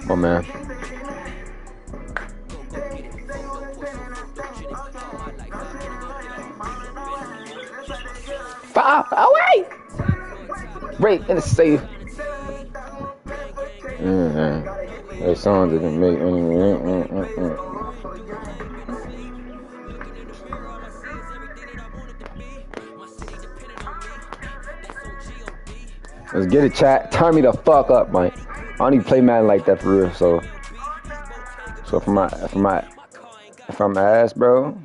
Oh man. Far away. Break in the safe. That song didn't make any. Let's get it, chat. Turn me the fuck up, man. I don't even play Madden like that for real. So if I'm ass, bro,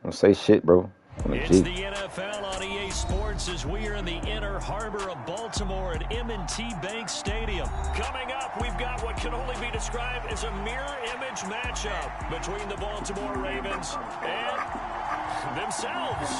don't say shit, bro. It's the NFL on EA Sports as we are in the inner harbor of Baltimore at M&T Bank Stadium. Coming up, we've got what can only be described as a mirror image matchup between the Baltimore Ravens and themselves.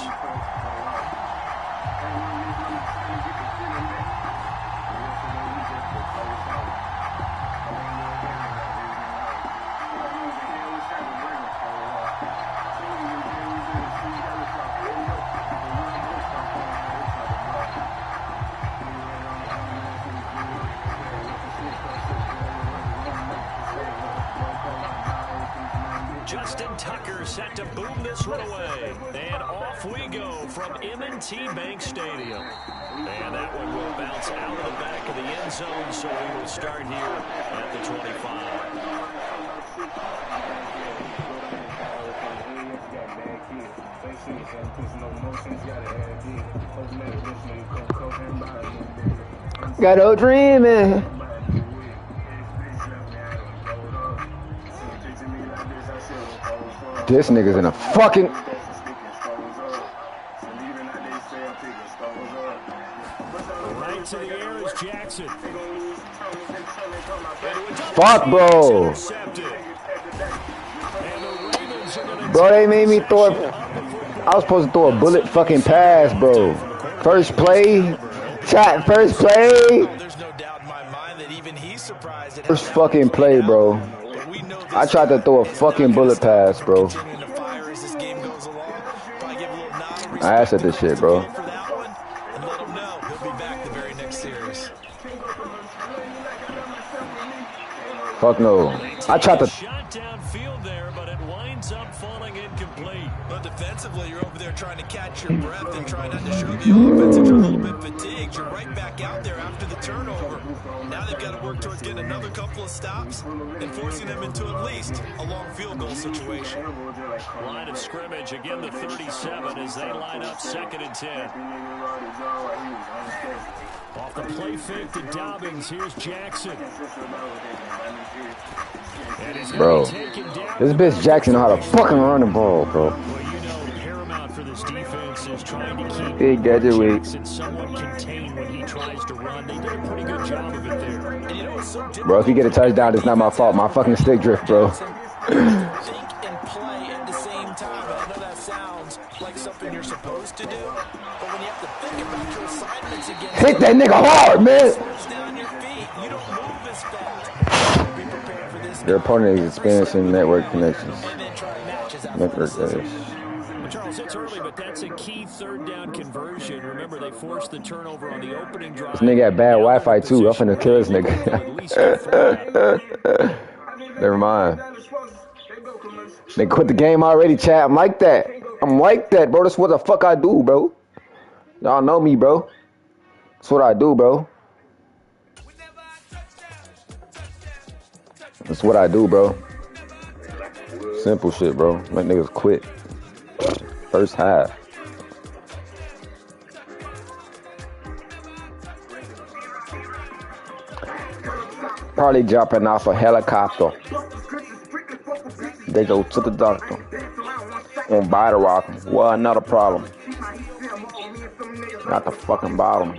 Justin Tucker set to boom this one away. And off we go from M&T Bank Stadium. And that one will bounce out of the back of the end zone, so we will start here at the 25. Got no dreaming. This nigga's in a fucking. Right to the air is Jackson. Fuck, bro. Bro, they made me throw it. I was supposed to throw a bullet fucking pass, bro. First play. Chat, first play. There's no doubt in my mind that even he's surprised. First fucking play, bro. I tried to throw a fucking bullet pass, bro. I asked at this shit, bro. Fuck no. I tried to. Shot downfield there, but it winds up falling incomplete. But defensively, you're over there trying to catch your breath and trying not to show the offense that you're a little bit fatigued. You're right back out there after the turnover. Now they've got to work towards getting another couple of stops and forcing them into at least a long field goal situation. Line of scrimmage, again the 37 as they line up 2nd and 10. Off the play fake to Dobbins, here's Jackson. Bro, this bitch Jackson know how to fucking run the ball, bro. Well, you know, paramount for this defense is trying to keep Big Jackson somewhat contained when he tries to run. They did a pretty good job of it there. And you know, it's so bro, if you get a touchdown, it's not my fault. My fucking stick drift, bro. Think and play at the same time. I know that sounds like something you're supposed to do, but when you have to think about your assignments again, hit that nigga hard, man. Their opponent is experiencing network connections. Network dash. Charles, it's early, but that's a key third down conversion. Remember, they forced the turnover on the opening drive. This nigga got bad Wi-Fi too. I'm finna kill this nigga. Never mind. They quit the game already, chat. I'm like that. Bro. That's what the fuck I do, bro. Y'all know me, bro. That's what I do, bro. That's what I do, bro. Simple shit, bro. Make niggas quit. First half. Probably jumping off a helicopter. They go to the doctor. On buy the rock. Well, not a problem. Not the fucking bottom.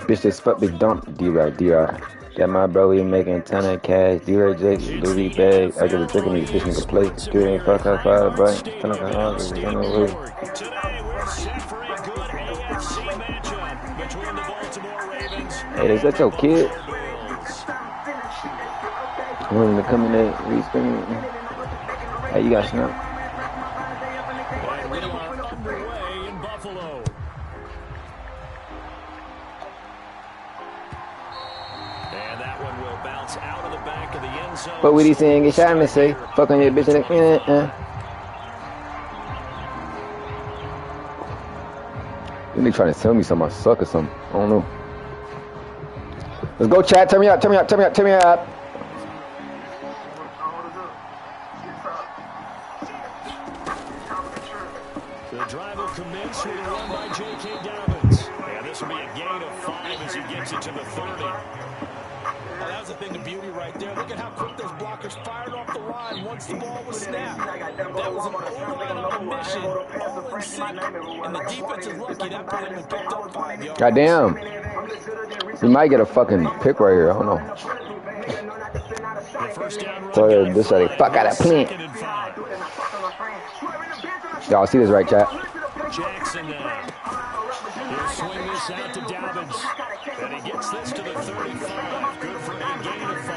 Bitch, this fuck big dump. D-Rod. Got my bro, we making a ton of cash. D-Rod, Jake, Louis bag. I get a chicken, these bitch nigga play. Still ain't fuck outside, bro. Ton of dollars. Today we're set for a good AFC matchup between the Baltimore Ravens. Hey, is that your kid? You want him to come in there, respin? Hey, you got snap. And we are underway in Buffalo. And that one will bounce out of the back of the end zone. But what he saying? Get shot in the say. Fuck on your bitch in the. Then they trying to tell me something I suck or something. I don't know. Let's go, chat. Turn me up. Turn me up. Turn me up. Turn me up. The drive will commence with a run by J.K. Dobbins. And this will be a gain of 5 as he gets it to the 30. Well, that was a thing of beauty right there. Look at how quick those blockers fired off the line once the ball was snapped. That was an overrun on a mission, all in sync, and the defense is lucky that put him and picked up 5 yards. Goddamn. We might get a fucking pick right here. I don't know. So this is fuck out of plant. Y'all see this right, chat? Jackson now. He'll swing this out to Dobbins. And he gets this to the 35. Good for a gain of 5.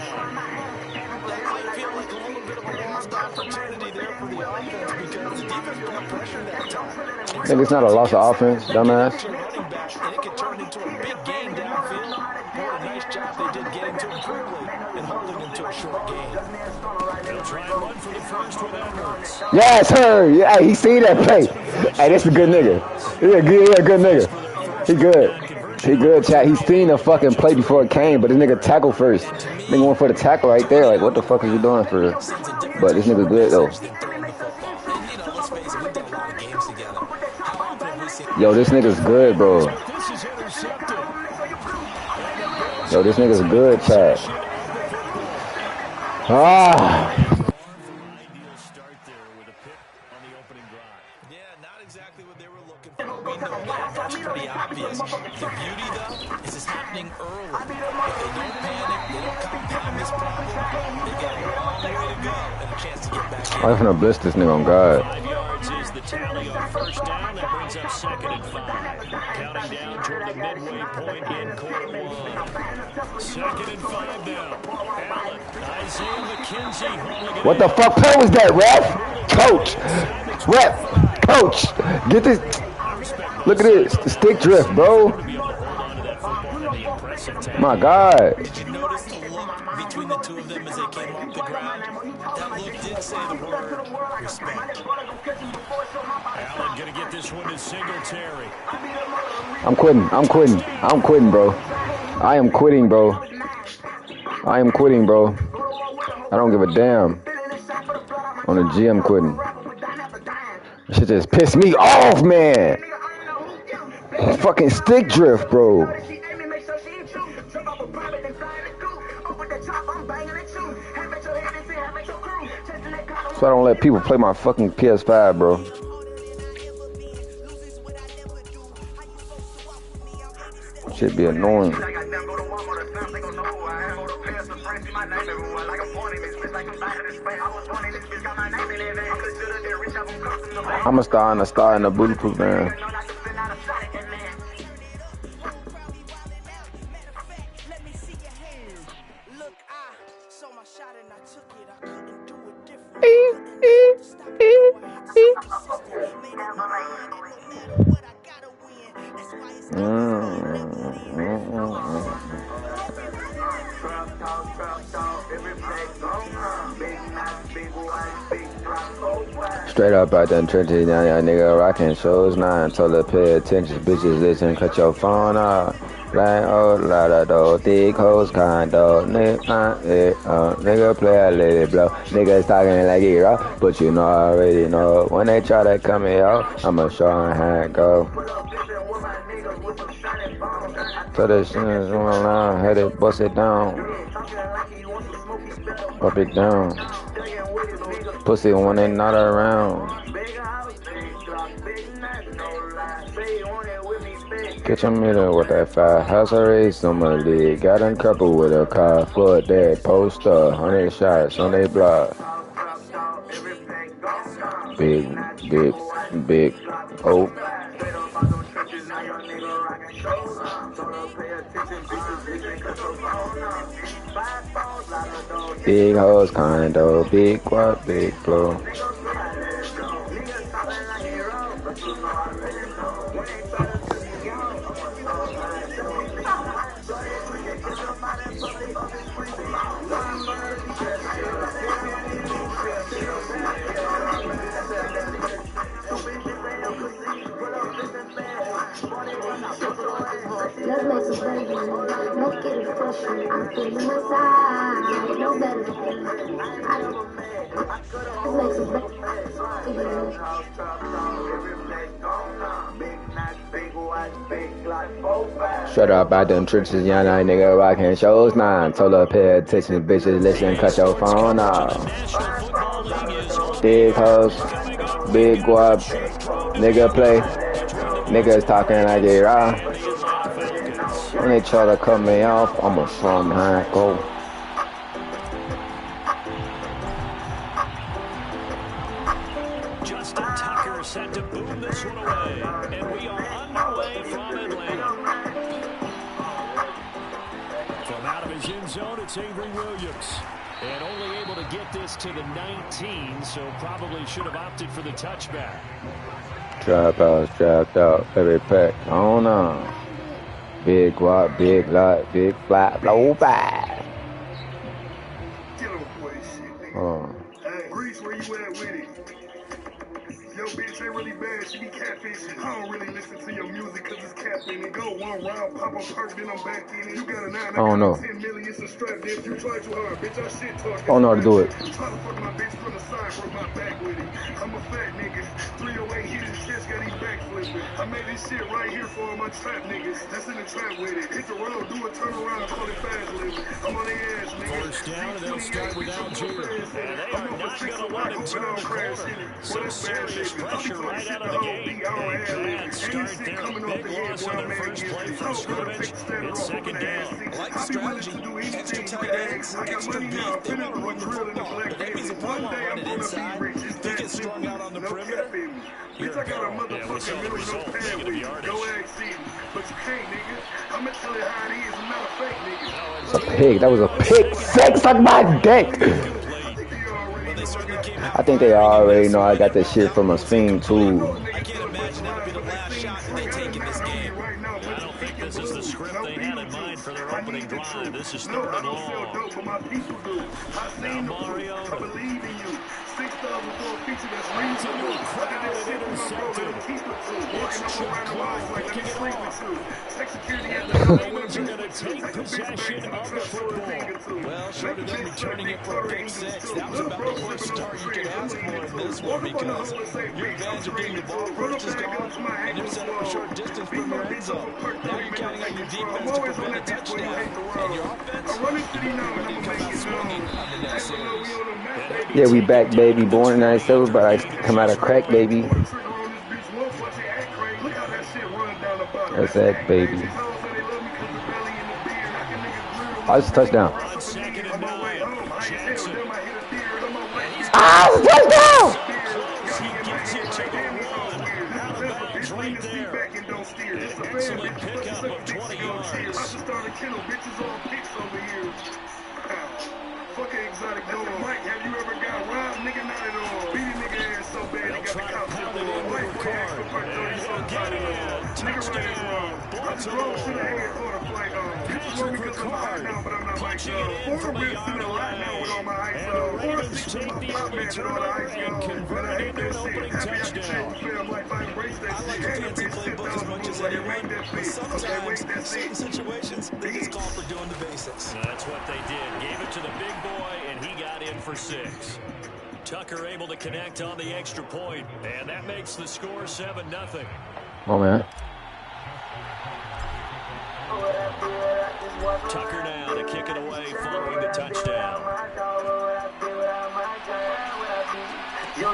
That might feel like a little bit of a lost opportunity there for the offense because the defense brought pressure that time. Think it's not a loss of offense, dumbass. Running back, and it could turn into a big gain downfield. What a nice job they did getting to him quickly and holding him to a short gain. They'll try and run for the first with Edwards. Yes, her. Yeah, he seen that play. Hey, this a good nigga. He a good nigga. He good. He good, chat. He seen the fucking play before it came, but this nigga tackle first. Nigga went for the tackle right there. Like, what the fuck are you doing for real? But this nigga good, though. Yo, this nigga's good, bro. Yo, this nigga's good, chat. Ah. That's pretty obvious. The beauty, though, is it's happening early. If they don't panic, they don't compound this problem, they got a long way to go and a chance to get back in. I'm gonna blitz this nigga on God. 5 yards is the tally on first down. That brings up 2nd and 5. Counting down toward the midway point in quarter 1. 2nd and 5 now. Allen, Isaiah McKenzie holding it. What the fuck play was that, ref? Coach. Ref. Coach. Get this. Look at this. The stick drift, bro. My God. Did you notice the look between the two of them as they came off the ground? That look did say the word respect. Allen going to get this one to Singletary. I'm quitting. I'm quitting. I'm quitting, bro. I am quitting, bro. I am quitting, bro. I don't give a damn. On the G, I'm quitting. That shit just pissed me off, man. Fucking stick drift, bro. So I don't let people play my fucking PS5, bro. Shit be annoying. I'm a star in the bulletproof man. Straight up out there in trenches, now y'all nigga rockin' shows 9. Told her pay attention, bitches listen, cut your phone off. Like, oh, la da do, thick hoes, condo, nigga play, I let it blow. Niggas talking like it raw, but you know, I already know. When they try to come here, I'ma show them how it go. So the shit is going on, had it, bust it down. Up it down. Pussy when they not around. Catch a middle with that 5 house race on my league. Got in couple with a car, foot that poster, 100 shots on they block. Big, oh. Big hoes, condo, big guap, big flow. Let's make some baby. Let's get it fresh. I'm feeling my side. No better. Let's make some baby. Shut up out them trenches, young nigga rockin' shows 9. Told her pay attention, bitches, listen, cut your phone off. Big hoes, big guap, nigga play. Niggas talking like they raw. When they try to cut me off, I'ma from behind go. Justin Tucker set to boom this one away. And we are underway from Atlanta. From out of his end zone, it's Avery Williams. And only able to get this to the 19, so probably should have opted for the touchback. Trap house, trapped out, every pack, on on. Big guap, big lot, big flat, low back. Oh. Hey, Reese, where you at with it? Yo, bitch ain't really bad, she be catfishing. I don't really listen to your music cause it's capping. And go one round, pop a perk, then I'm back in it. You got a 9, I don't know. 10 million, it's a strap, if you try too hard, bitch, I shit talk. I don't know how to do it. Try to fuck my bitch from the side, broke my back with it. I'm a fat nigga, 308 hit his chest, got his back flipping. I made this shit right here for all my trap niggas. That's in the trap with it. Hit the road, do a turn around, call it fast living. I'm on their ass, nigga. First down, and they'll start without Junior. And they are not going to let him turn the corner. Some serious pressure right out of the gate. A bad start there. Big loss on their first play from scrimmage. It's second down. I like the strategy. Extra tight ends, extra beat. They want to run the football. The babies are one run it inside. They get strung out on the perimeter. Bitch, I got a motherfucking middle no pad with you. Go ask City. But you can't, nigga. I'ma tell you how it is. I'm not a fake nigga. It's a pig. That was a pig. Sex on my dick. I think they already know I got this shit from a stream too. I can't imagine that would be the last shot they take in this game. I don't think this is the script they had in mind for their opening drive. This is third and long. Now Mario. Ravens are going to take possession of the football. Well, short of them returning it for a pick 6, that was about the worst start you could ask for in this one because your advantage of getting the ball first is gone, and you're set up a short distance from your end zone. Now you're counting on your defense to prevent a touchdown, and your offense ready to come out swinging on the next series. Yeah, we back, baby. Born in 97, but I come out of crack, baby. That's that, baby. Oh, it's a touchdown. Ah, it's a touchdown! Excellent pickup of 20 yards. Fucking exotic dog. Mike, have you ever got robbed? Nigga, not at all. Beat a nigga ass so bad, he got the cops in the wall. Mike, card. Touchdown. I just drove to the head for the flight. Because I'm high now, but I'm not like Four whips in the right now with all my ice on. Four six with my pop man with all the ice on. But I hate that shit. Happy I can say you feel like I embrace that shit. I like the fancy playbook as much as anyone, but sometimes in certain situations, they just call for doing the basics. That's what they did. Gave it to the big boy, and he got in for 6. Tucker able to connect on the extra point, and that makes the score 7-0. Oh, man. Tucker now to kick it away following the touchdown. Yo,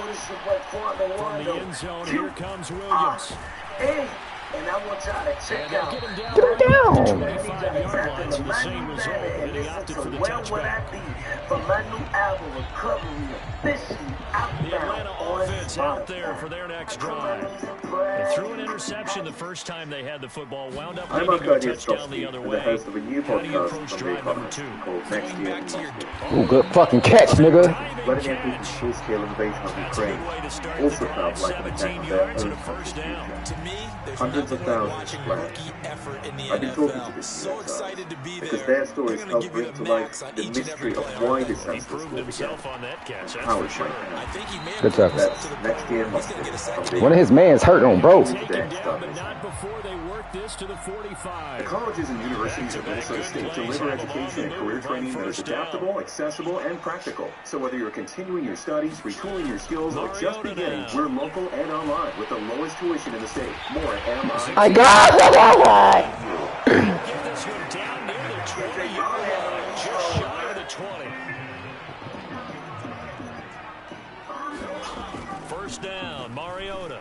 this is your boy Quan From the end zone, here comes Williams. Hey, And I want y'all to check out. Get him down. Get him down. The 25-yard line for the same result, and he opted for the touchback. For my new album, Recovery, officially The Atlanta offense out there for their next drive. They threw an interception the first time they had the football, wound up I'm leading to a Arcadius touchdown the Trotsky, other and the way. host of a new How do you podcast approach from the drive number economist 2? called Next Year in Moscow. Ooh, good fucking catch, nigga. Vladimir Putin's full-scale invasion of Ukraine also felt like an attack on their own constitution. To me, there's Hundreds of nothing like thousands watching of a players. rookie effort in the I've been talking to NFL. these So excited to be because there. their stories They're help gonna give bring it to a life max on the each and every mystery of play. why I this He census proved will begin. himself on that catch, that's How for it's sure. going to think he may have Good proved tackle. himself to the That's Next point Year where in he's gonna Moscow. get a second One of his man's hurt on, bro. Take him down, but not before they work this to the 45. Colleges and universities of Minnesota State deliver education and career training that is adaptable, accessible, and practical. So whether you're continuing your studies, retooling your skills, or just beginning, we're local and online with the lowest tuition in the state. More at MI. I got it. Get this one down near the 20-yard line, just shy of the 20. First down, Mariota.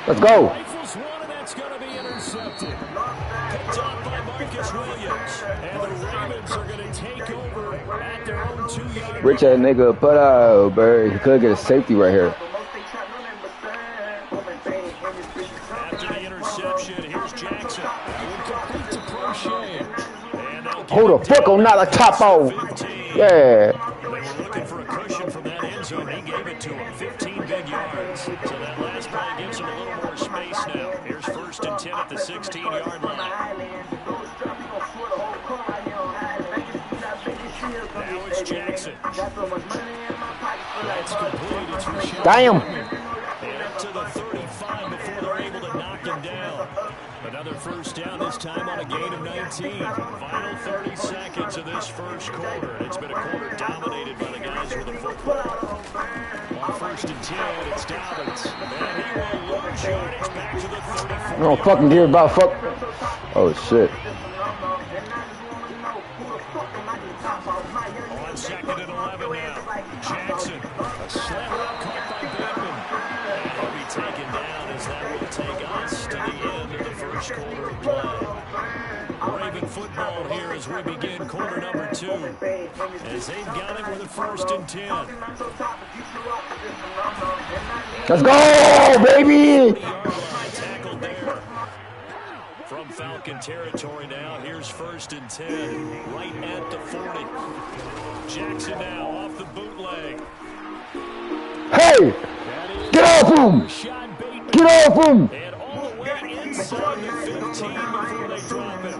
Let's go. Rifles one, and that's going to be intercepted. Picked up by Marcus Williams. And the Ravens are going to take over at their own 2-yard Rich that nigga put out, bro. He could get a safety right here. After the interception, here's Jackson. Incomplete to Crochet. And they'll Hold the fuck on, not a top out. 15. Yeah. They were looking for a cushion from that end zone. He gave it to him. 15 big yards. So that last play gives him a little more space now. Here's 1st and 10 at the 16-yard line. Now it's Jackson. That's complete. It's Rashad. Damn. And up to the 35 before they're able to knock him down. Another first down, this time on a gain of 19. Final 30 seconds of this first quarter. And it's been a quarter dominated by the guys with the football. On 1st and 10, it's Dobbins. And he will lose yardage back to the 34. I don't fucking give about fuck. Oh, shit. On 2nd and 11 now. Jackson. A slam route caught by Bateman. And he'll be taken down as that will take us to the end of the first quarter of play. Raven football here as we begin quarter number 2. As they've got it with a 1st and 10. Let's go, baby. Tackled there. From Falcon territory now, here's 1st and 10, right at the 40. Jackson now off the bootleg. Hey, get off him. Rashad Bateman. Get off him. And all the way inside the 15 before they drop him.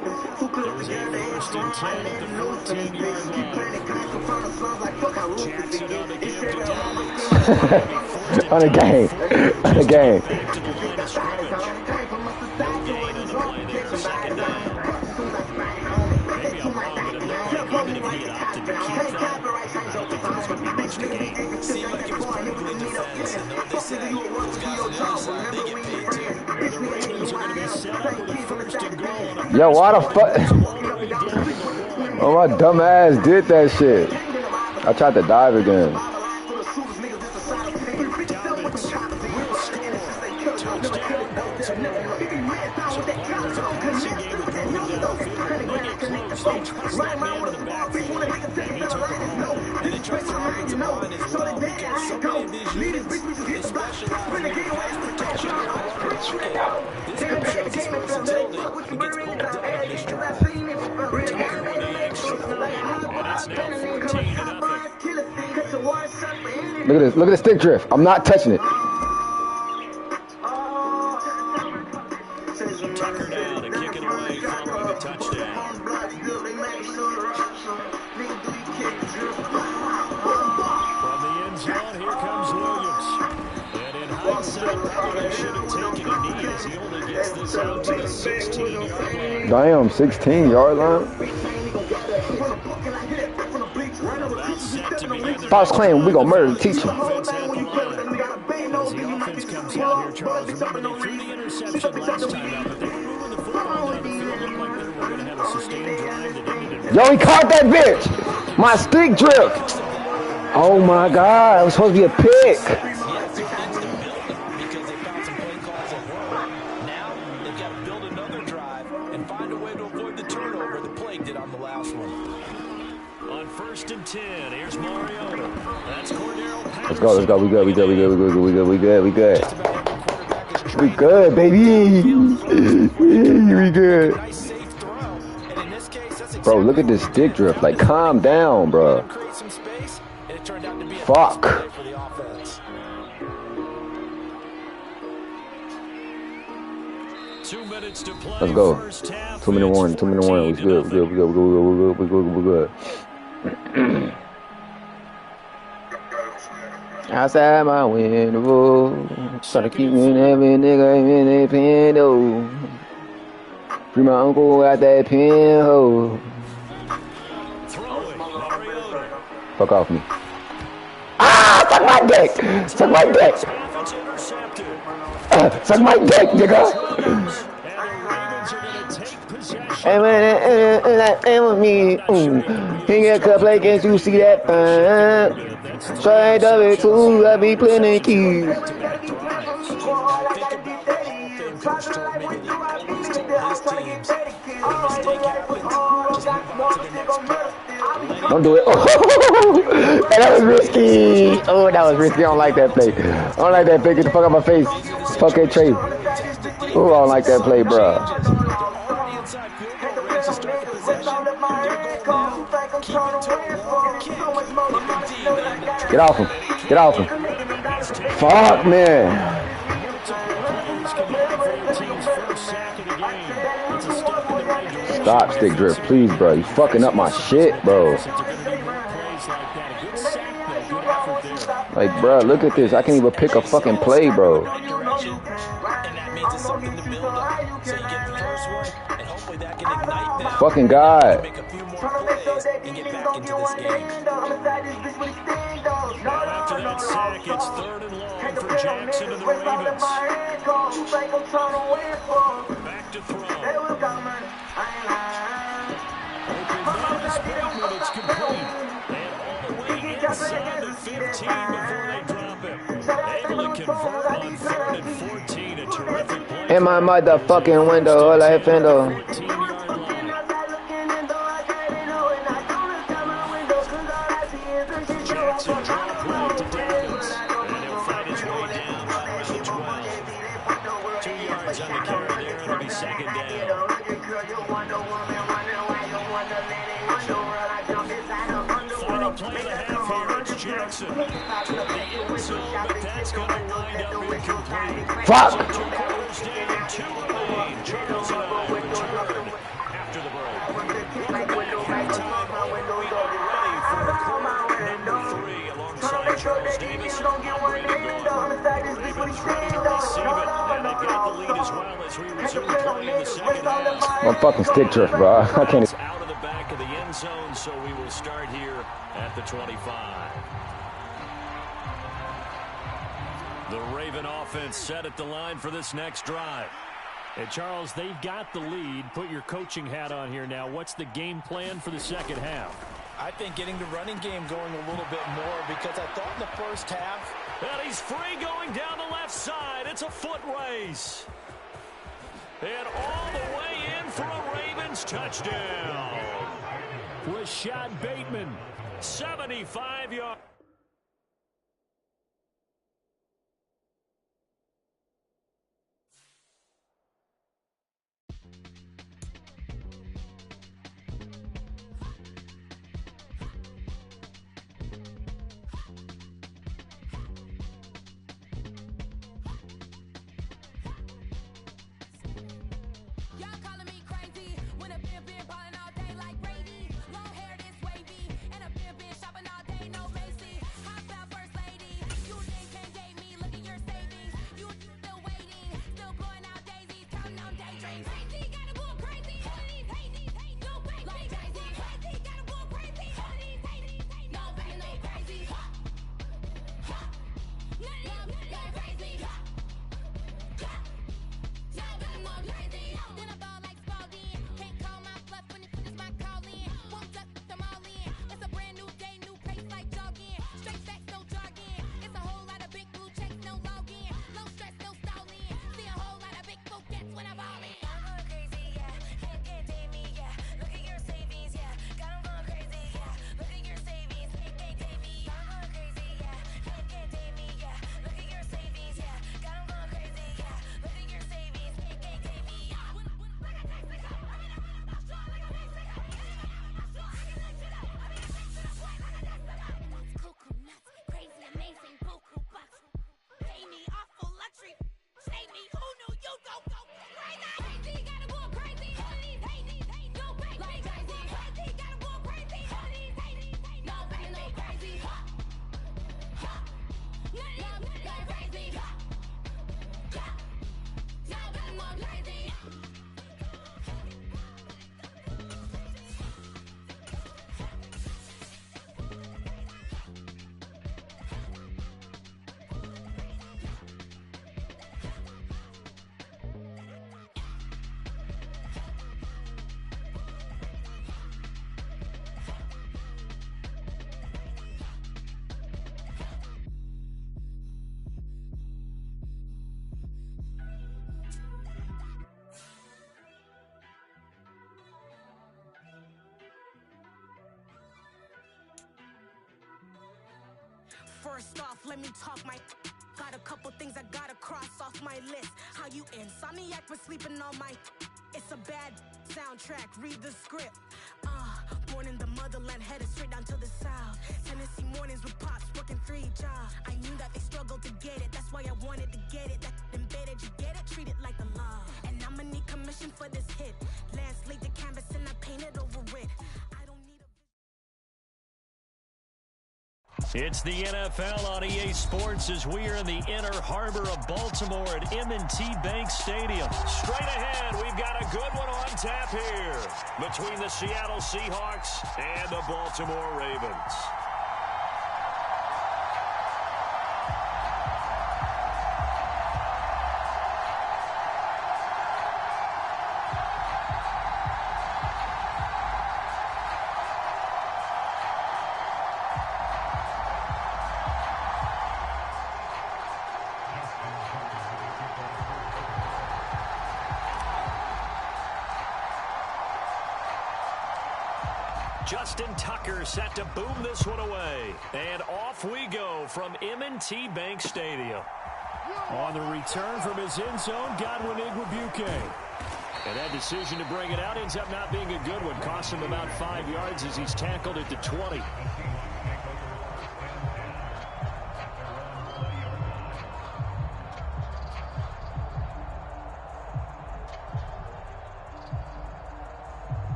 There's a 1st and 10 at the 14-yard line. Jackson on the give to Dobbins. On the game. On the game. Back to the line of scrimmage. No gain on the play there. 2nd down. Maybe I'm wrong, but it looked like even if he had opted to keep that, I don't think there was going to be much to gain. Seemed like it was perfectly defense. And what they say, those guys on the other side, they get paid too. The Ravens are going to be set up with a 1st and goal. Yo, why the fuck? Oh, my dumb ass did that shit. I tried to dive again. Look at this. Look at the stick drift. I'm not touching it. Tucker now to kick it away following the touchdown. From the end zone, here comes Williams. And in hindsight, probably should have taken a knee as he only gets this out to the 16-yard line. Damn, 16-yard line. About set to begin the False claim, we gonna murder the teacher. offense at the line. As the offense comes out here, Charles, remember they threw the interception last time out, but they were moving the football down the field. Looked like they were going to have a sustained drive that ended in. Yo, he caught that bitch. My stick drift. Oh my God, it was supposed to be a pick. Yes, things to build because they found some play calls that work. Now 10. Here's Mariota. That's Cordero Patterson. Let's go, let's go. We good, we good, we good, we good, we good, we good, we good. We good, baby. We good. Bro, look at this stick drift. Like, calm down, bro. Fuck. Let's go. 2 minute warning, 2 minute warning. We good, we good, we good, we good, we good, we good. Outside my window, try to keep me in every nigga in that pinto. Free my uncle out that pinhole. Fuck off me. Ah, suck my dick! Suck my dick! Suck my dick, nigga! And with me, he get cut play, can't you see that? Try W2, I be playing the keys. Don't do it. Oh, that was risky. Oh, that was risky. I don't like that play. I don't like that play. Get the fuck out my face. Fucking Trey. Oh, I don't like that play, bro. Get off him. Get off him. Fuck, man. Stop stick drift, please, bro. You fucking up my shit, bro. Like, bro, look at this. I can't even pick a fucking play, bro. Fucking God. After that sack, it's 3rd and long for Jackson and the Ravens. Back to throw. It's complete. And all the way inside the 15 before they drop it. Able to convert on 3rd and 14. A terrific play. In my motherfucking window, all I fendo. Jackson drop right to Davis. And he'll fight his way down around the 12. 2 yards on the carry there. It'll be 2nd down. Final play of the half here. It's Jackson. The end zone, but that's going to wind up incomplete. Fuck! Charles and I return after the break. Welcome back. Halftime. We are ready for quarter number 3 alongside Charles Davis. I'm Brandon Gaudin. Ravens ready to receive it. And they've got the lead as well as we resume play in the second half. I'm fucking stick drift, bro. I can't. Out of the back of the end zone, so we will start here at the 25. The Raven offense set at the line for this next drive. And Charles, they've got the lead. Put your coaching hat on here now. What's the game plan for the second half? I think getting the running game going a little bit more, because I thought in the first half. And he's free going down the left side. It's a foot race. And all the way in for a Ravens touchdown. Rashad Bateman. 75 yards. Ballin' all day like Brady. Long hair this wavy. And a been shopping all day, no Macy's. First off, let me talk my. Got a couple things I gotta cross off my list. How you insomniac for sleeping on my. It's a bad soundtrack. Read the script. Born in the motherland, headed straight down to the south. Tennessee mornings with pops, working 3 jobs. I knew that they struggled to get it. That's why I wanted to get it. That embedded, you get it? Treat it like a law. And I'ma need commission for this hit. Lance laid the canvas and I painted over it. It's the NFL on EA Sports as we are in the inner harbor of Baltimore at M&T Bank Stadium. Straight ahead, we've got a good one on tap here between the Seattle Seahawks and the Baltimore Ravens. Justin Tucker set to boom this one away. And off we go from M&T Bank Stadium. On the return from his end zone, Godwin Igwebuike. And that decision to bring it out ends up not being a good one. Cost him about 5 yards as he's tackled at the 20.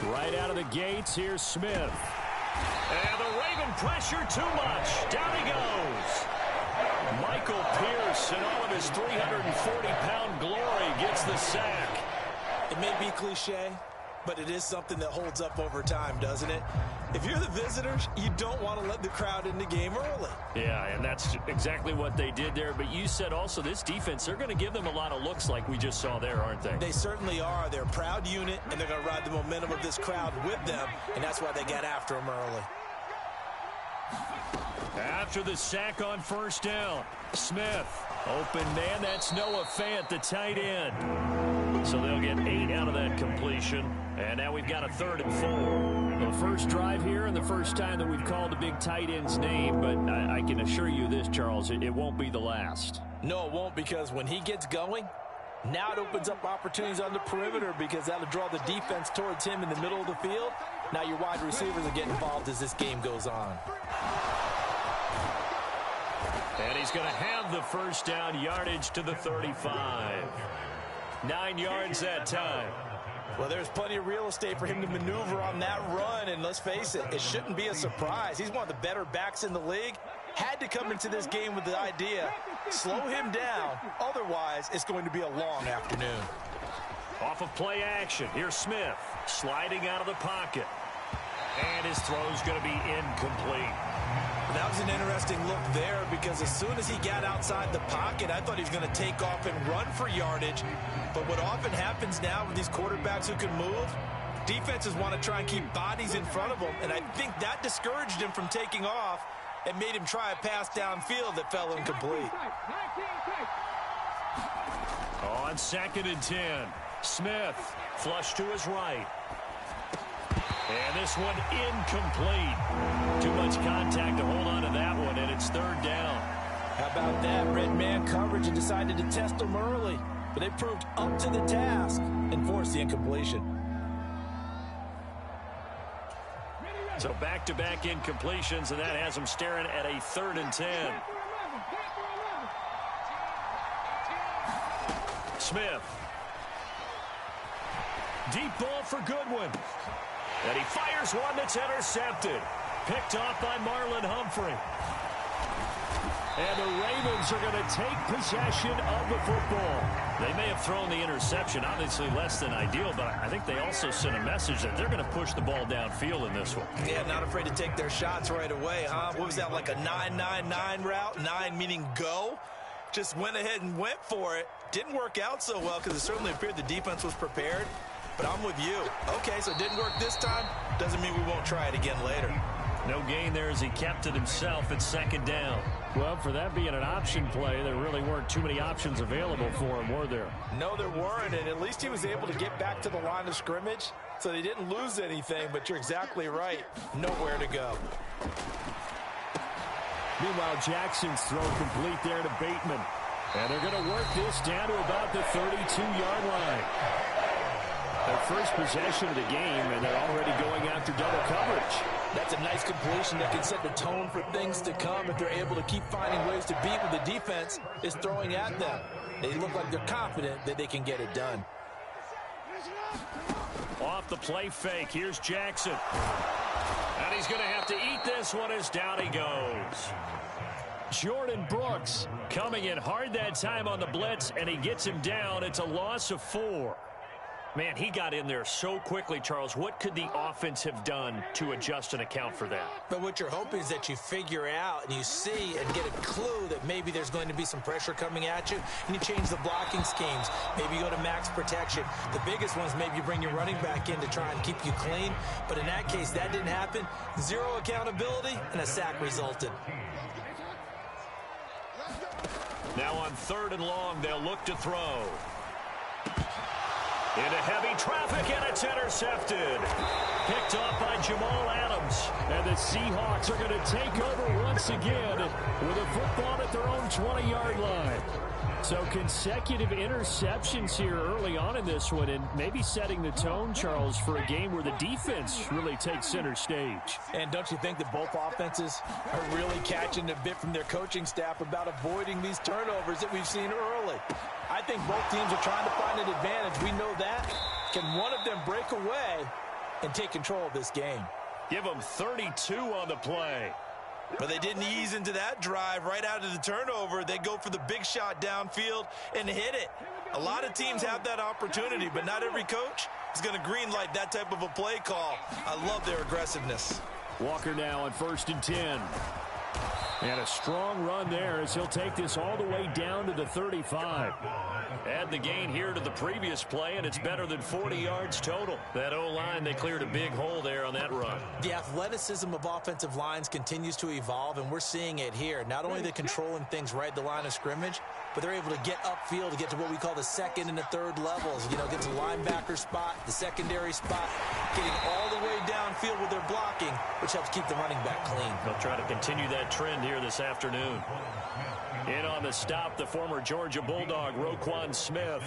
Right out of the gates, here's Smith. And the Raven pressure too much. Down he goes. Michael Pierce, in all of his 340-pound glory, gets the sack. It may be cliche, but it is something that holds up over time, doesn't it? If you're the visitors, you don't want to let the crowd in the game early. Yeah, and that's exactly what they did there. But you said also this defense, they're going to give them a lot of looks like we just saw there, aren't they? They certainly are. They're a proud unit, and they're going to ride the momentum of this crowd with them, and that's why they got after them early. After the sack on first down, Smith. Open man, that's Noah Fant, the tight end. So they'll get 8 out of that completion. And now we've got a 3rd and 4. The first drive here and the first time that we've called a big tight end's name. But I can assure you this, Charles, it won't be the last. No, it won't, because when he gets going, now it opens up opportunities on the perimeter because that'll draw the defense towards him in the middle of the field. Now your wide receivers are getting involved as this game goes on. And he's going to have the first down, yardage to the 35. 9 yards that time. Well, there's plenty of real estate for him to maneuver on that run, and let's face it, it shouldn't be a surprise. He's one of the better backs in the league. Had to come into this game with the idea, slow him down, otherwise it's going to be a long afternoon. Off of play action, here's Smith, sliding out of the pocket. And his throw's going to be incomplete. That was an interesting look there because as soon as he got outside the pocket, I thought he was going to take off and run for yardage. But what often happens now with these quarterbacks who can move, defenses want to try and keep bodies in front of them, and I think that discouraged him from taking off and made him try a pass downfield that fell incomplete. On 2nd and 10, Smith, flush to his right. And this one incomplete. Too much contact to hold on to that one, and it's 3rd down. How about that? Red man coverage and decided to test them early. But they proved up to the task and forced the incompletion. So back-to-back incompletions, and that has them staring at a 3rd and 10. Smith. Deep ball for Goodwin. And he fires one that's intercepted. Picked off by Marlon Humphrey. And the Ravens are going to take possession of the football. They may have thrown the interception, obviously less than ideal, but I think they also sent a message that they're going to push the ball downfield in this one. Yeah, not afraid to take their shots right away, huh? What was that, like a 9-9-9 route? 9 meaning go? Just went ahead and went for it. Didn't work out so well because it certainly appeared the defense was prepared. But I'm with you. Okay, so it didn't work this time. Doesn't mean we won't try it again later. No gain there as he kept it himself at second down. Well, for that being an option play, there really weren't too many options available for him, were there? No, there weren't, and at least he was able to get back to the line of scrimmage, so they didn't lose anything, but you're exactly right. Nowhere to go. Meanwhile, Jackson's throw complete there to Bateman. And they're going to work this down to about the 32-yard line. Their first possession of the game, and they're already going after double coverage. That's a nice completion that can set the tone for things to come if they're able to keep finding ways to beat what the defense is throwing at them. They look like they're confident that they can get it done. Off the play fake, here's Jackson. And he's going to have to eat this one as down he goes. Jordan Brooks coming in hard that time on the blitz, and he gets him down. It's a loss of 4. Man, he got in there so quickly, Charles. What could the offense have done to adjust and account for that? But what you're hoping is that you figure out and you see and get a clue that maybe there's going to be some pressure coming at you, and you change the blocking schemes. Maybe you go to max protection. The biggest ones, maybe you bring your running back in to try and keep you clean. But in that case, that didn't happen. Zero accountability, and a sack resulted. Now on 3rd and long, they'll look to throw. Into heavy traffic, and it's intercepted. Picked off by Jamal Adams. And the Seahawks are going to take over once again with a football at their own 20-yard line. So consecutive interceptions here early on in this one, and maybe setting the tone, Charles, for a game where the defense really takes center stage. And don't you think that both offenses are really catching a bit from their coaching staff about avoiding these turnovers that we've seen early? I think both teams are trying to find an advantage. We know that. Can one of them break away and take control of this game? Give them 32 on the play. But they didn't ease into that drive right out of the turnover. They go for the big shot downfield and hit it. A lot of teams have that opportunity, but not every coach is going to green light that type of a play call. I love their aggressiveness. Walker now on 1st and 10. And a strong run there as he'll take this all the way down to the 35. Add the gain here to the previous play, and it's better than 40 yards total. That O-line, they cleared a big hole there on that run. The athleticism of offensive lines continues to evolve, and we're seeing it here. Not only are they controlling things right at the line of scrimmage, but they're able to get upfield to get to what we call the 2nd and the 3rd levels. You know, get to the linebacker spot, the secondary spot, getting all the way downfield with their blocking, which helps keep the running back clean. They'll try to continue that trend here this afternoon. In on the stop, the former Georgia Bulldog, Roquan Smith.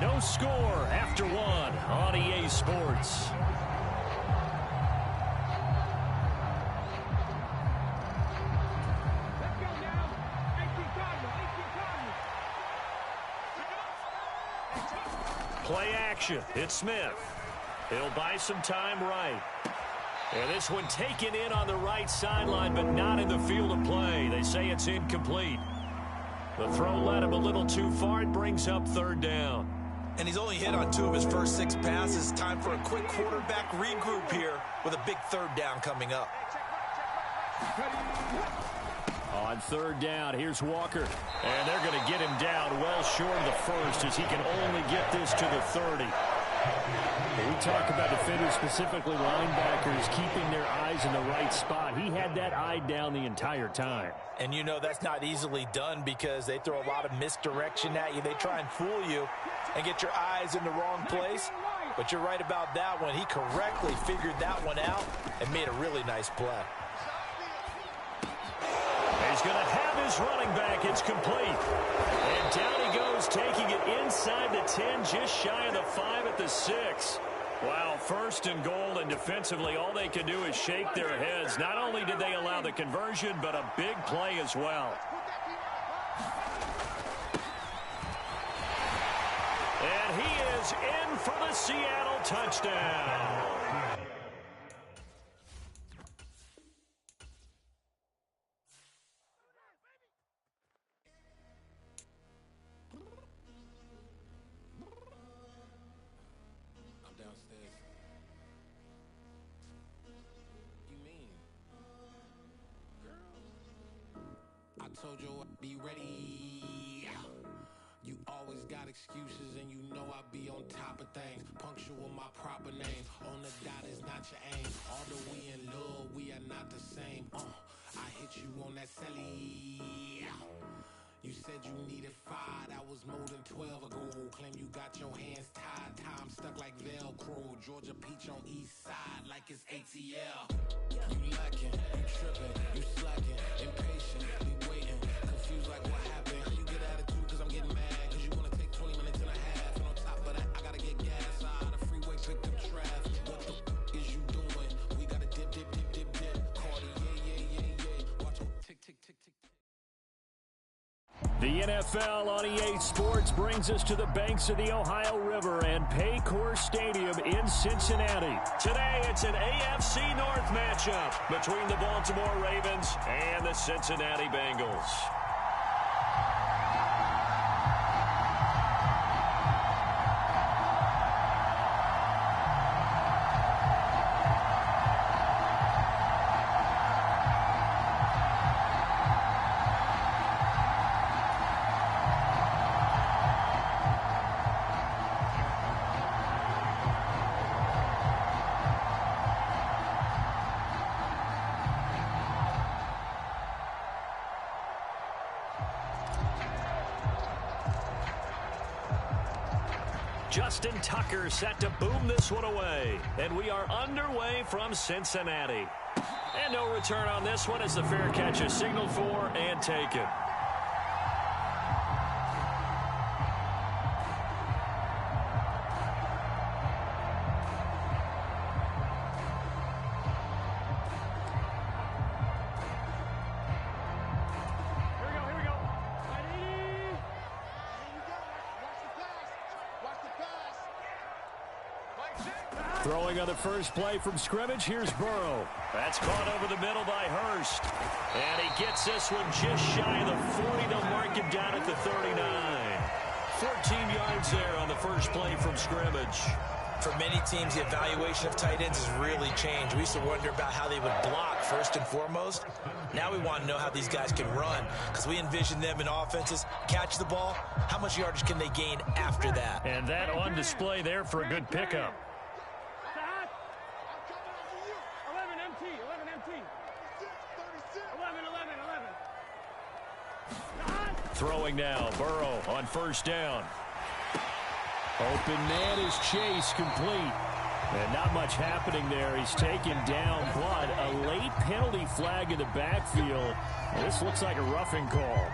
No score after 1 on EA Sports. Play action. It's Smith. He'll buy some time right. And this one taken in on the right sideline, but not in the field of play. They say it's incomplete. The throw led him a little too far. It brings up 3rd down. And he's only hit on 2 of his first 6 passes. Time for a quick quarterback regroup here with a big 3rd down coming up. On 3rd down, here's Walker. And they're going to get him down well short of the 1st as he can only get this to the 30. We talk about defenders, specifically linebackers, keeping their eyes in the right spot. He had that eye down the entire time. And you know that's not easily done because they throw a lot of misdirection at you. They try and fool you and get your eyes in the wrong place. But you're right about that one. He correctly figured that one out and made a really nice play. He's going to have his running back. It's complete. And down he goes, taking it inside the 10, just shy of the 5 at the 6. Wow, 1st and goal, and defensively all they can do is shake their heads. Not only did they allow the conversion, but a big play as well. And he is in for the Seattle touchdown. Told you I'd be ready. You always got excuses and you know I be on top of things. Punctual my proper name. On the dot is not your aim. Although we in love, we are not the same. I hit you on that celly. You said you needed 5, that was more than 12 ago. Claim you got your hands tied, time stuck like Velcro. Georgia peach on east side like it's ATL. You lacking, you tripping, you slacking, impatient, we waiting, confused like what happened. You get attitude cause I'm getting mad, cause you wanna take 20 minutes and a half. And on top of that, I gotta get gas out of the freeway, pick up traffic. What the is you doing? We gotta dip, dip, dip, dip, dip. Cardi, yeah. Watch out, tick, tick, tick, tick, tick. The NFL on EA Sports brings us to the banks of the Ohio River and Paycor Stadium in Cincinnati. Today, it's an AFC North matchup between the Baltimore Ravens and the Cincinnati Bengals. Justin Tucker set to boom this one away. And we are underway from Cincinnati. And no return on this one as the fair catch is signaled for and taken. Throwing on the first play from scrimmage, here's Burrow. That's caught over the middle by Hurst. And he gets this one just shy of the 40. They'll mark him down at the 39. 14 yards there on the first play from scrimmage. For many teams, the evaluation of tight ends has really changed. We used to wonder about how they would block first and foremost. Now we want to know how these guys can run because we envision them in offenses, catch the ball, how much yardage can they gain after that? And that on display there for a good pickup. 11. Throwing now, Burrow on first down. Open man is Chase, complete. And not much happening there. He's taken down, but a late penalty flag in the backfield. This looks like a roughing call.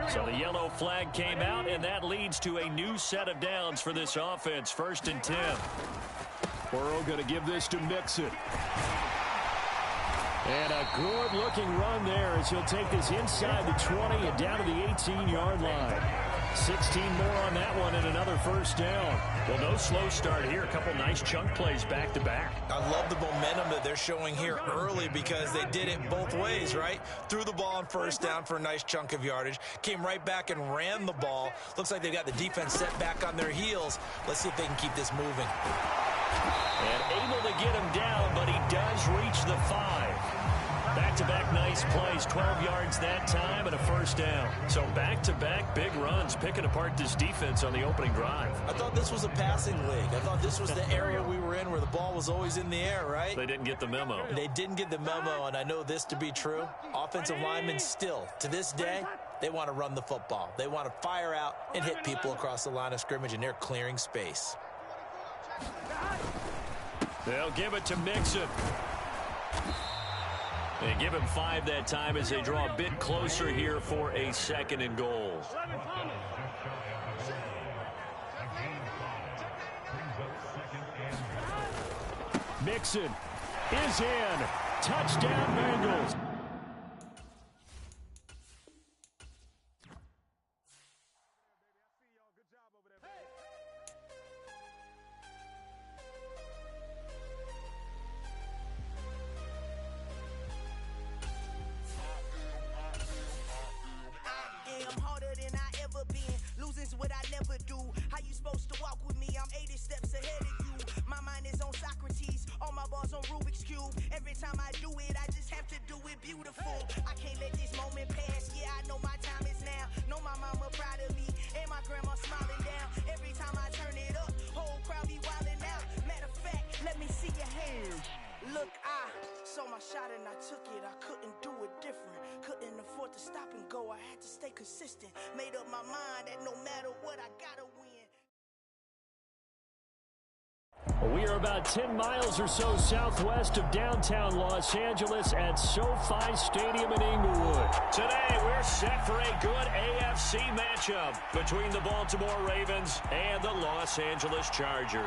So the yellow flag came out, and that leads to a new set of downs for this offense. 1st and 10. Burrow going to give this to Mixon. And a good-looking run there as he'll take this inside the 20 and down to the 18-yard line. 16 more on that one and another first down. Well, no slow start here. A couple nice chunk plays back-to-back. I love the momentum that they're showing here early because they did it both ways, right? Threw the ball on first down for a nice chunk of yardage. Came right back and ran the ball. Looks like they've got the defense set back on their heels. Let's see if they can keep this moving. And able to get him down, but he does reach the 5. Back-to-back nice plays, 12 yards that time and a first down. So back-to-back big runs, picking apart this defense on the opening drive. I thought this was a passing league. I thought this was the area we were in where the ball was always in the air, right? They didn't get the memo. They didn't get the memo, and I know this to be true. Offensive linemen still, to this day, they want to run the football. They want to fire out and hit people across the line of scrimmage, and they're clearing space. They'll give it to Mixon. They give him 5 that time as they draw a bit closer here for a 2nd and goal. Mixon is in. Touchdown, Bengals. Losing's what I never do. How you supposed to walk with me? I'm 80 steps ahead of you. My mind is on Socrates. All my balls on Rubik's Cube. Every time I do it, I just have to do it beautiful. I consistent. Made up my mind that no matter what, I gotta win. We are about 10 miles or so southwest of downtown Los Angeles at SoFi Stadium in Inglewood. Today, we're set for a good AFC matchup between the Baltimore Ravens and the Los Angeles Chargers.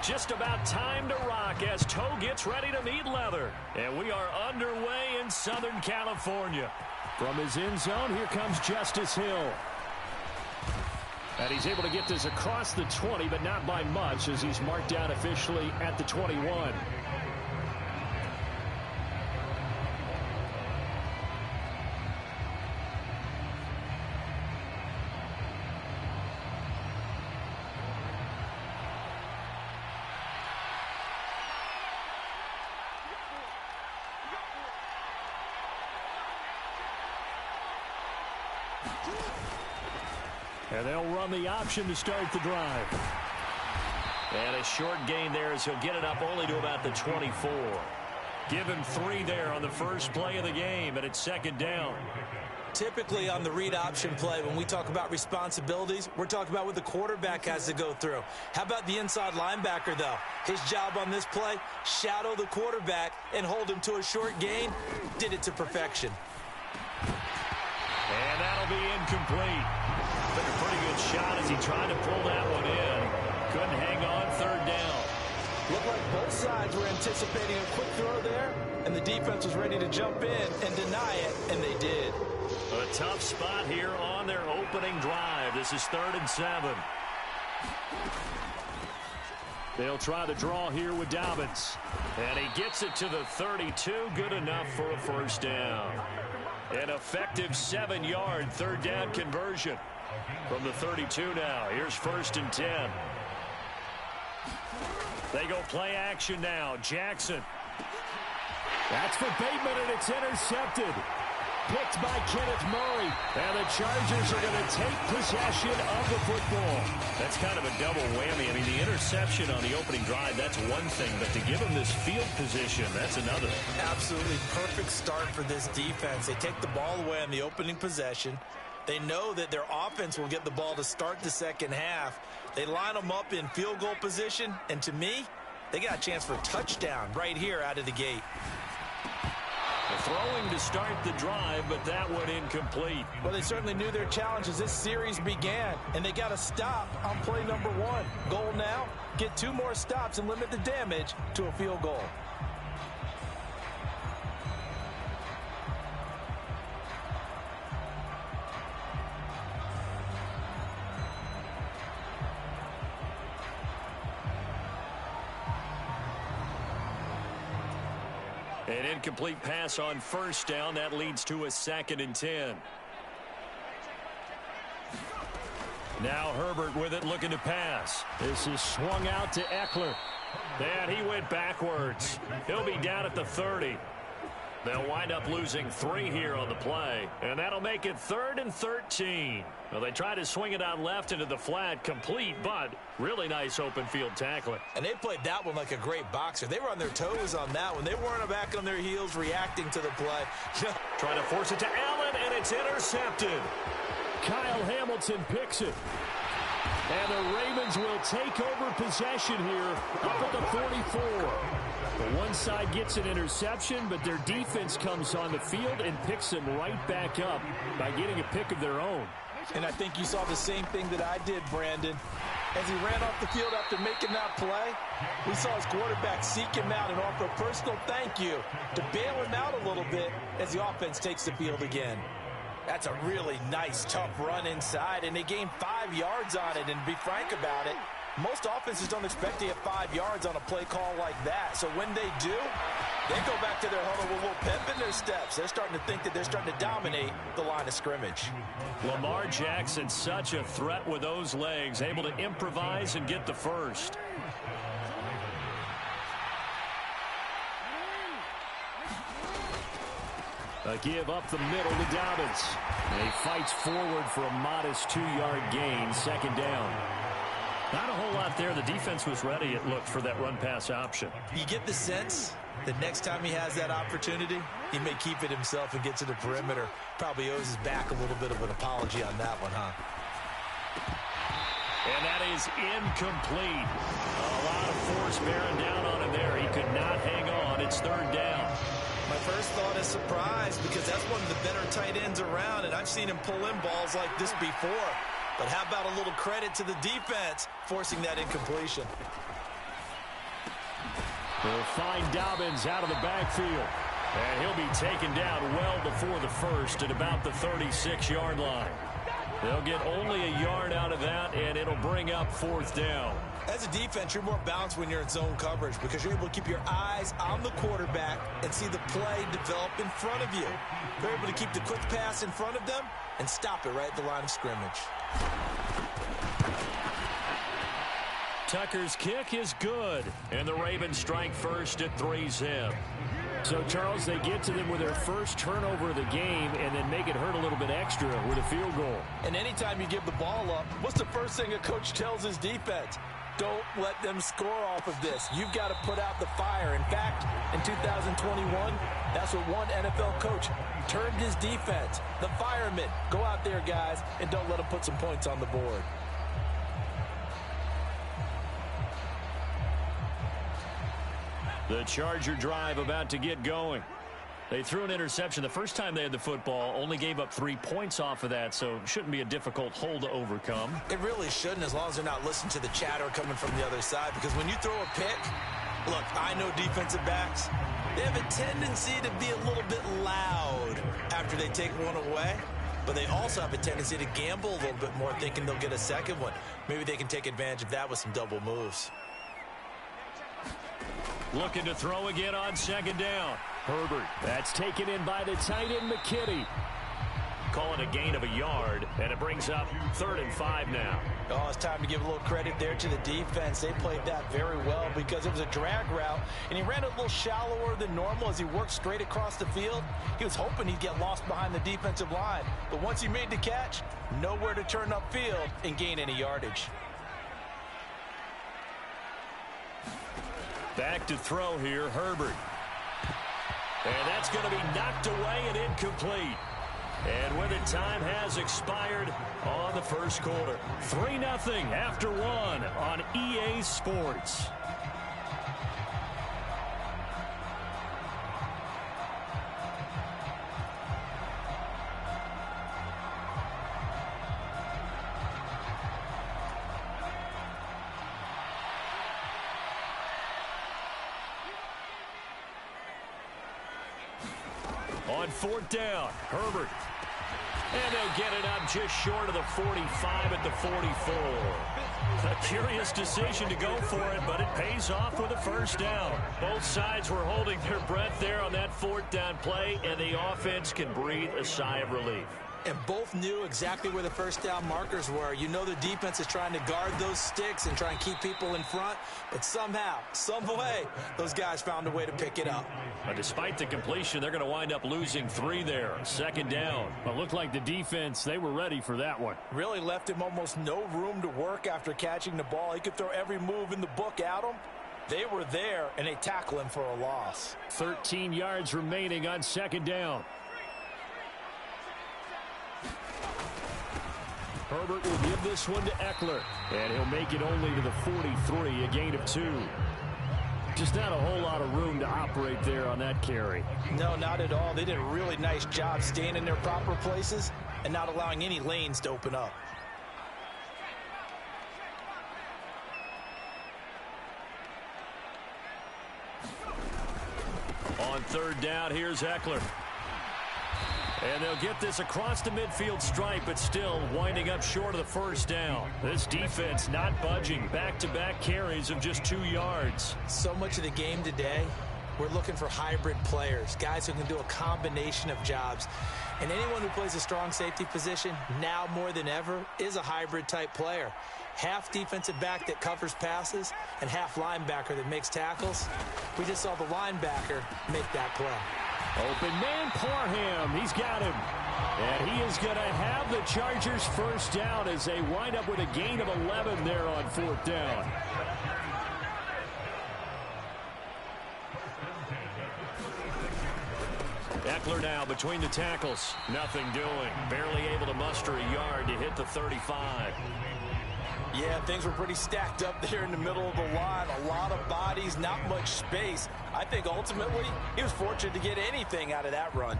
Just about time to rock as Toe gets ready to meet leather. And we are underway in Southern California. From his end zone, here comes Justice Hill. And he's able to get this across the 20, but not by much as he's marked down officially at the 21. And they'll run the option to start the drive. And a short gain there as he'll get it up only to about the 24. Give him 3 there on the first play of the game, and it's second down. Typically on the read option play, when we talk about responsibilities, we're talking about what the quarterback has to go through. How about the inside linebacker, though? His job on this play, shadow the quarterback and hold him to a short gain. Did it to perfection. And that'll be incomplete. Took a pretty good shot as he tried to pull that one in. Couldn't hang on, third down. Looked like both sides were anticipating a quick throw there, and the defense was ready to jump in and deny it, and they did. A tough spot here on their opening drive. This is 3rd and 7. They'll try the draw here with Dobbins. And he gets it to the 32. Good enough for a first down. An effective 7-yard third down conversion. From the 32 now. Here's 1st and 10. They go play action now. Jackson. That's for Bateman, and it's intercepted. Picked by Kenneth Murray. And the Chargers are going to take possession of the football. That's kind of a double whammy. I mean, the interception on the opening drive, that's one thing. But to give them this field position, that's another. Absolutely perfect start for this defense. They take the ball away on the opening possession. They know that their offense will get the ball to start the second half. They line them up in field goal position. And to me, they got a chance for a touchdown right here out of the gate. Throwing to start the drive, but that one incomplete. Well, they certainly knew their challenge as this series began, and they got to stop on play number 1. Goal now, get 2 more stops and limit the damage to a field goal. An incomplete pass on first down. That leads to a 2nd and 10. Now Herbert with it, looking to pass. This is swung out to Eckler. And he went backwards. He'll be down at the 30. They'll wind up losing 3 here on the play. And that'll make it 3rd and 13. Well, they try to swing it out left into the flat, complete, but really nice open field tackling. And they played that one like a great boxer. They were on their toes on that one. They weren't back on their heels reacting to the play. Trying to force it to Allen, and it's intercepted. Kyle Hamilton picks it. And the Ravens will take over possession here up at the 44. The one side gets an interception, but their defense comes on the field and picks them right back up by getting a pick of their own. And I think you saw the same thing that I did, Brandon. As he ran off the field after making that play, we saw his quarterback seek him out and offer a personal thank you to bail him out a little bit as the offense takes the field again. That's a really nice, tough run inside, and they gained 5 yards on it. And to be frank about it, most offenses don't expect to get 5 yards on a play call like that. So when they do, they go back to their huddle with a little pep in their steps. They're starting to think that they're starting to dominate the line of scrimmage. Lamar Jackson, such a threat with those legs, able to improvise and get the first. A give up the middle to Dobbins. And he fights forward for a modest 2-yard gain, second down. Not a whole lot there. The defense was ready, it looked, for that run-pass option. You get the sense that next time he has that opportunity, he may keep it himself and get to the perimeter. Probably owes his back a little bit of an apology on that one, huh? And that is incomplete. A lot of force bearing down on him there. He could not hang on. It's third down. My first thought is surprise, because that's one of the better tight ends around, and I've seen him pull in balls like this before. But how about a little credit to the defense forcing that incompletion? They'll find Dobbins out of the backfield. And he'll be taken down well before the first at about the 36-yard line. They'll get only a yard out of that, and it'll bring up fourth down. As a defense, you're more balanced when you're in zone coverage because you're able to keep your eyes on the quarterback and see the play develop in front of you. They're able to keep the quick pass in front of them and stop it right at the line of scrimmage. Tucker's kick is good, and the Ravens strike first at 3-zip. So, Charles, they get to them with their first turnover of the game and then make it hurt a little bit extra with a field goal. And anytime you give the ball up, what's the first thing a coach tells his defense? Don't let them score off of this. You've got to put out the fire. In fact, in 2021, that's what one NFL coach termed his defense. The firemen. Go out there, guys, and don't let them put some points on the board. The Charger drive about to get going. They threw an interception the first time they had the football, only gave up 3 points off of that, so it shouldn't be a difficult hole to overcome. It really shouldn't, as long as they're not listening to the chatter coming from the other side, because when you throw a pick, look, I know defensive backs, they have a tendency to be a little bit loud after they take one away, but they also have a tendency to gamble a little bit more, thinking they'll get a second one. Maybe they can take advantage of that with some double moves. Looking to throw again on second down. Herbert. That's taken in by the tight end, McKitty. Call it a gain of a yard, and it brings up 3rd and 5 now. Oh, it's time to give a little credit there to the defense. They played that very well because it was a drag route, and he ran a little shallower than normal as he worked straight across the field. He was hoping he'd get lost behind the defensive line, but once he made the catch, nowhere to turn upfield and gain any yardage. Back to throw here, Herbert. And that's going to be knocked away and incomplete. And with it, time has expired on the first quarter. 3-0 after 1 on EA Sports. On 4th down, Herbert. And they'll get it up just short of the 45 at the 44. A curious decision to go for it, but it pays off with a first down. Both sides were holding their breath there on that 4th down play, and the offense can breathe a sigh of relief. And both knew exactly where the first down markers were. You know the defense is trying to guard those sticks and try and keep people in front. But somehow, some way, those guys found a way to pick it up. But despite the completion, they're going to wind up losing 3 there. 2nd down. But looked like the defense, they were ready for that one. Really left him almost no room to work after catching the ball. He could throw every move in the book at him. They were there, and they tackle him for a loss. 13 yards remaining on 2nd down. Herbert will give this one to Eckler, and he'll make it only to the 43, a gain of 2. Just not a whole lot of room to operate there on that carry. No, not at all. They did a really nice job staying in their proper places and not allowing any lanes to open up. On 3rd down, here's Eckler. And they'll get this across the midfield stripe, but still winding up short of the first down. This defense not budging. Back-to-back carries of just 2 yards. So much of the game today, we're looking for hybrid players, guys who can do a combination of jobs. And anyone who plays a strong safety position, now more than ever, is a hybrid-type player. Half defensive back that covers passes and half linebacker that makes tackles. We just saw the linebacker make that play. Open man, Parham. He's got him. And he is going to have the Chargers first down as they wind up with a gain of 11 there on 4th down. Eckler now between the tackles. Nothing doing. Barely able to muster a yard to hit the 35. Yeah, things were pretty stacked up there in the middle of the line. A lot of bodies, not much space. I think ultimately he was fortunate to get anything out of that run.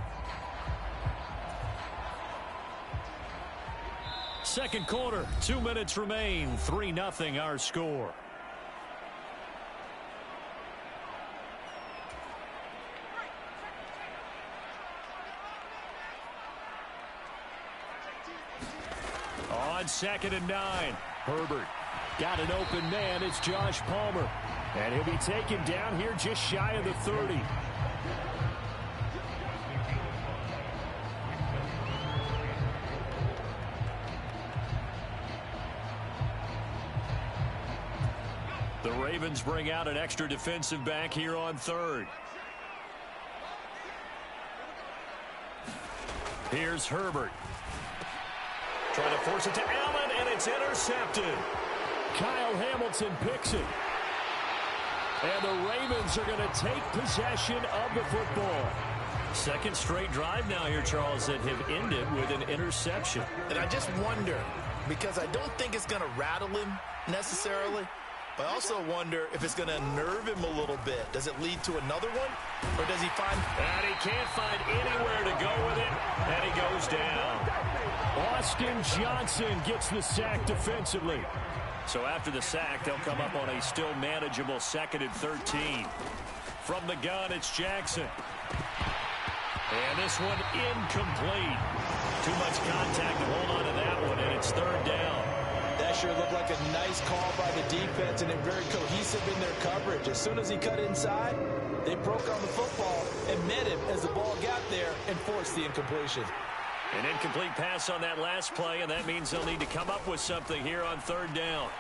Second quarter, 2 minutes remain. 3-0 our score. On 2nd and 9, Herbert got an open man. It's Josh Palmer. And he'll be taken down here just shy of the 30. The Ravens bring out an extra defensive back here on 3rd. Here's Herbert. Trying to force it to Allen, and it's intercepted. Kyle Hamilton picks it. And the Ravens are going to take possession of the football. Second straight drive now here, Charles, that have ended with an interception. And I just wonder, because I don't think it's going to rattle him necessarily, but I also wonder if it's going to unnerve him a little bit. Does it lead to another one? Or does he find... And he can't find anywhere to go with it, and he goes down. Austin Johnson gets the sack defensively. So after the sack, they'll come up on a still manageable 2nd and 13. From the gun, it's Jackson. And this one incomplete. Too much contact to hold on to that one, and it's 3rd down. That sure looked like a nice call by the defense, and they're very cohesive in their coverage. As soon as he cut inside, they broke on the football and met him as the ball got there and forced the incompletion. An incomplete pass on that last play, and that means they'll need to come up with something here on 3rd down.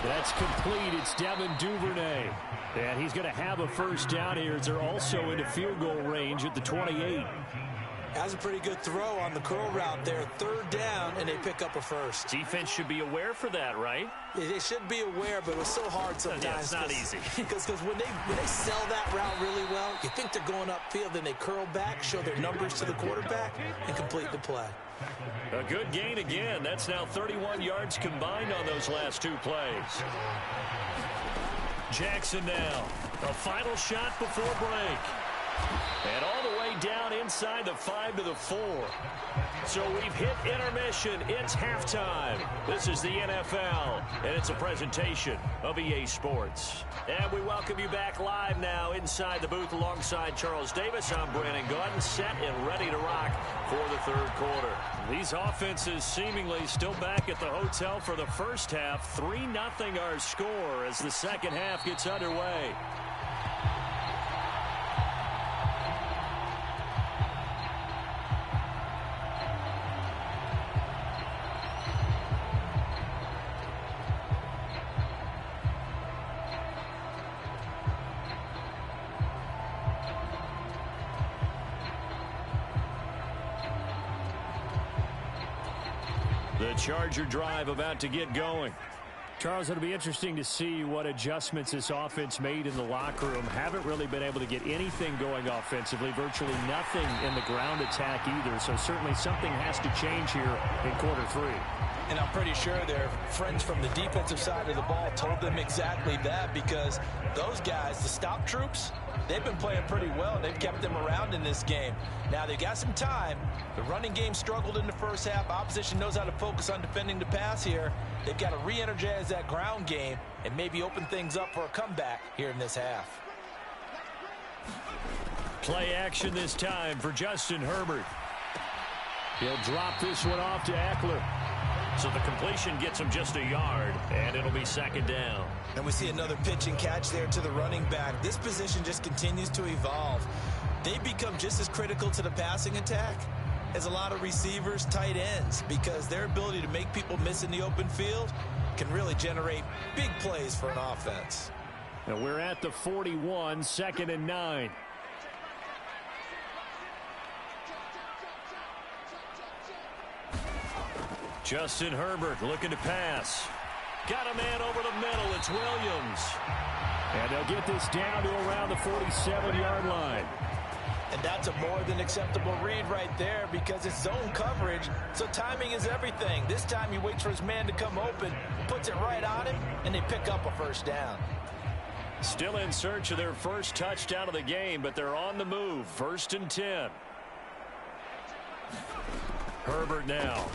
That's complete. It's Devin Duvernay. And he's going to have a first down here as they're also into field goal range at the 28. That's a pretty good throw on the curl route there. 3rd down, and they pick up a first. Defense should be aware for that, right? They should be aware, but it was so hard sometimes. Yeah, it's not easy. Because when they sell that route really well, you think they're going upfield, then they curl back, show their numbers to the quarterback, and complete the play. A good gain again. That's now 31 yards combined on those last 2 plays. Jackson now. A final shot before break. And all the way down inside the 5 to the 4. So we've hit intermission. It's halftime. This is the NFL, and it's a presentation of EA Sports. And we welcome you back live now inside the booth alongside Charles Davis. I'm Brandon Gordon, set and ready to rock for the 3rd quarter. These offenses seemingly still back at the hotel for the first half. 3-0 our score as the second half gets underway. The Charger drive about to get going. Charles, it'll be interesting to see what adjustments this offense made in the locker room. Haven't really been able to get anything going offensively, virtually nothing in the ground attack either. So certainly something has to change here in quarter 3. And I'm pretty sure their friends from the defensive side of the ball told them exactly that, because those guys, the stop troops, they've been playing pretty well. They've kept them around in this game. Now, they've got some time. The running game struggled in the first half. Opposition knows how to focus on defending the pass here. They've got to re-energize that ground game and maybe open things up for a comeback here in this half. Play action this time for Justin Herbert. He'll drop this one off to Eckler. So the completion gets him just a yard, and it'll be 2nd down. And we see another pitch and catch there to the running back. This position just continues to evolve. They become just as critical to the passing attack as a lot of receivers, tight ends, because their ability to make people miss in the open field can really generate big plays for an offense. And we're at the 41, 2nd and 9. Justin Herbert looking to pass. Got a man over the middle. It's Williams. And they'll get this down to around the 47-yard line. And that's a more than acceptable read right there because it's zone coverage, so timing is everything. This time he waits for his man to come open, puts it right on him, and they pick up a first down. Still in search of their first touchdown of the game, but they're on the move. 1st and 10. Herbert now.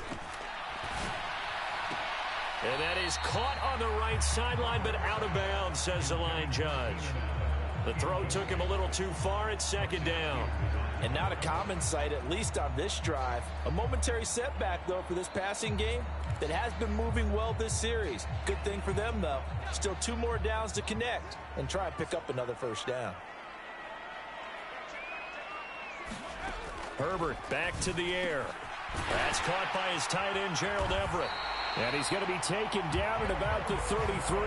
And that is caught on the right sideline, but out of bounds, says the line judge. The throw took him a little too far. It's 2nd down. And not a common sight, at least on this drive. A momentary setback, though, for this passing game that has been moving well this series. Good thing for them, though. Still 2 more downs to connect and try and pick up another first down. Herbert back to the air. That's caught by his tight end, Gerald Everett. And he's going to be taken down at about the 33.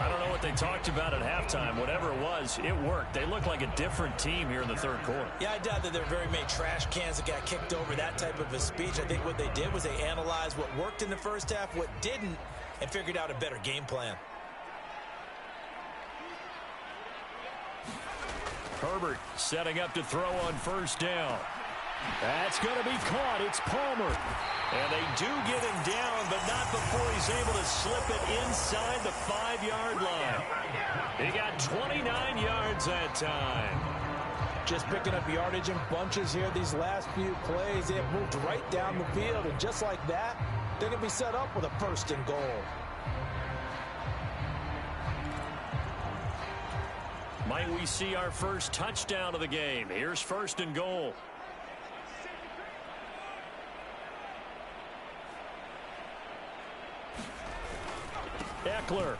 I don't know what they talked about at halftime. Whatever it was, it worked. They look like a different team here in the 3rd quarter. Yeah, I doubt that there are very many trash cans that got kicked over, that type of a speech. I think what they did was they analyzed what worked in the first half, what didn't, and figured out a better game plan. Herbert setting up to throw on 1st down. That's going to be caught. It's Palmer. And they do get him down, but not before he's able to slip it inside the 5-yard line. He got 29 yards that time. Just picking up yardage in bunches here these last few plays. They have moved right down the field, and just like that, they're going to be set up with a 1st and goal. Might we see our first touchdown of the game? Here's 1st and goal. Eckler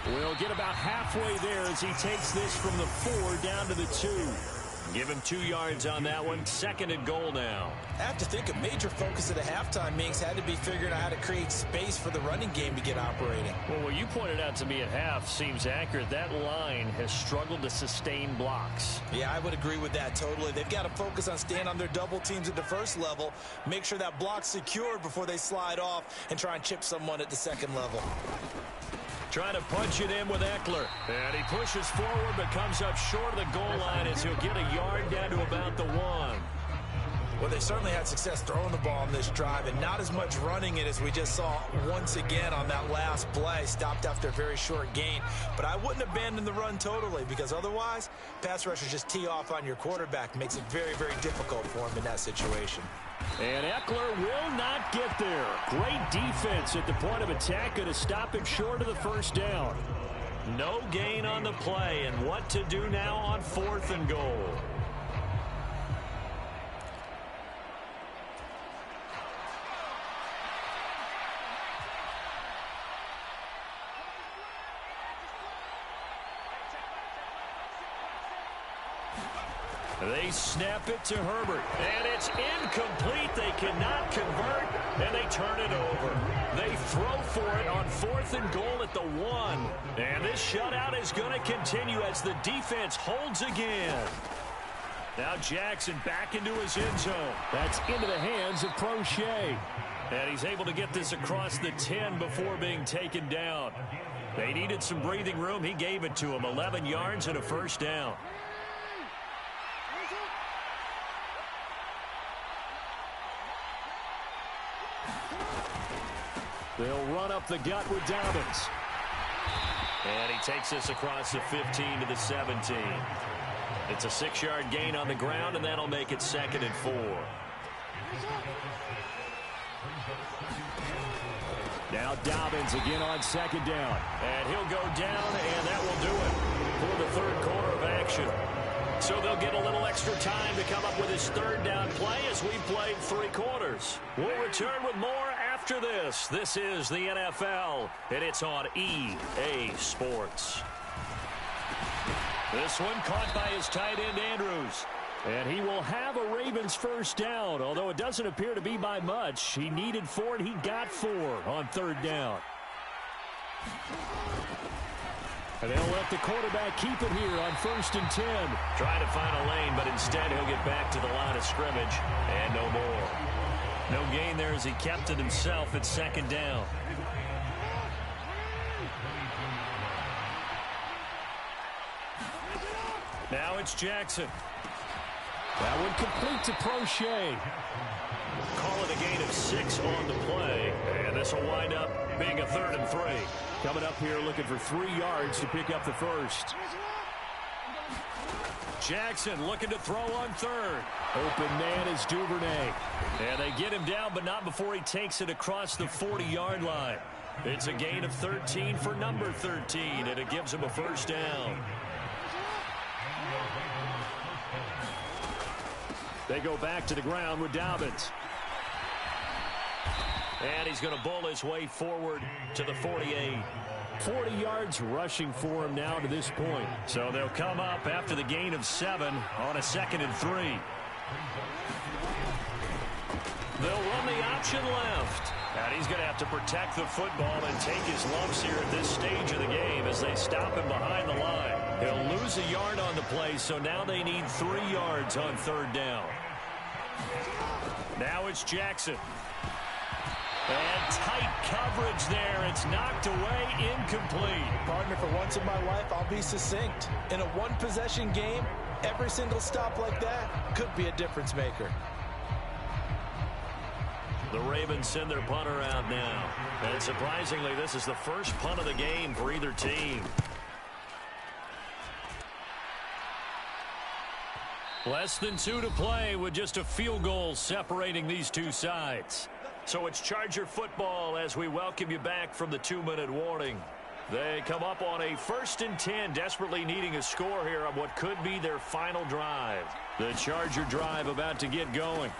will get about halfway there as he takes this from the 4 down to the 2. Give him 2 yards on that one. 2nd and goal now. I have to think a major focus of the halftime meetings had to be figuring out how to create space for the running game to get operating. Well, what you pointed out to me at half seems accurate. That line has struggled to sustain blocks. Yeah, I would agree with that totally. They've got to focus on staying on their double teams at the 1st level, make sure that block's secured before they slide off and try and chip someone at the 2nd level. Trying to punch it in with Eckler. And he pushes forward but comes up short of the goal line as he'll get a yard down to about the 1. Well, they certainly had success throwing the ball on this drive and not as much running it as we just saw once again on that last play. Stopped after a very short gain. But I wouldn't abandon the run totally because otherwise, pass rushers just tee off on your quarterback. Makes it very, very difficult for him in that situation. And Eckler will not get there. Great defense at the point of attack. Going to stop him short of the 1st down. No gain on the play. And what to do now on 4th and goal. They snap it to Herbert, and it's incomplete. They cannot convert, and they turn it over. They throw for it on 4th and goal at the 1. And this shutout is going to continue as the defense holds again. Now Jackson back into his end zone. That's into the hands of Prochet. And he's able to get this across the 10 before being taken down. They needed some breathing room. He gave it to him. 11 yards and a 1st down. They'll run up the gut with Dobbins. And he takes this across the 15 to the 17. It's a 6-yard gain on the ground, and that'll make it 2nd and 4. Now Dobbins again on 2nd down. And he'll go down, and that will do it for the 3rd quarter of action. So they'll get a little extra time to come up with his 3rd down play as we played 3 quarters. We'll return with more after this. This is the NFL, and it's on EA Sports. This one caught by his tight end, Andrews. And he will have a Ravens 1st down, although it doesn't appear to be by much. He needed 4, and he got 4 on 3rd down. And they'll let the quarterback keep it here on 1st and 10. Trying to find a lane, but instead he'll get back to the line of scrimmage and no more. No gain there as he kept it himself at second down. Now it's Jackson. That would complete to Prochet. Call it a gain of 6 on the play, and this will wind up being a 3rd and 3. Coming up here looking for 3 yards to pick up the first. Jackson looking to throw on 3rd. Open man is Duvernay. And they get him down, but not before he takes it across the 40-yard line. It's a gain of 13 for number 13, and it gives him a first down. They go back to the ground with Dobbins. And he's going to bull his way forward to the 48. 40 yards rushing for him now to this point. So they'll come up after the gain of 7 on a 2nd and 3. They'll run the option left. And he's going to have to protect the football and take his lumps here at this stage of the game as they stop him behind the line. He'll lose a yard on the play, so now they need 3 yards on 3rd down. Now it's Jackson. And tight coverage there. It's knocked away, incomplete. Partner, for once in my life, I'll be succinct. In a one-possession game, every single stop like that could be a difference maker. The Ravens send their punter out now. And surprisingly, this is the first punt of the game for either team. Less than 2 to play with just a field goal separating these two sides. So it's Charger football as we welcome you back from the 2-minute warning. They come up on a 1st and 10, desperately needing a score here on what could be their final drive. The Charger drive about to get going.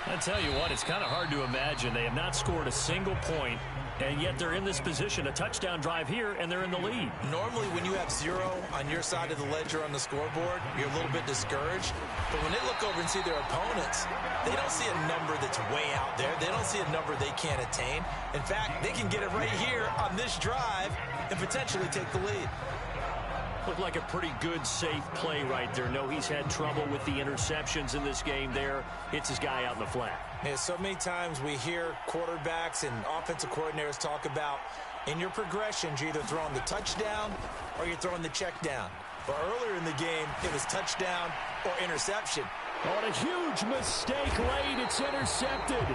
I tell you what, it's kind of hard to imagine. They have not scored a single point, and yet they're in this position, a touchdown drive here, and they're in the lead. Normally, when you have 0 on your side of the ledger on the scoreboard, you're a little bit discouraged. But when they look over and see their opponents, they don't see a number that's way out there. They don't see a number they can't attain. In fact, they can get it right here on this drive and potentially take the lead. Looked like a pretty good, safe play right there. No, he's had trouble with the interceptions in this game there. Hits his guy out in the flat. Yeah, so many times we hear quarterbacks and offensive coordinators talk about in your progressions, you're either throwing the touchdown or you're throwing the check down. But earlier in the game, it was touchdown or interception. On a huge mistake late, it's intercepted.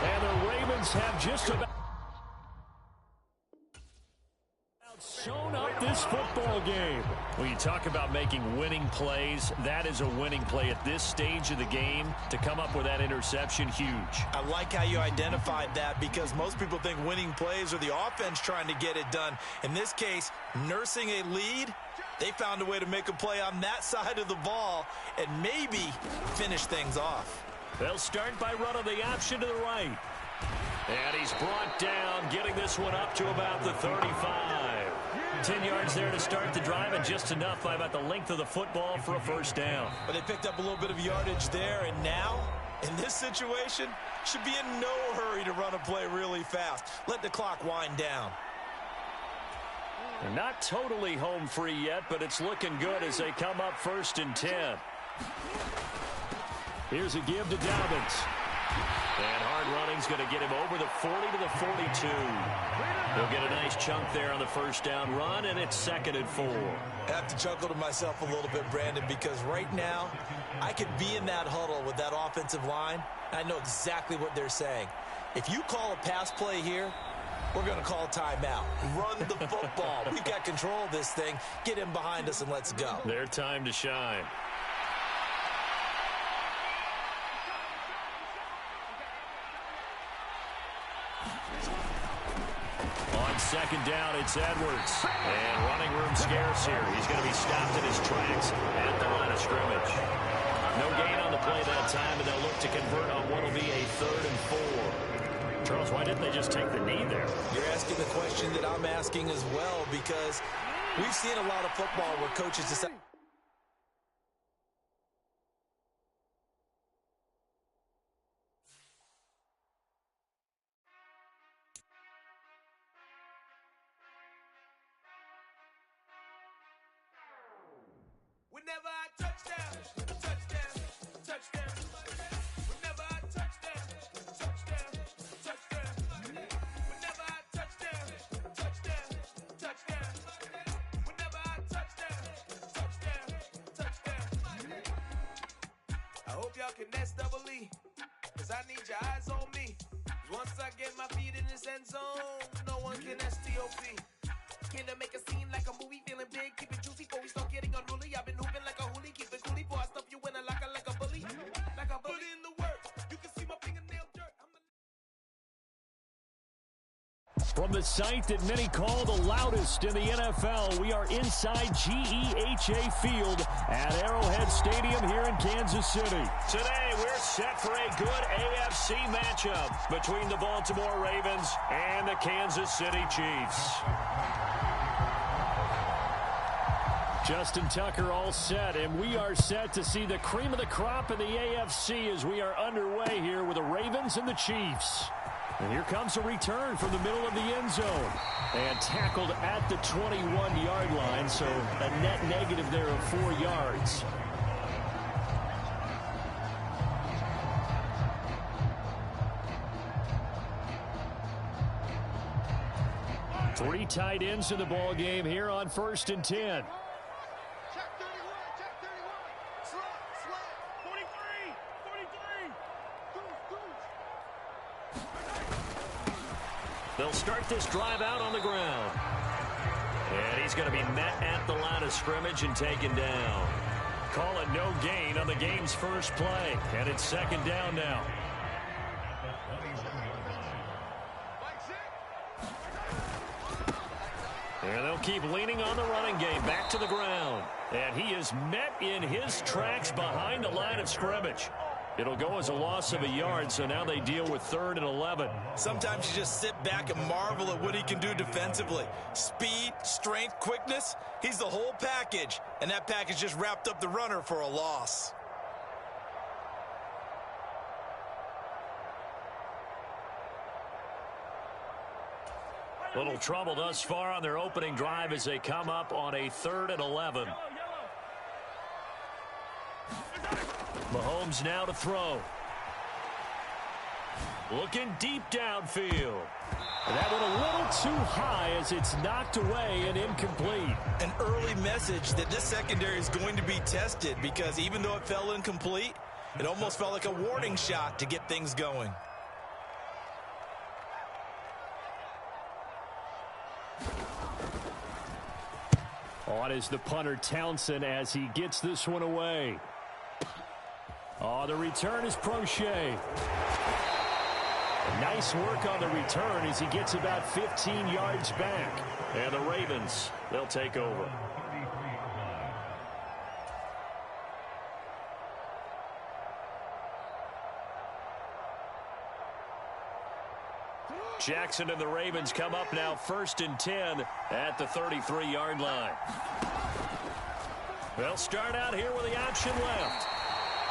And the Ravens have just about shown up this football game. When you talk about making winning plays, that is a winning play at this stage of the game. To come up with that interception, huge. I like how you identified that because most people think winning plays are the offense trying to get it done. In this case, nursing a lead, they found a way to make a play on that side of the ball and maybe finish things off. They'll start by running the option to the right. And he's brought down, getting this one up to about the 35. 10 yards there to start the drive, and just enough by about the length of the football for a first down. But they picked up a little bit of yardage there, and now, in this situation, should be in no hurry to run a play really fast. Let the clock wind down. They're not totally home free yet, but it's looking good as they come up 1st and 10. Here's a give to Dobbins. And hard running's going to get him over the 40 to the 42. He'll get a nice chunk there on the first down run, and it's 2nd and 4. I have to chuckle to myself a little bit, Brandon, because right now I could be in that huddle with that offensive line. I know exactly what they're saying. If you call a pass play here, we're going to call a timeout. Run the football. We've got control of this thing. Get him behind us and let's go. Their time to shine. On 2nd down, it's Edwards. And running room scarce here. He's going to be stopped in his tracks at the line of scrimmage. No gain on the play that time, and they'll look to convert on what will be a 3rd and 4. Charles, why didn't they just take the knee there? You're asking the question that I'm asking as well, because we've seen a lot of football where coaches decide. Whenever I touchdown, touchdown, touchdown. Whenever I touchdown, touchdown. y'all can nest double E. Cause I need your eyes on me. Once I get my feet in this end zone, no one can STOP. Can I make a scene like a movie, feeling big, keep it juicy before we start getting unruly. I've been hooping like a hoolie, keep it coolie before I stuff you in a locker like a bully. Like a bully. Put in the work, you can see my fingernail dirt. From the site that many call the loudest in the NFL, we are inside GEHA Field at Arrowhead Stadium here in Kansas City. Today, we're set for a good AFC matchup between the Baltimore Ravens and the Kansas City Chiefs. Justin Tucker all set, and we are set to see the cream of the crop in the AFC as we are underway here with the Ravens and the Chiefs. And here comes a return from the middle of the end zone. And tackled at the 21-yard line, so a net negative there of 4 yards. Three tight ends in the ball game here on 1st and 10. They'll start this drive out on the ground. And he's going to be met at the line of scrimmage and taken down. Call it no gain on the game's first play. And it's 2nd down now. And they'll keep leaning on the running game back to the ground. And he is met in his tracks behind the line of scrimmage. It'll go as a loss of a yard, so now they deal with 3rd and 11. Sometimes you just sit back and marvel at what he can do defensively. Speed, strength, quickness, he's the whole package. And that package just wrapped up the runner for a loss. Little trouble thus far on their opening drive as they come up on a 3rd and 11. Mahomes now to throw. Looking deep downfield. That one a little too high as it's knocked away and incomplete. An early message that this secondary is going to be tested because even though it fell incomplete, it almost felt like a warning shot to get things going. On is the punter Townsend as he gets this one away. Oh, the return is Prochet. Nice work on the return as he gets about 15 yards back. And the Ravens, they'll take over. Jackson and the Ravens come up now 1st and 10 at the 33-yard line. They'll start out here with the option left.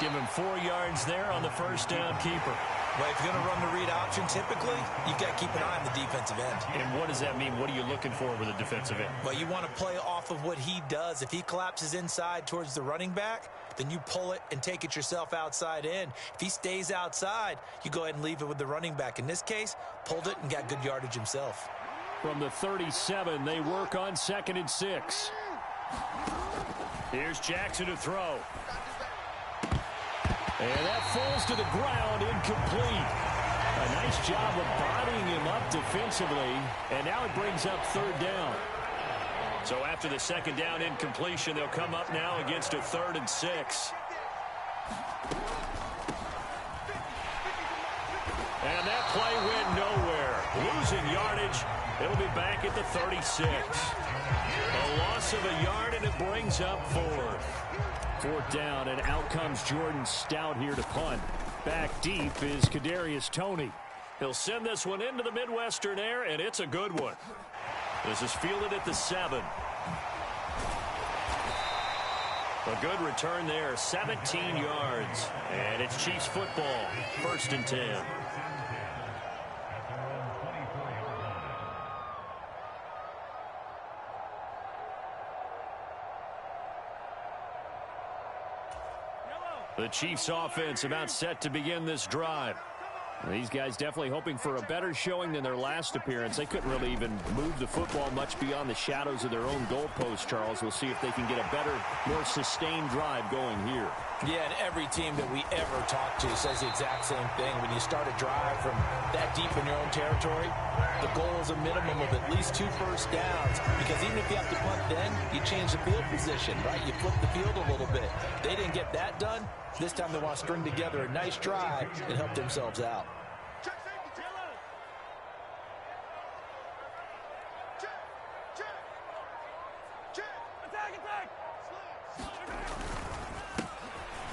Give him 4 yards there on the 1st down keeper. Well, if you're going to run the read option, typically, you've got to keep an eye on the defensive end. And what does that mean? What are you looking for with a defensive end? Well, you want to play off of what he does. If he collapses inside towards the running back, then you pull it and take it yourself outside in. If he stays outside, you go ahead and leave it with the running back. In this case, pulled it and got good yardage himself. From the 37, they work on 2nd and 6. Here's Jackson to throw. And that falls to the ground, incomplete. A nice job of bodying him up defensively, and now it brings up 3rd down. So after the 2nd down incompletion, they'll come up now against a 3rd and 6. And that play went nowhere. Losing yardage, it'll be back at the 36. A loss of a yard, and it brings up 4th. 4th down, and out comes Jordan Stout here to punt. Back deep is Kadarius Toney. He'll send this one into the Midwestern air, and it's a good one. This is fielded at the 7. A good return there, 17 yards. And it's Chiefs football, 1st and 10. The Chiefs offense about set to begin this drive. These guys definitely hoping for a better showing than their last appearance. They couldn't really even move the football much beyond the shadows of their own goalpost, Charles. We'll see if they can get a better, more sustained drive going here. Yeah, and every team that we ever talk to says the exact same thing. When you start a drive from that deep in your own territory, the goal is a minimum of at least 2 first downs. Because even if you have to punt then, you change the field position, right? You flip the field a little bit. They didn't get that done. This time they want to string together a nice drive and help themselves out.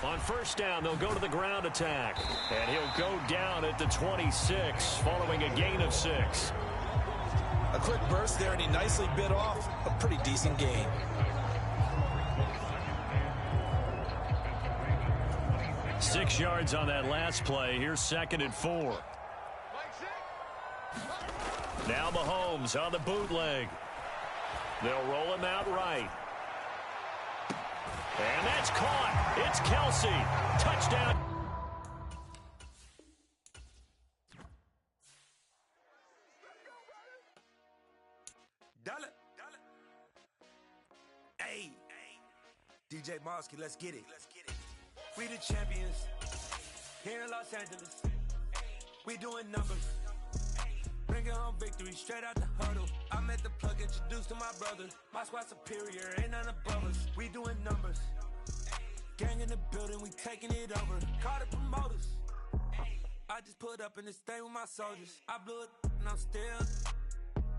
On first down, they'll go to the ground attack. And he'll go down at the 26, following a gain of 6. A quick burst there, and he nicely bit off a pretty decent gain. Six yards on that last play. Here's 2nd and 4. Now Mahomes on the bootleg. They'll roll him out right. And that's caught. It's Kelsey. Touchdown. Hey, DJ Mosky, let's get it. We the champions here in Los Angeles. We doing numbers. Bringing home victory straight out the huddle. I met the plug, introduced to my brother. My squad superior, ain't none above us. We doing numbers. Gang in the building, we taking it over. Call the promoters. I just put up in this thing with my soldiers. I blew it and I'm still.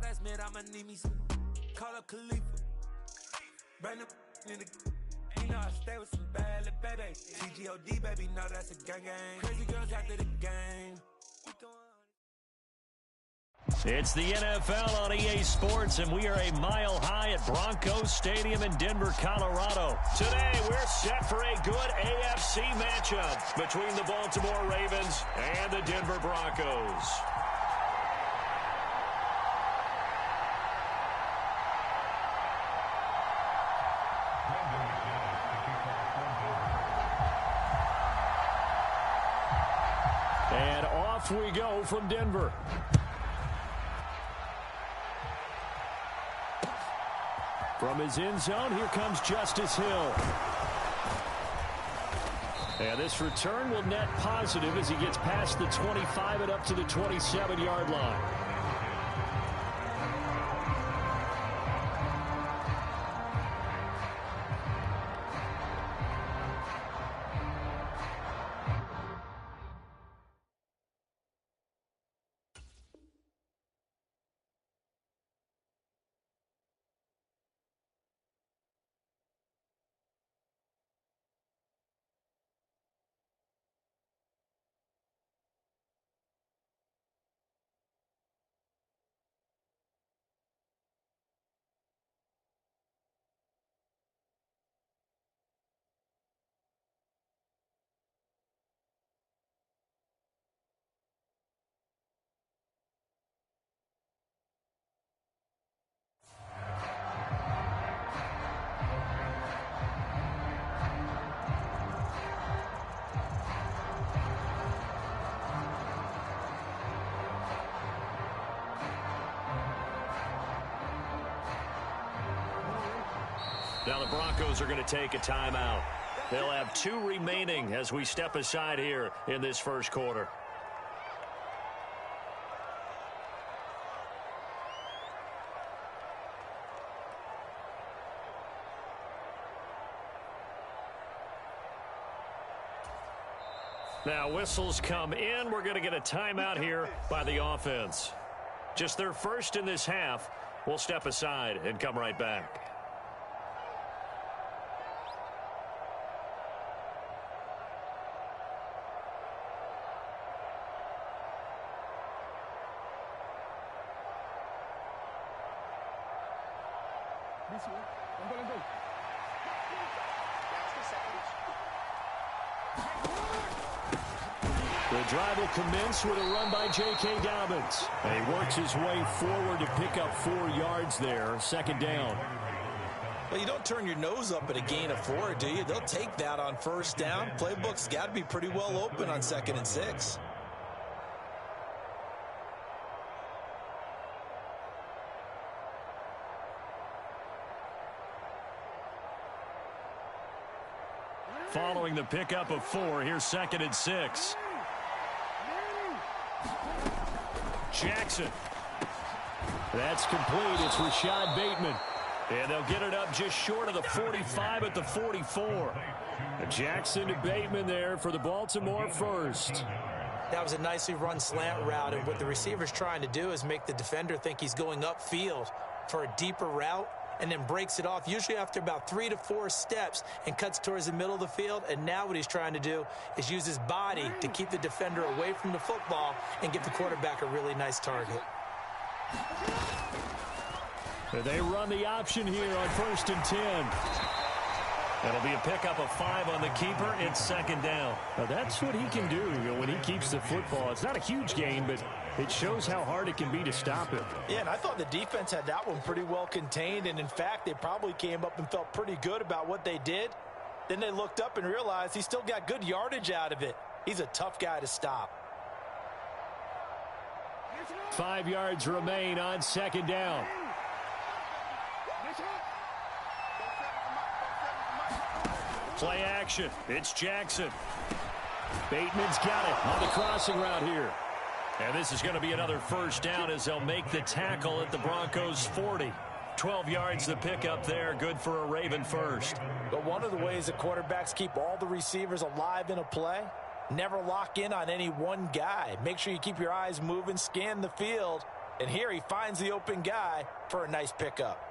Last minute I'ma need me some. Call up Khalifa. Bring them in the. You know I stay with some bad little baby. TGOD baby, know that's a gang gang. Crazy girls after the game. It's the NFL on EA Sports, and we are a mile high at Broncos Stadium in Denver, Colorado. Today, we're set for a good AFC matchup between the Baltimore Ravens and the Denver Broncos. And off we go from Denver. From his end zone, here comes Justice Hill. And this return will net positive as he gets past the 25 and up to the 27-yard line. Now the Broncos are going to take a timeout. They'll have 2 remaining as we step aside here in this first quarter. Now whistles come in. We're going to get a timeout here by the offense. Just their first in this half. We'll step aside and come right back. The drive will commence with a run by J.K. Dobbins. And he works his way forward to pick up 4 yards there. 2nd down. Well, you don't turn your nose up at a gain of 4, do you? They'll take that on first down. Playbook's got to be pretty well open on 2nd and 6. following the pickup of 4. Here's 2nd and 6. Jackson. That's complete. It's Rashad Bateman. And they'll get it up just short of the 45 at the 44. Jackson to Bateman there for the Baltimore first. That was a nicely run slant route, and what the receiver's trying to do is make the defender think he's going upfield for a deeper route, and then breaks it off, usually after about 3 to 4 steps, and cuts towards the middle of the field. And now what he's trying to do is use his body to keep the defender away from the football and give the quarterback a really nice target. They run the option here on 1st and 10. It'll be a pickup of 5 on the keeper. It's 2nd down. Now that's what he can do, when he keeps the football. It's not a huge gain, but it shows how hard it can be to stop him. Yeah, and I thought the defense had that one pretty well contained. And, in fact, they probably came up and felt pretty good about what they did. Then they looked up and realized he still got good yardage out of it. He's a tough guy to stop. 5 yards remain on 2nd down. Play action. It's Jackson. Bateman's got it on the crossing route here. And this is going to be another 1st down as they'll make the tackle at the Broncos' 40. 12 yards the pickup there. Good for a Raven first. But one of the ways the quarterbacks keep all the receivers alive in a play, never lock in on any one guy. Make sure you keep your eyes moving, scan the field. And here he finds the open guy for a nice pickup.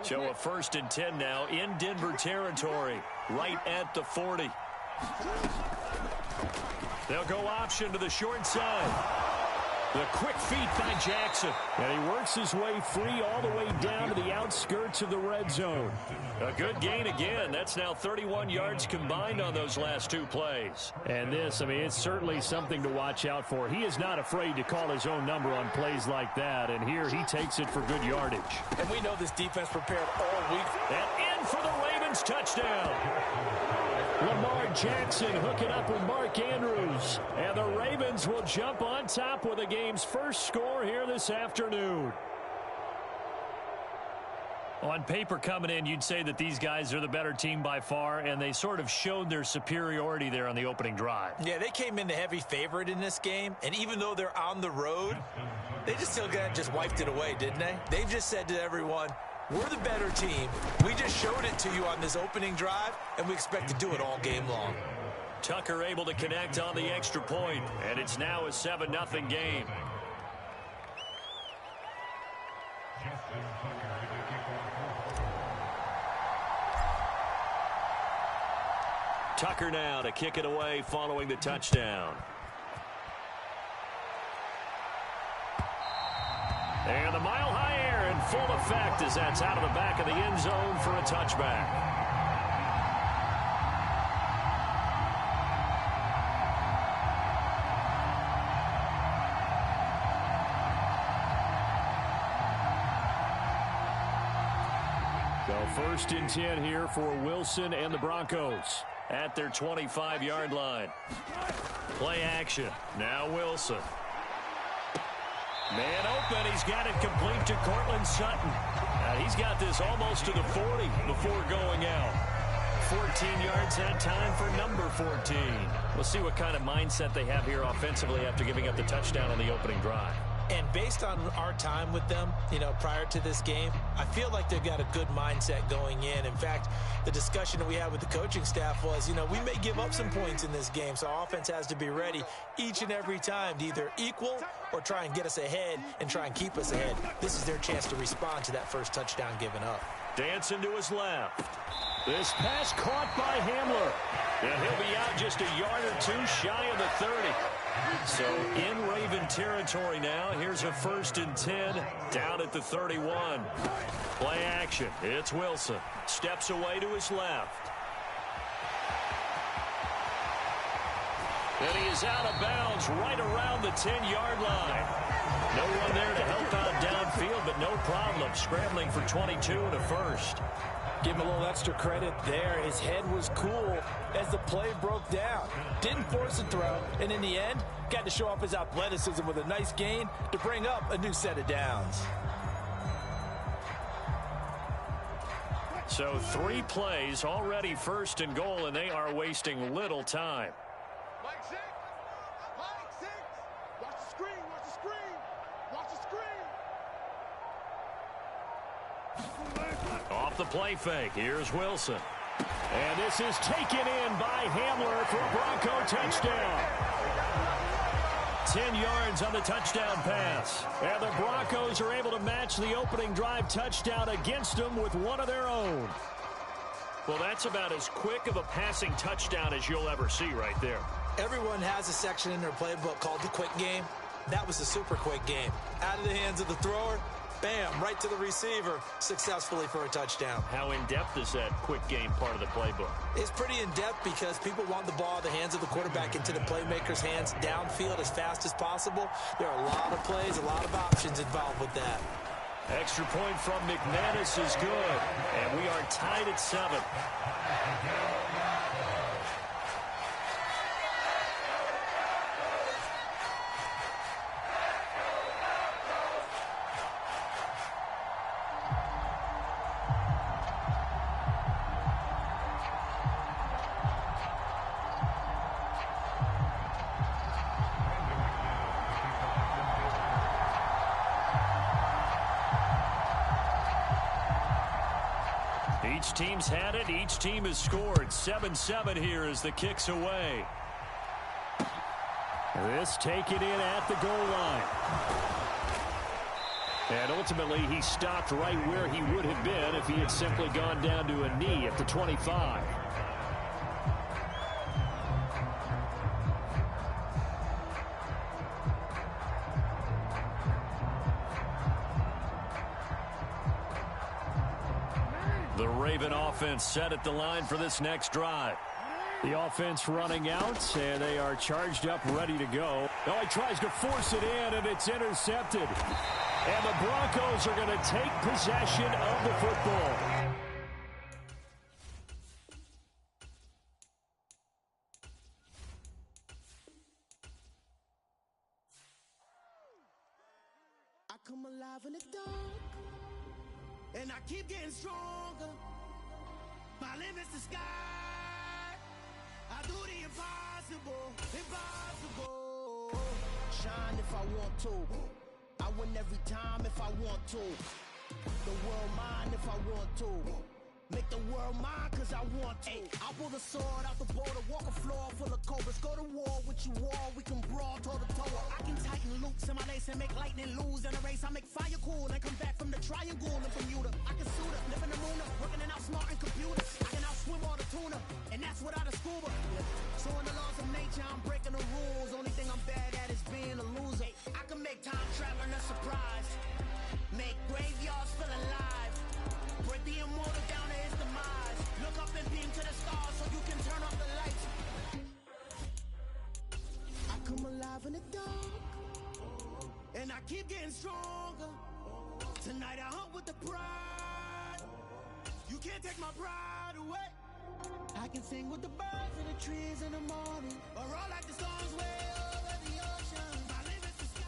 So a 1st and 10 now in Denver territory, right at the 40. They'll go option to the short side. The quick feet by Jackson. And he works his way free all the way down to the outskirts of the red zone. A good gain again. That's now 31 yards combined on those last 2 plays. And this, it's certainly something to watch out for. He is not afraid to call his own number on plays like that. And here he takes it for good yardage. And we know this defense prepared all week. And in for the Ravens touchdown. Lamar Jackson hooking up with Mark Andrews. And the Ravens will jump on top with the game's first score here this afternoon. On paper coming in, you'd say that these guys are the better team by far, and they sort of showed their superiority there on the opening drive. Yeah, they came in the heavy favorite in this game, and even though they're on the road, they just still just wiped it away, didn't they? They just said to everyone, we're the better team. We just showed it to you on this opening drive, and we expect to do it all game long. Tucker able to connect on the extra point, and it's now a 7-0 game. Tucker now to kick it away following the touchdown. And the mile-high air in full effect as that's out of the back of the end zone for a touchback. So 1st and 10 here for Wilson and the Broncos at their 25-yard line. Play action. Now Wilson. Man open. He's got it complete to Cortland Sutton. He's got this almost to the 40 before going out. 14 yards that time for number 14. We'll see what kind of mindset they have here offensively after giving up the touchdown on the opening drive. And based on our time with them, prior to this game, I feel like they've got a good mindset going in. In fact, the discussion that we had with the coaching staff was, we may give up some points in this game, so our offense has to be ready each and every time to either equal or try and get us ahead and try and keep us ahead. This is their chance to respond to that first touchdown given up. Dancing to his left. This pass caught by Hamler. And he'll be out just a yard or two shy of the 30. So in Raven territory now. Here's a 1st and 10 down at the 31. Play action. It's Wilson. Steps away to his left. And he is out of bounds right around the 10-yard line. No one there to help out downfield, but no problem. Scrambling for 22 and a first. Give him a little extra credit there. His head was cool as the play broke down. Didn't force a throw, and in the end, got to show off his athleticism with a nice gain to bring up a new set of downs. So 3 plays already first and goal, and they are wasting little time. Mike 6. Mike 6. Watch the screen. Watch the screen. Watch the screen. Off the play fake. Here's Wilson. And this is taken in by Hamler for a Bronco touchdown. 10 yards on the touchdown pass. And the Broncos are able to match the opening drive touchdown against them with one of their own. Well, that's about as quick of a passing touchdown as you'll ever see right there. Everyone has a section in their playbook called the quick game. That was the super quick game. Out of the hands of the thrower, bam, right to the receiver, successfully for a touchdown. How in-depth is that quick game part of the playbook? It's pretty in-depth because people want the ball in the hands of the quarterback into the playmaker's hands downfield as fast as possible. There are a lot of plays, a lot of options involved with that. Extra point from McManus is good, and we are tied at 7. Each team's had it. Each team has scored. 7-7 here as the kick's away. This taken in at the goal line. And ultimately, he stopped right where he would have been if he had simply gone down to a knee at the 25. The Raven offense set at the line for this next drive. The offense running out, and they are charged up, ready to go. Oh, he tries to force it in, and it's intercepted. And the Broncos are going to take possession of the football. I come alive in the dark, and I keep getting stronger. My limit's the sky. I do the impossible, impossible. Shine if I want to. I win every time if I want to. The world mine if I want to. Make the world mine cause I want to. I pull the sword out the border, walk a floor full of cobras. Go to war with you all, we can brawl toe to toe. I can tighten loops in my lace and make lightning lose in a race. I make fire cool and come back from the triangle in Bermuda. I can suit up, live in the moon up, working and outsmarting computers. I can outswim all the tuna, and that's without a scuba. So in the laws of nature, I'm breaking the rules. Only thing I'm bad at is being a loser. I can make time traveling a surprise. Make graveyards feel alive. Break the immortal down to his demise. Look up and beam to the stars so you can turn off the lights. I come alive in the dark, and I keep getting stronger. Tonight I hunt with the pride. You can't take my pride away. I can sing with the birds and the trees in the morning, or roll like the storms way over the ocean. My limit's the sky.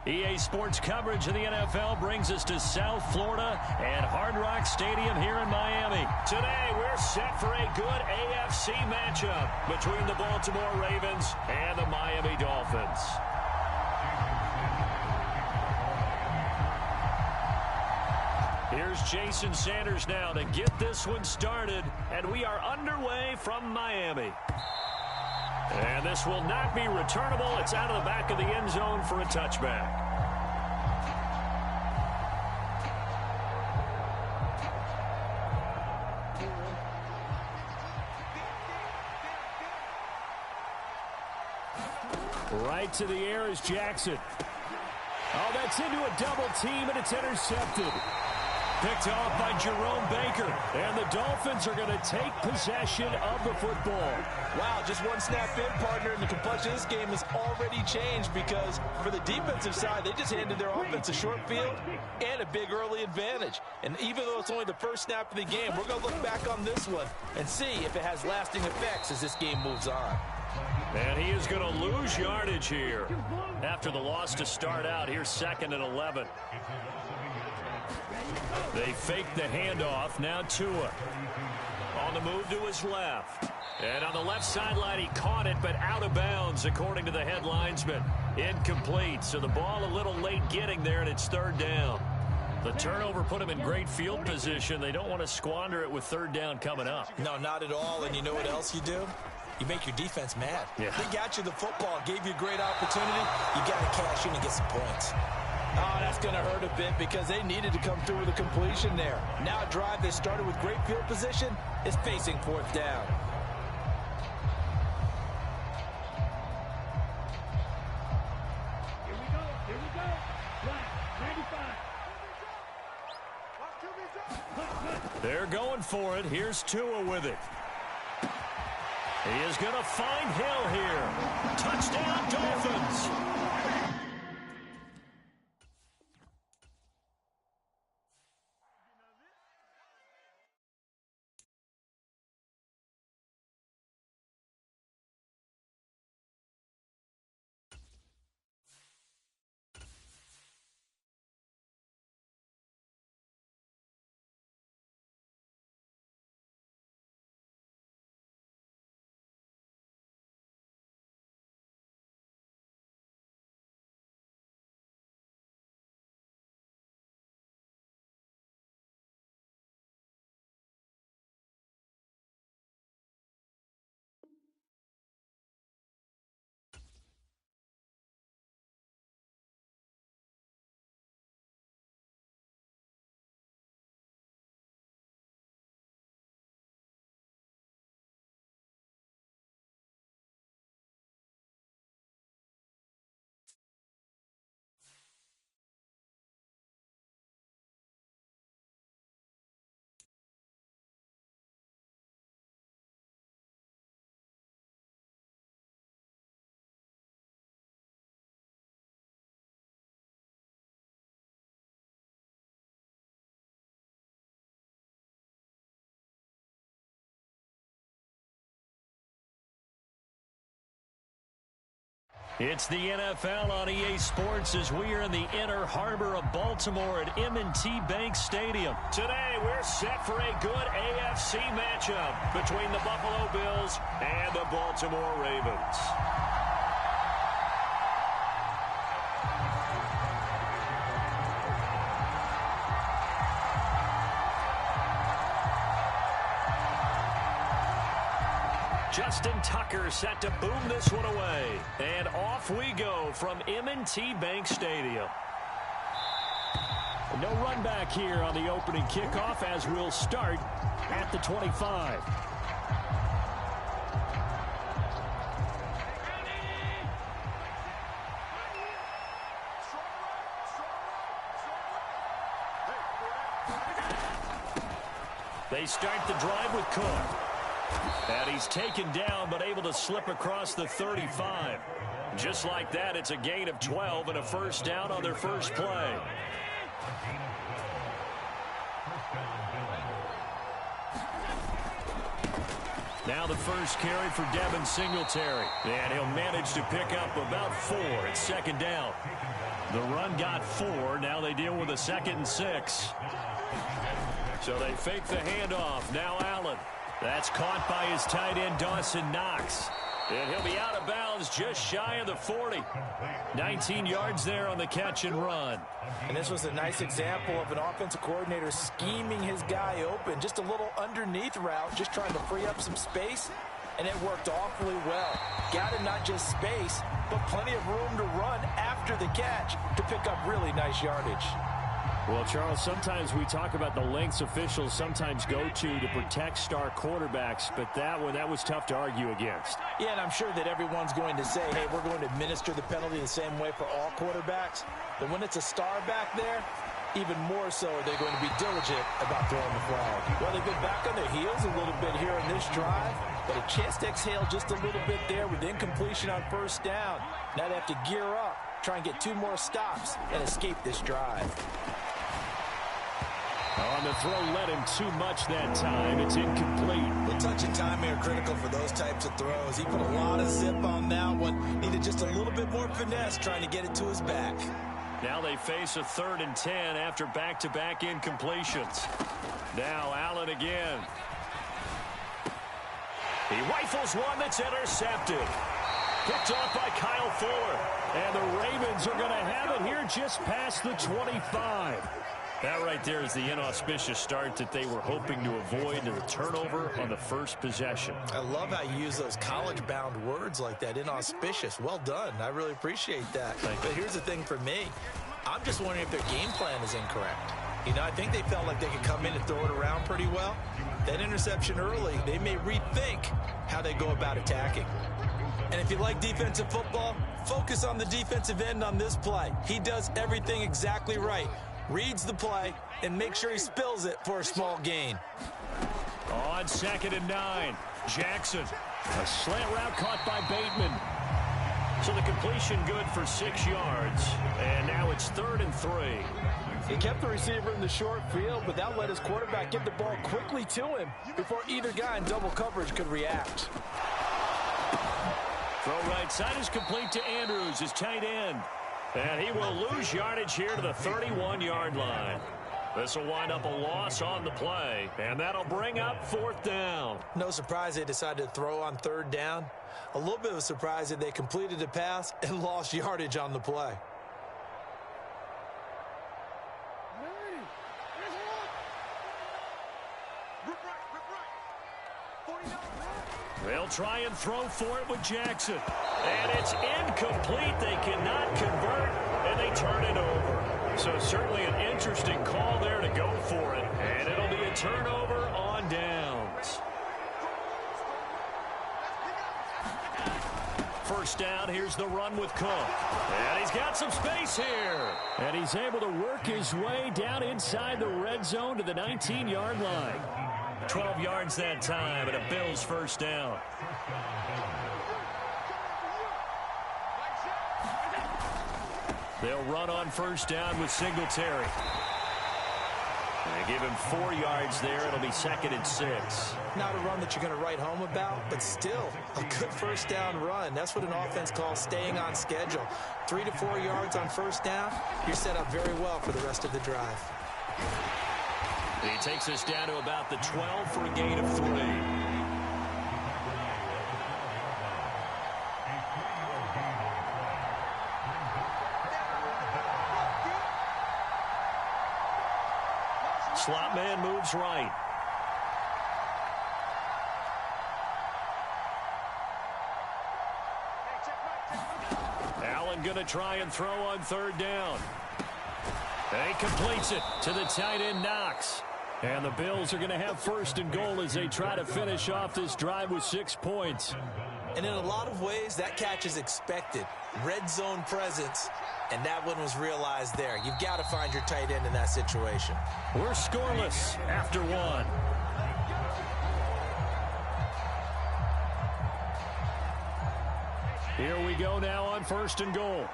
EA Sports coverage of the NFL brings us to South Florida and Hard Rock Stadium here in Miami. Today, we're set for a good AFC matchup between the Baltimore Ravens and the Miami Dolphins. Here's Jason Sanders now to get this one started, and we are underway from Miami. And this will not be returnable. It's out of the back of the end zone for a touchback. Right to the air is Jackson. Oh, that's into a double team, and it's intercepted. Picked off by Jerome Baker, and the Dolphins are going to take possession of the football. Wow, just one snap in, partner, and the complexion of this game has already changed because for the defensive side, they just handed their offense a short field and a big early advantage. And even though it's only the first snap of the game, we're going to look back on this one and see if it has lasting effects as this game moves on. And he is going to lose yardage here after the loss to start out. Here's 2nd and 11. They fake the handoff. Now Tua on the move to his left. And on the left sideline, he caught it, but out of bounds, according to the head linesman. Incomplete. So the ball a little late getting there, and it's 3rd down. The turnover put him in great field position. They don't want to squander it with 3rd down coming up. No, not at all. And you know what else you do? You make your defense mad. Yeah. They got you the football, gave you a great opportunity. You got to cash in and get some points. Oh, that's going to hurt a bit because they needed to come through with a completion there. Now a drive that started with great field position is facing 4th down. Here we go. Right, 95. They're going for it. Here's Tua with it. He is going to find Hill here. Touchdown, Dolphins. It's the NFL on EA Sports as we are in the inner harbor of Baltimore at M&T Bank Stadium. Today, we're set for a good AFC matchup between the Buffalo Bills and the Baltimore Ravens. Justin Tucker set to boom this one away. And off we go from M&T Bank Stadium. No run back here on the opening kickoff as we'll start at the 25. They start the drive with Cook. And he's taken down, but able to slip across the 35. Just like that, it's a gain of 12 and a first down on their first play. Now the first carry for Devin Singletary. And he'll manage to pick up about 4 at second down. The run got 4. Now they deal with a 2nd and 6. So they fake the handoff. Now Allen. That's caught by his tight end, Dawson Knox. And he'll be out of bounds just shy of the 40. 19 yards there on the catch and run. And this was a nice example of an offensive coordinator scheming his guy open. Just a little underneath route, just trying to free up some space. And it worked awfully well. Got him not just space, but plenty of room to run after the catch to pick up really nice yardage. Well, Charles, sometimes we talk about the lengths officials sometimes go to protect star quarterbacks, but that was tough to argue against. Yeah, and I'm sure that everyone's going to say, hey, we're going to administer the penalty the same way for all quarterbacks. But when it's a star back there, even more so are they going to be diligent about throwing the flag. Well, they've been back on their heels a little bit here in this drive, but a chance to exhale just a little bit there with incompletion on first down. Now they have to gear up, try and get 2 more stops, and escape this drive. On the throw, led him too much that time. It's incomplete. The touch and timing are critical for those types of throws. He put a lot of zip on that one. Needed just a little bit more finesse trying to get it to his back. Now they face a 3rd and 10 after back-to-back incompletions. Now Allen again. He rifles one that's intercepted. Picked off by Kyle Fuller. And the Ravens are going to have it here just past the 25. That right there is the inauspicious start that they were hoping to avoid, and the turnover on the first possession. I love how you use those college-bound words like that, inauspicious. Well done. I really appreciate that. But here's the thing for me. I'm just wondering if their game plan is incorrect. You know, I think they felt like they could come in and throw it around pretty well. That interception early, they may rethink how they go about attacking. And if you like defensive football, focus on the defensive end on this play. He does everything exactly right. Reads the play and make sure he spills it for a small gain. On 2nd and 9, Jackson. A slant route caught by Bateman. So the completion good for 6 yards. And now it's 3rd and 3. He kept the receiver in the short field, but that let his quarterback get the ball quickly to him before either guy in double coverage could react. Throw right side is complete to Andrews, his tight end. And he will lose yardage here to the 31-yard line. This will wind up a loss on the play, and that'll bring up 4th down. No surprise they decided to throw on 3rd down. A little bit of a surprise that they completed the pass and lost yardage on the play. They'll try and throw for it with Jackson. And it's incomplete. They cannot convert, and they turn it over. So certainly an interesting call there to go for it. And it'll be a turnover on downs. First down, here's the run with Cook. And he's got some space here. And he's able to work his way down inside the red zone to the 19-yard line. 12 yards that time, and a Bills first down. They'll run on first down with Singletary. They give him 4 yards there. It'll be 2nd and 6. Not a run that you're going to write home about, but still a good first down run. That's what an offense calls staying on schedule. 3 to 4 yards on first down, you're set up very well for the rest of the drive. He takes us down to about the 12 for a gain of 3. Slot man moves right. Allen going to try and throw on 3rd down. And he completes it to the tight end, Knox. And the Bills are going to have 1st and goal as they try to finish off this drive with 6 points. And in a lot of ways, that catch is expected. Red zone presence, and that one was realized there. You've got to find your tight end in that situation. We're scoreless after 1. Here we go now on 1st and goal.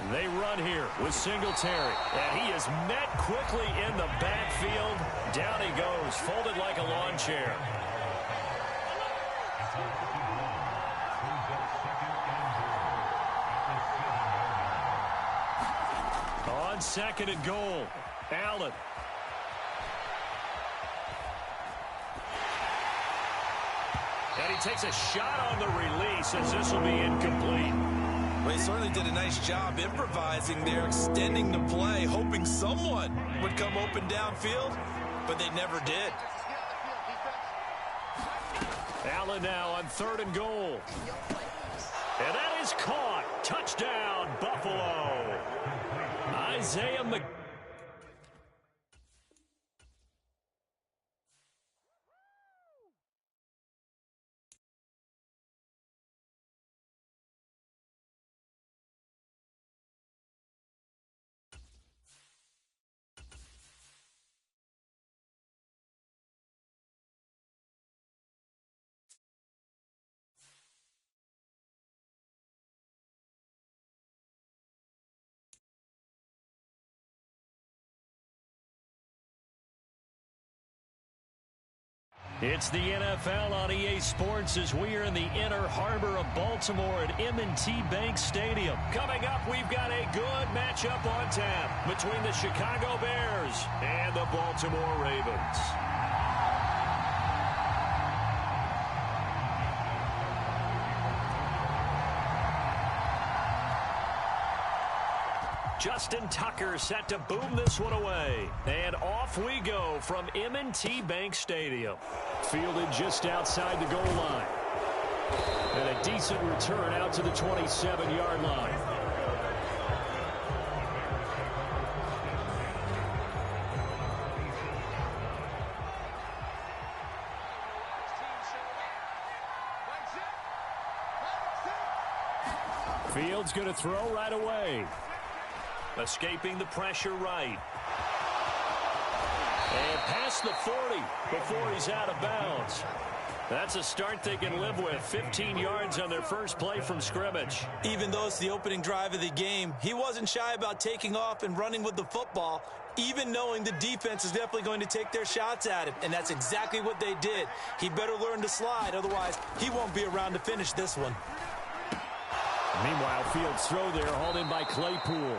They run here with Singletary, and he is met quickly in the backfield. Down he goes, folded like a lawn chair. On 2nd and goal, Allen. And he takes a shot on the release as this will be incomplete. Well, he certainly did a nice job improvising there, extending the play, hoping someone would come open downfield, but they never did. Allen now on 3rd and goal. And that is caught. Touchdown, Buffalo. Isaiah McKinney. It's the NFL on EA Sports as we are in the inner harbor of Baltimore at M&T Bank Stadium. Coming up, we've got a good matchup on tap between the Chicago Bears and the Baltimore Ravens. Justin Tucker set to boom this one away. And off we go from M&T Bank Stadium. Fielded just outside the goal line. And a decent return out to the 27-yard line. Fields going to throw right away. Escaping the pressure right. And past the 40 before he's out of bounds. That's a start they can live with. 15 yards on their first play from scrimmage. Even though it's the opening drive of the game, he wasn't shy about taking off and running with the football, even knowing the defense is definitely going to take their shots at him. And that's exactly what they did. He better learn to slide, otherwise he won't be around to finish this one. Meanwhile, Fields' throw there hauled in by Claypool.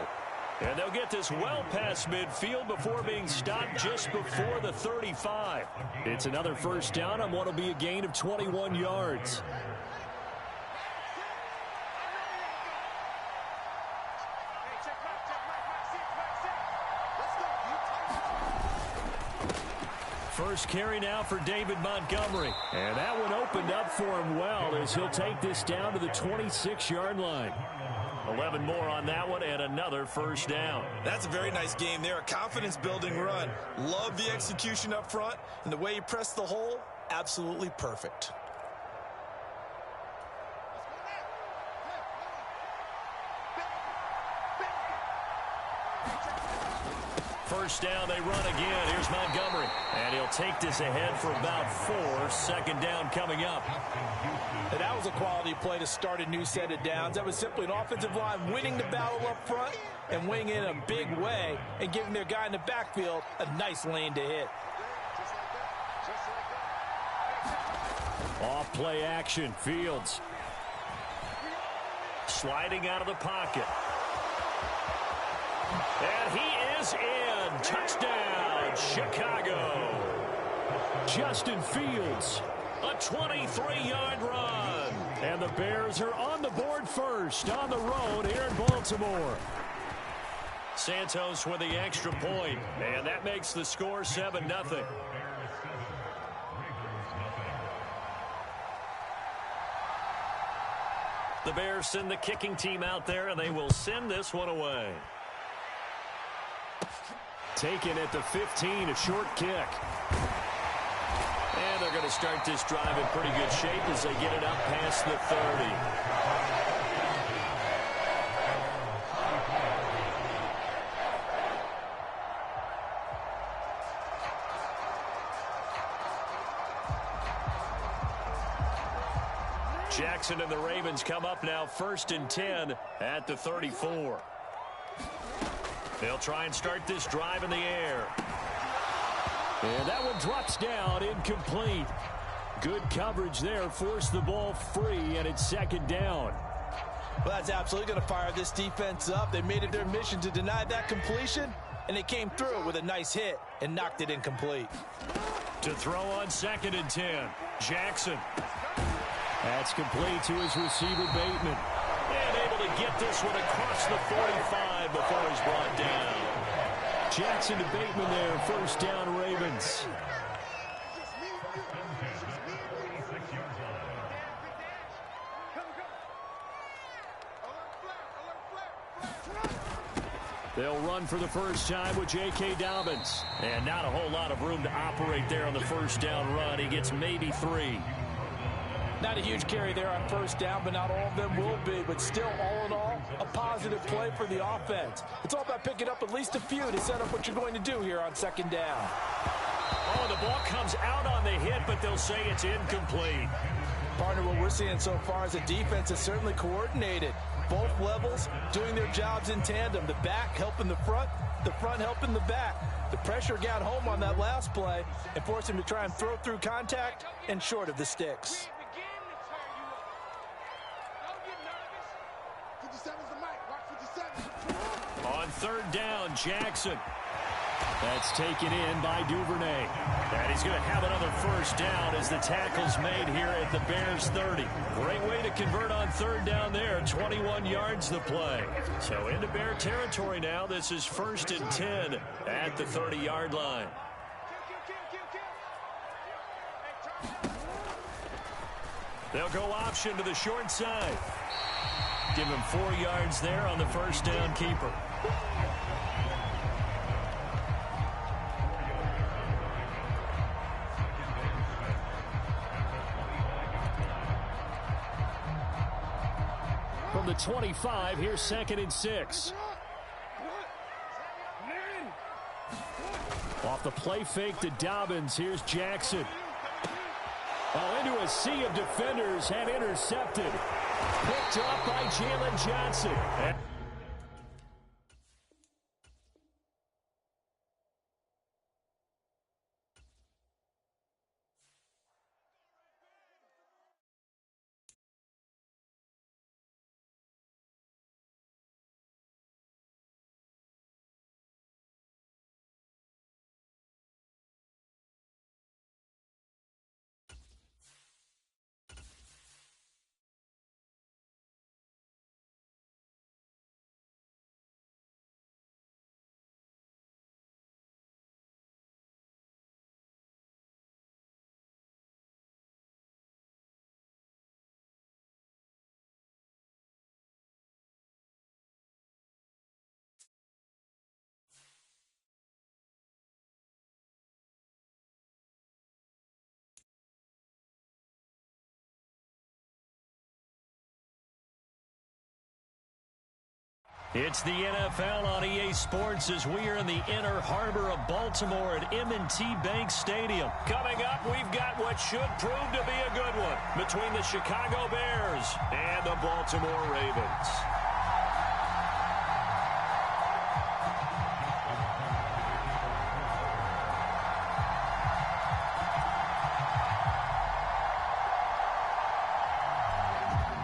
And they'll get this well past midfield before being stopped just before the 35. It's another first down on what will be a gain of 21 yards. First carry now for David Montgomery. And that one opened up for him well as he'll take this down to the 26-yard line. 11 more on that one and another first down. That's a very nice game there. A confidence-building run. Love the execution up front, and the way he pressed the hole, absolutely perfect. First down, they run again. Here's Montgomery. And he'll take this ahead for about 4. Second down coming up. And that was a quality play to start a new set of downs. That was simply an offensive line winning the battle up front and winning in a big way and giving their guy in the backfield a nice lane to hit. Off play action. Fields sliding out of the pocket. And he is in. Touchdown, Chicago. Justin Fields, a 23-yard run. And the Bears are on the board first on the road here in Baltimore. Santos with the extra point, and that makes the score 7-0. The Bears send the kicking team out there, and they will send this one away. Taken at the 15, a short kick. And they're going to start this drive in pretty good shape as they get it up past the 30. Jackson and the Ravens come up now 1st and 10 at the 34. They'll try and start this drive in the air. And that one drops down, incomplete. Good coverage there, forced the ball free, and it's 2nd down. Well, that's absolutely going to fire this defense up. They made it their mission to deny that completion, and they came through with a nice hit and knocked it incomplete. To throw on 2nd and 10, Jackson. That's complete to his receiver, Bateman. And able to get this one across the 45 before he's brought down. Jackson to Bateman there, 1st down, Ravens. They'll run for the first time with J.K. Dobbins. And not a whole lot of room to operate there on the 1st down run. He gets maybe 3. Not a huge carry there on 1st down, but not all of them will be. But still, all in all, a positive play for the offense. It's all about picking up at least a few to set up what you're going to do here on 2nd down. Oh, the ball comes out on the hit, but they'll say it's incomplete. Partner, what we're seeing so far is the defense is certainly coordinated. Both levels doing their jobs in tandem. The back helping the front helping the back. The pressure got home on that last play and forced him to try and throw through contact and short of the sticks. On 3rd down, Jackson. That's taken in by Duvernay. And he's going to have another 1st down as the tackle's made here at the Bears 30. Great way to convert on 3rd down there. 21 yards the play. So into Bear territory now. This is 1st and 10 at the 30-yard line. They'll go option to the short side. Give him 4 yards there on the 1st down keeper. From the 25, here's 2nd and 6. Off the play fake to Dobbins, here's Jackson. Oh, into a sea of defenders and intercepted. Picked up by Jalen Johnson. It's the NFL on EA Sports as we are in the inner harbor of Baltimore at M&T Bank Stadium. Coming up, we've got what should prove to be a good one between the Chicago Bears and the Baltimore Ravens.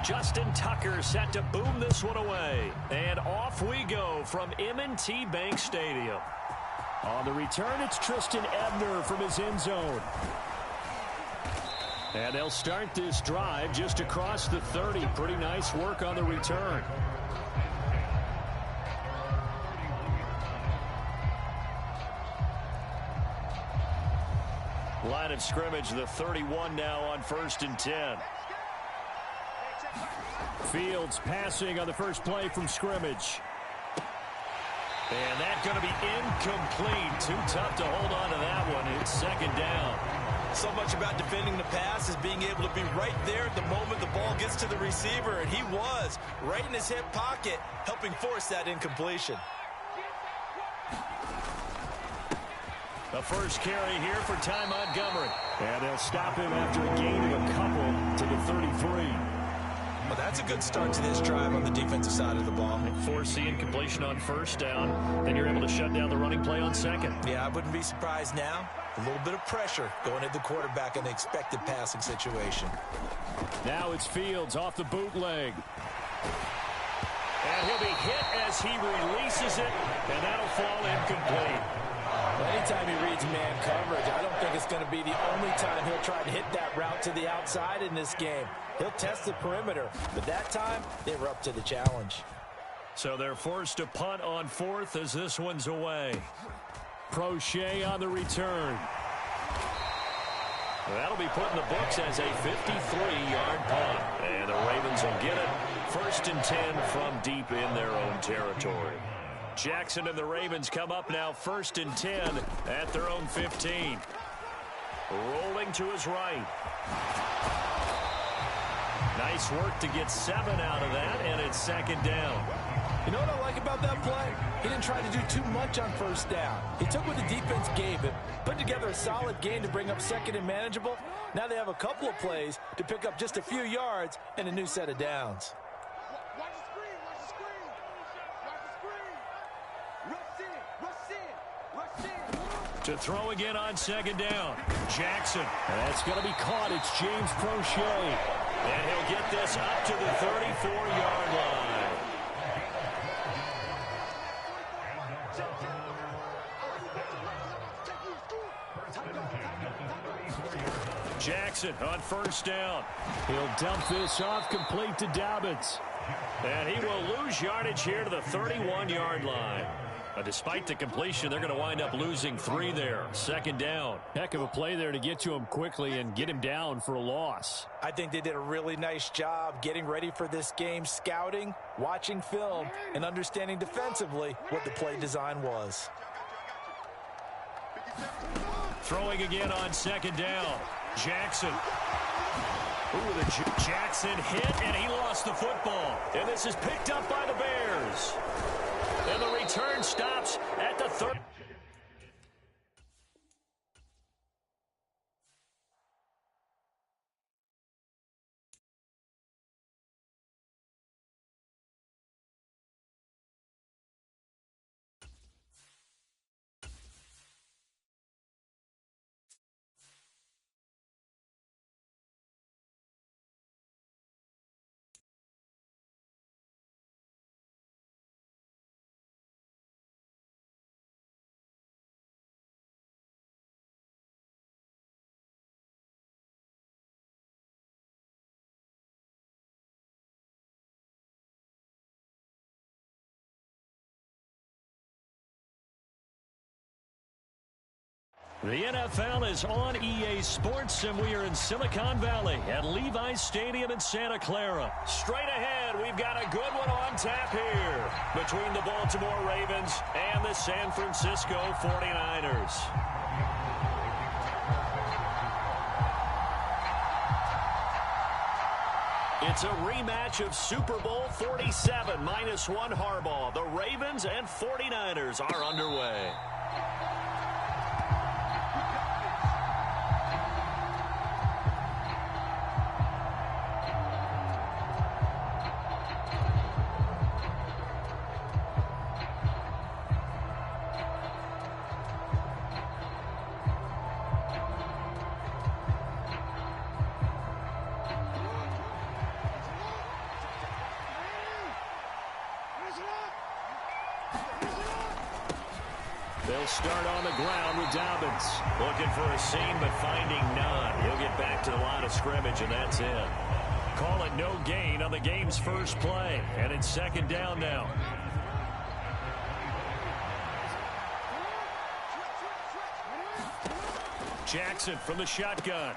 Justin Tucker set to boom this one away. And off we go from M&T Bank Stadium. On the return, it's Tristan Ebner from his end zone. And they'll start this drive just across the 30. Pretty nice work on the return. Line of scrimmage, the 31 now on 1st and 10. Fields passing on the first play from scrimmage. And that's going to be incomplete. Too tough to hold on to that one. It's 2nd down. So much about defending the pass is being able to be right there at the moment the ball gets to the receiver, and he was right in his hip pocket, helping force that incompletion. The first carry here for Ty Montgomery. And they'll stop him after a gain of a couple to the 33. Well, that's a good start to this drive on the defensive side of the ball. Force the incompletion on 1st down. Then you're able to shut down the running play on 2nd. Yeah, I wouldn't be surprised now. A little bit of pressure going at the quarterback in the expected passing situation. Now it's Fields off the bootleg. And he'll be hit as he releases it, and that'll fall incomplete. Anytime he reads man coverage, I don't think it's going to be the only time he'll try to hit that route to the outside in this game. He'll test the perimeter, but that time they were up to the challenge. So they're forced to punt on fourth as this one's away. Prochet on the return. That'll be put in the books as a 53-yard punt. And the Ravens will get it. 1st and 10 from deep in their own territory. Jackson and the Ravens come up now 1st and 10 at their own 15. Rolling to his right. Nice work to get 7 out of that, and it's 2nd down. You know what I like about that play? He didn't try to do too much on 1st down. He took what the defense gave him, put together a solid game to bring up 2nd and manageable. Now they have a couple of plays to pick up just a few yards and a new set of downs. Watch the screen, watch the screen. Watch the screen. Rush in. To throw again on 2nd down. Jackson. That's going to be caught. It's James Prochet. And he'll get this up to the 34-yard line. Jackson on 1st down. He'll dump this off complete to Dobbins. And he will lose yardage here to the 31-yard line. But despite the completion, they're going to wind up losing 3 there. 2nd down. Heck of a play there to get to him quickly and get him down for a loss. I think they did a really nice job getting ready for this game, scouting, watching film, and understanding defensively what the play design was. Throwing again on 2nd down. Jackson. Ooh, the Jackson hit, and he lost the football. And this is picked up by the Bears. And the return stops at the 30. The NFL is on EA Sports, and we are in Silicon Valley at Levi's Stadium in Santa Clara. Straight ahead, we've got a good one on tap here between the Baltimore Ravens and the San Francisco 49ers. It's a rematch of Super Bowl 47 -1 Harbaugh. The Ravens and 49ers are underway. They'll start on the ground with Dobbins. Looking for a seam, but finding none. He'll get back to the line of scrimmage, and that's it. Call it no gain on the game's first play. And it's 2nd down now. Jackson from the shotgun.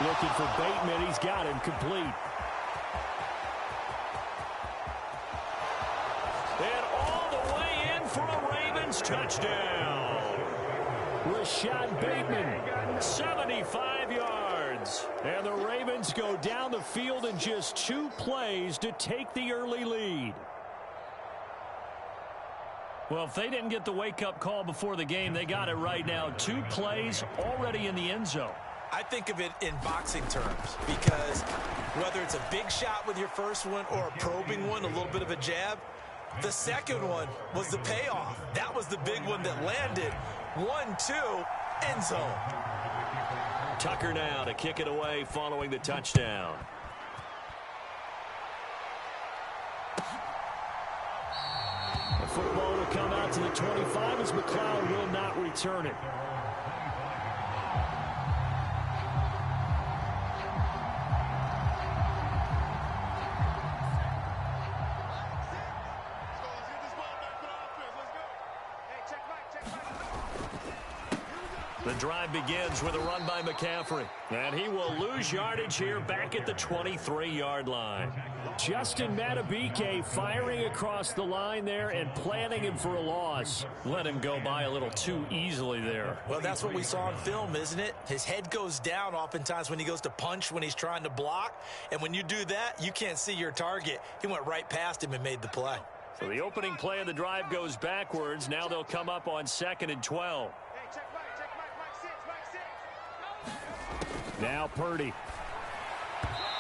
Looking for Bateman. He's got him complete. And all the way in for a Ravens touchdown. Rashad Bateman. 75 yards. And the Ravens go down the field in just 2 plays to take the early lead. Well, if they didn't get the wake-up call before the game, they got it right now. 2 plays already in the end zone. I think of it in boxing terms because whether it's a big shot with your first one or a probing one, a little bit of a jab, the second one was the payoff. That was the big one that landed. 1-2, end zone. Tucker now to kick it away following the touchdown. football will come out to the 25 as McLeod will not return it. The drive begins with a run by McCaffrey. And he will lose yardage here back at the 23-yard line. Justin Madubuike firing across the line there and planning him for a loss. Let him go by a little too easily there. Well, that's what we saw in film, isn't it? His head goes down oftentimes when he goes to punch, when he's trying to block. And when you do that, you can't see your target. He went right past him and made the play. So the opening play of the drive goes backwards. Now they'll come up on 2nd and 12. Now Purdy.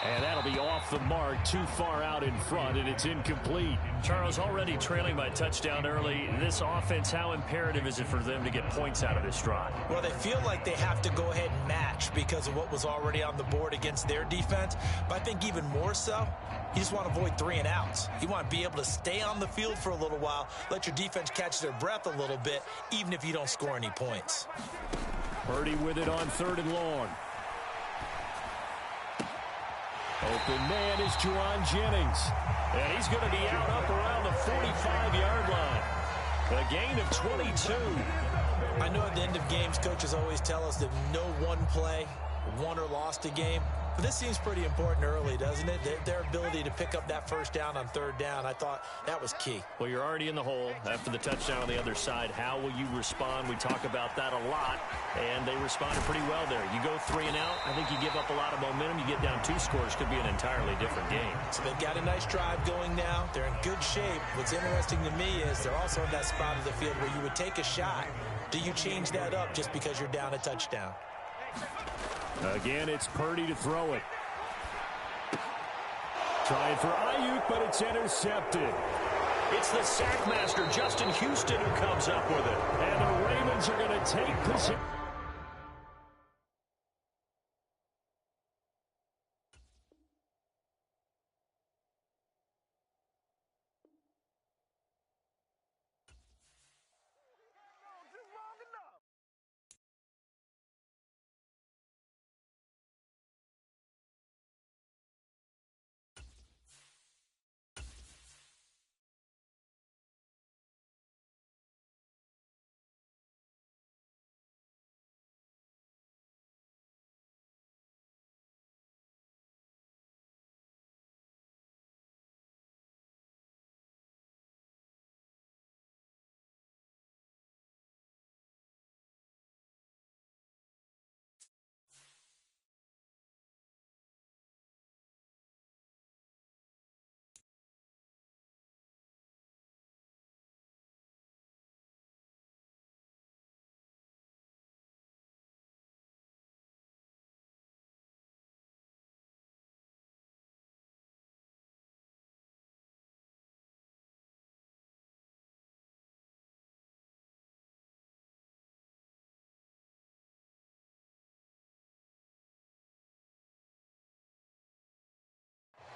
And that'll be off the mark, too far out in front, and it's incomplete. Charles, already trailing by touchdown early. This offense, how imperative is it for them to get points out of this drive? Well, they feel like they have to go ahead and match because of what was already on the board against their defense. But I think even more so, you just want to avoid 3 and outs. You want to be able to stay on the field for a little while, let your defense catch their breath a little bit, even if you don't score any points. Purdy with it on 3rd and long. Open man is Juwan Jennings. And he's going to be out up around the 45-yard line. A gain of 22. I know at the end of games, coaches always tell us that no one play won or lost a game. But this seems pretty important early, doesn't it? Their ability to pick up that first down on 3rd down, I thought that was key. Well, you're already in the hole after the touchdown on the other side. How will you respond? We talk about that a lot, and they responded pretty well there. You go 3 and out, I think you give up a lot of momentum. You get down 2 scores, could be an entirely different game. So they've got a nice drive going now. They're in good shape. What's interesting to me is they're also in that spot of the field where you would take a shot. Do you change that up just because you're down a touchdown? Again, it's Purdy to throw it. Trying for Ayuk, but it's intercepted. It's the sackmaster, Justin Houston, who comes up with it. And the Ravens are going to take possession.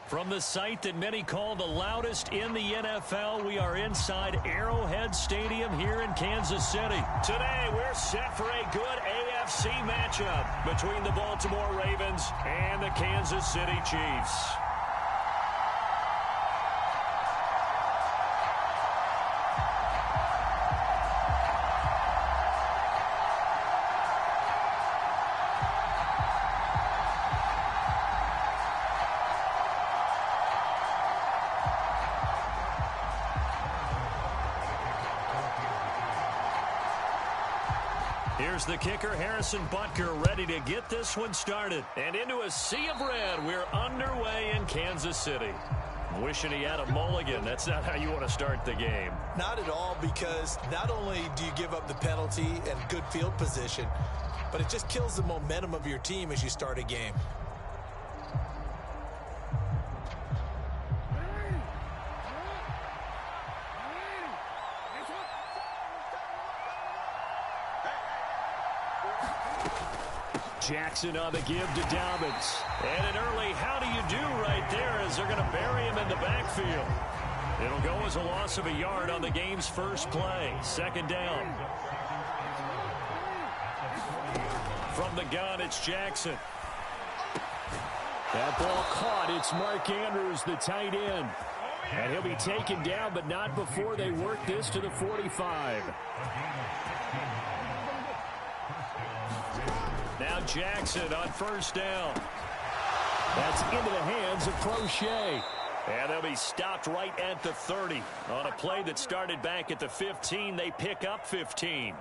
From the site that many call the loudest in the NFL, we are inside Arrowhead Stadium here in Kansas City. Today, we're set for a good AFC matchup between the Baltimore Ravens and the Kansas City Chiefs. Here's the kicker, Harrison Butker, ready to get this one started. And into a sea of red, we're underway in Kansas City. Wishing he had a mulligan. That's not how you want to start the game. Not at all, because not only do you give up the penalty and good field position, but it just kills the momentum of your team as you start a game. Jackson on the give to Dobbins. And an early how do you do right there as they're going to bury him in the backfield. It'll go as a loss of a yard on the game's first play. Second down. From the gun, it's Jackson. That ball caught. It's Mark Andrews, the tight end. And he'll be taken down, but not before they work this to the 45. Now Jackson on first down. That's into the hands of Crochet. And they'll be stopped right at the 30. On a play that started back at the 15, they pick up 15.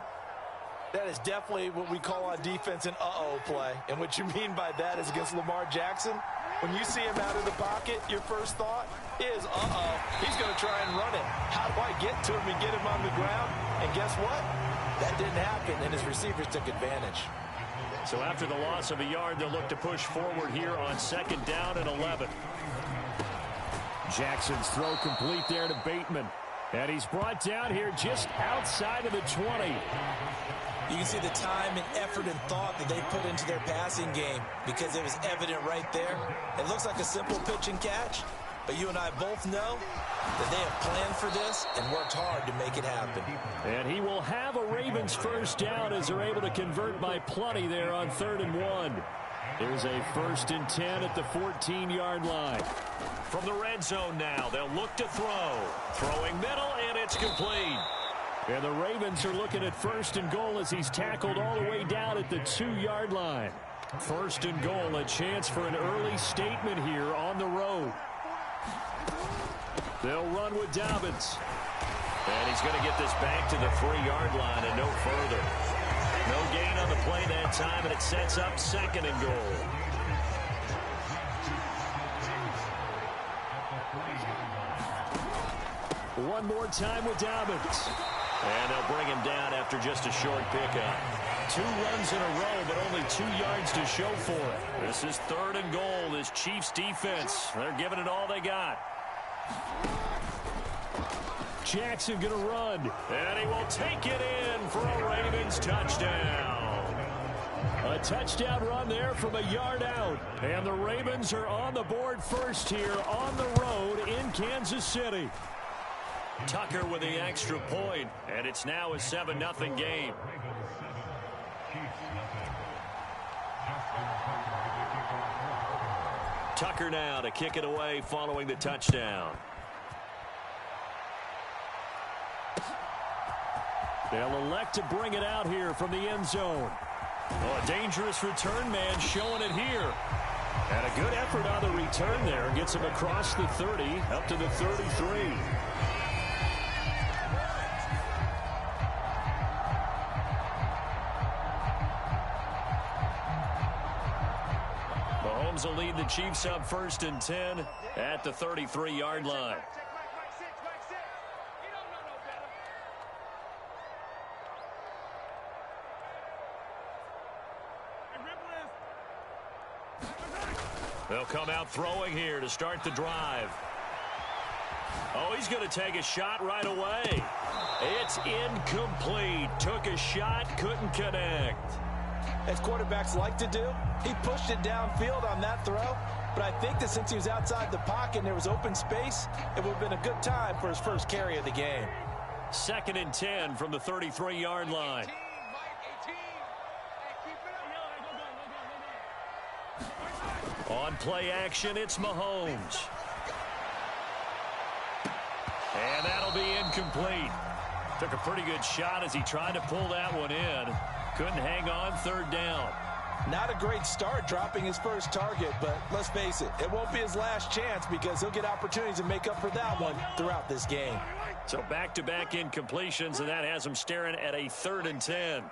That is definitely what we call on defense an uh-oh play. And what you mean by that is against Lamar Jackson, when you see him out of the pocket, your first thought is, uh-oh, he's going to try and run it. How do I get to him and get him on the ground? And guess what? That didn't happen, and his receivers took advantage. So after the loss of a yard, they'll look to push forward here on second down and 11. Jackson's throw complete there to Bateman. And he's brought down here just outside of the 20. You can see the time and effort and thought that they put into their passing game because it was evident right there. It looks like a simple pitch and catch, but you and I both know that they have planned for this and worked hard to make it happen. And he will have a Ravens first down as they're able to convert by plenty there on 3rd and 1. There's a 1st and 10 at the 14-yard line. From the red zone now, they'll look to throw. Throwing middle, and it's complete. And the Ravens are looking at 1st and goal as he's tackled all the way down at the 2-yard line. 1st and goal, a chance for an early statement here on the road. They'll run with Dobbins. And he's going to get this back to the 3-yard line and no further. No gain on the play that time, and it sets up 2nd and goal. One more time with Dobbins. And they'll bring him down after just a short pickup. 2 runs in a row, but only 2 yards to show for it. This is 3rd and goal. This Chiefs defense, they're giving it all they got. Jackson going to run. And he will take it in for a Ravens touchdown. A touchdown run there from a yard out. And the Ravens are on the board first here on the road in Kansas City. Tucker with the extra point, and it's now a 7-0 game. Tucker now to kick it away following the touchdown. They'll elect to bring it out here from the end zone. Oh, a dangerous return man showing it here. And a good effort on the return there. Gets him across the 30 up to the 33. Mahomes will lead the Chiefs up 1st and 10 at the 33-yard line. They'll come out throwing here to start the drive. Oh, he's going to take a shot right away. It's incomplete. Took a shot, couldn't connect. As quarterbacks like to do, he pushed it downfield on that throw. But I think that since he was outside the pocket and there was open space, it would have been a good time for his first carry of the game. 2nd and 10 from the 33-yard line. On play action, it's Mahomes. And that'll be incomplete. Took a pretty good shot as he tried to pull that one in. Couldn't hang on, 3rd down. Not a great start dropping his first target, but let's face it, it won't be his last chance because he'll get opportunities to make up for that one throughout this game. So back-to-back incompletions, and that has him staring at a 3rd and 10.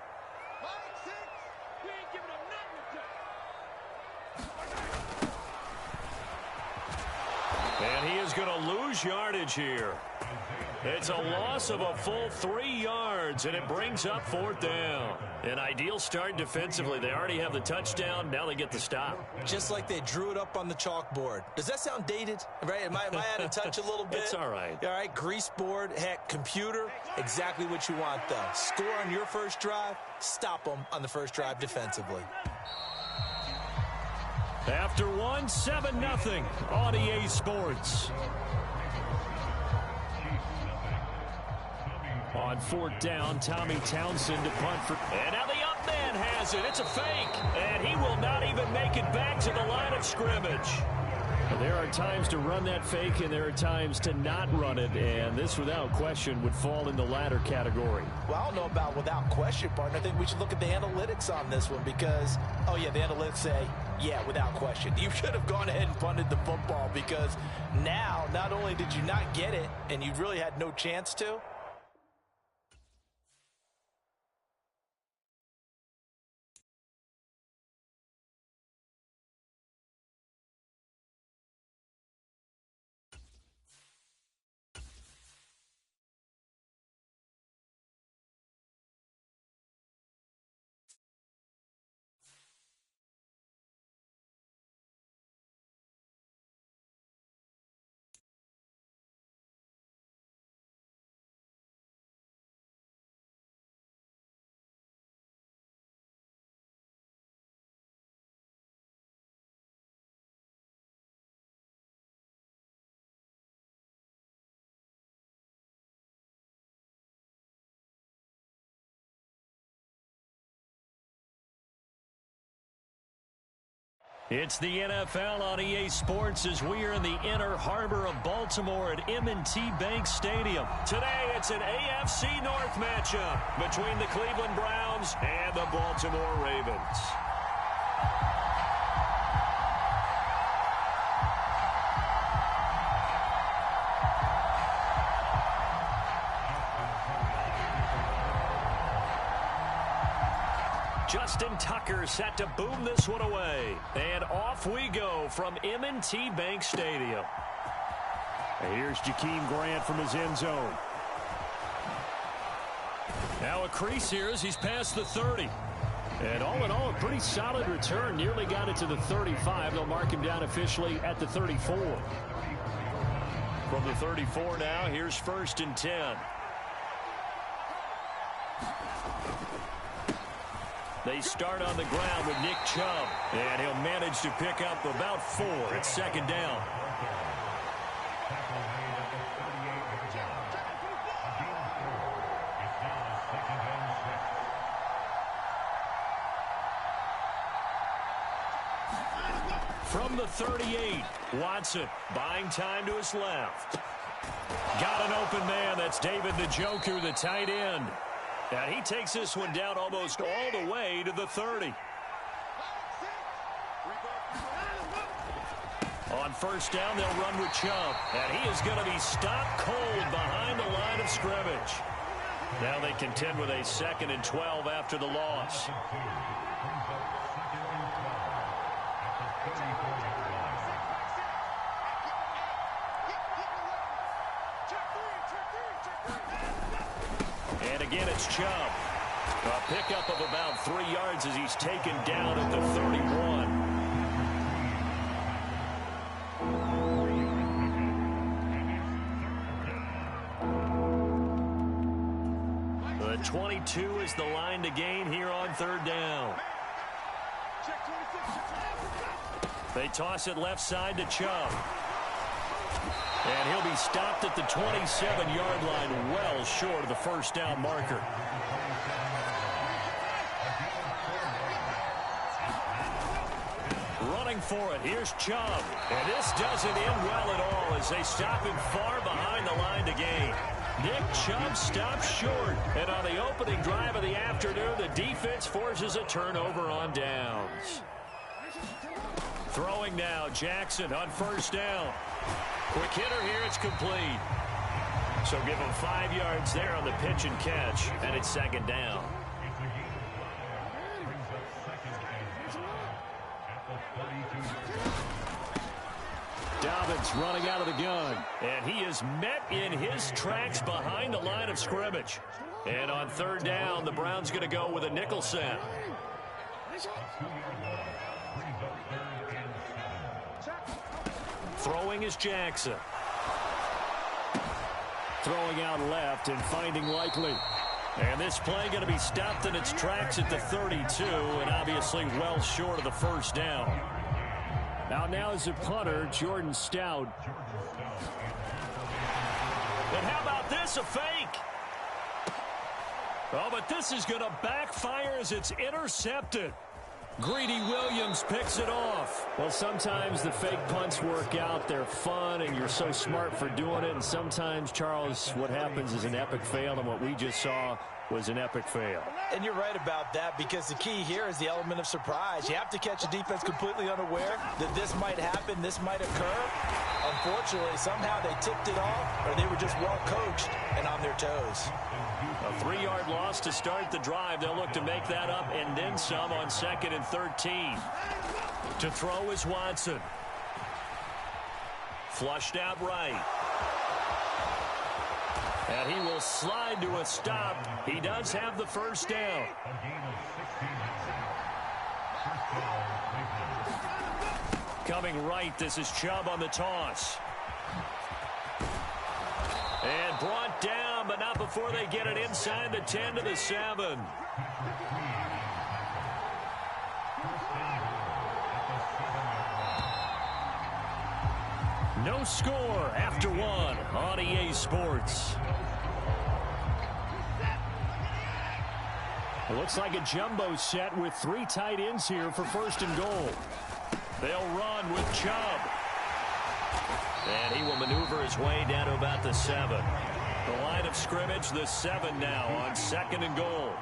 And he is going to lose yardage here. It's a loss of a full 3 yards, and it brings up 4th down. An ideal start defensively. They already have the touchdown. Now they get the stop. Just like they drew it up on the chalkboard. Does that sound dated? Right? Am I out of touch a little bit? It's all right. All right, grease board, heck, computer, exactly what you want, though. Score on your first drive, stop them on the first drive defensively. After 7-0 on EA Sports. On 4th down, Tommy Townsend to punt for. And now the up man has it. It's a fake. And he will not even make it back to the line of scrimmage. There are times to run that fake, and there are times to not run it, and this, without question, would fall in the latter category. Well, I don't know about without question, partner. I think we should look at the analytics on this one because, oh, yeah, the analytics say, yeah, without question. You should have gone ahead and punted the football because now, not only did you not get it, and you really had no chance to, It's the NFL on EA Sports as we are in the inner harbor of Baltimore at M&T Bank Stadium. Today, it's an AFC North matchup between the Cleveland Browns and the Baltimore Ravens. Justin Tucker set to boom this one away. And off we go from M&T Bank Stadium. And here's Jakeem Grant from his end zone. Now a crease here as he's past the 30. And all in all, a pretty solid return. Nearly got it to the 35. They'll mark him down officially at the 34. From the 34 now, here's 1st and 10. They start on the ground with Nick Chubb, and he'll manage to pick up about 4 at 2nd down. From the 38, Watson buying time to his left. Got an open man. That's David Njoku, the tight end. And he takes this one down almost all the way to the 30. On 1st down, they'll run with Chubb. And he is going to be stopped cold behind the line of scrimmage. Now they contend with a 2nd and 12 after the loss. And again, it's Chubb. A pickup of about 3 yards as he's taken down at the 31. The 22 is the line to gain here on 3rd down. They toss it left side to Chubb. And he'll be stopped at the 27-yard line, well short of the 1st down marker. Running for it, here's Chubb. And this doesn't end well at all as they stop him far behind the line to gain. Nick Chubb stops short. And on the opening drive of the afternoon, the defense forces a turnover on downs. Throwing now, Jackson on 1st down. Quick hitter here, it's complete. So give him 5 yards there on the pitch and catch, and it's 2nd down. Dobbins running out of the gun, and he is met in his tracks behind the line of scrimmage. And on 3rd down, the Browns going to go with a nickel set. Throwing is Jackson. Throwing out left and finding Likely. And this play going to be stopped in its tracks at the 32, and obviously well short of the 1st down. Now is the punter, Jordan Stout. And how about this, a fake? Oh, but this is going to backfire as it's intercepted. Greedy Williams picks it off. Well, sometimes the fake punts work out. They're fun, and you're so smart for doing it. And sometimes, Charles, what happens is an epic fail, and what we just saw was an epic fail. And you're right about that, because the key here is the element of surprise. You have to catch a defense completely unaware that this might happen, this might occur. Unfortunately, somehow they tipped it off, or they were just well coached and on their toes. A 3-yard loss to start the drive. They'll look to make that up and then some on 2nd and 13. To throw is Watson. Flushed out right. And he will slide to a stop. He does have the first down. Coming right, this is Chubb on the toss. And brought down, but not before they get it inside the 10 to the 7. No score after 1 on EA Sports. It looks like a jumbo set with 3 tight ends here for 1st and goal. They'll run with Chubb. And he will maneuver his way down to about the 7. The line of scrimmage, the 7 now on 2nd and goal.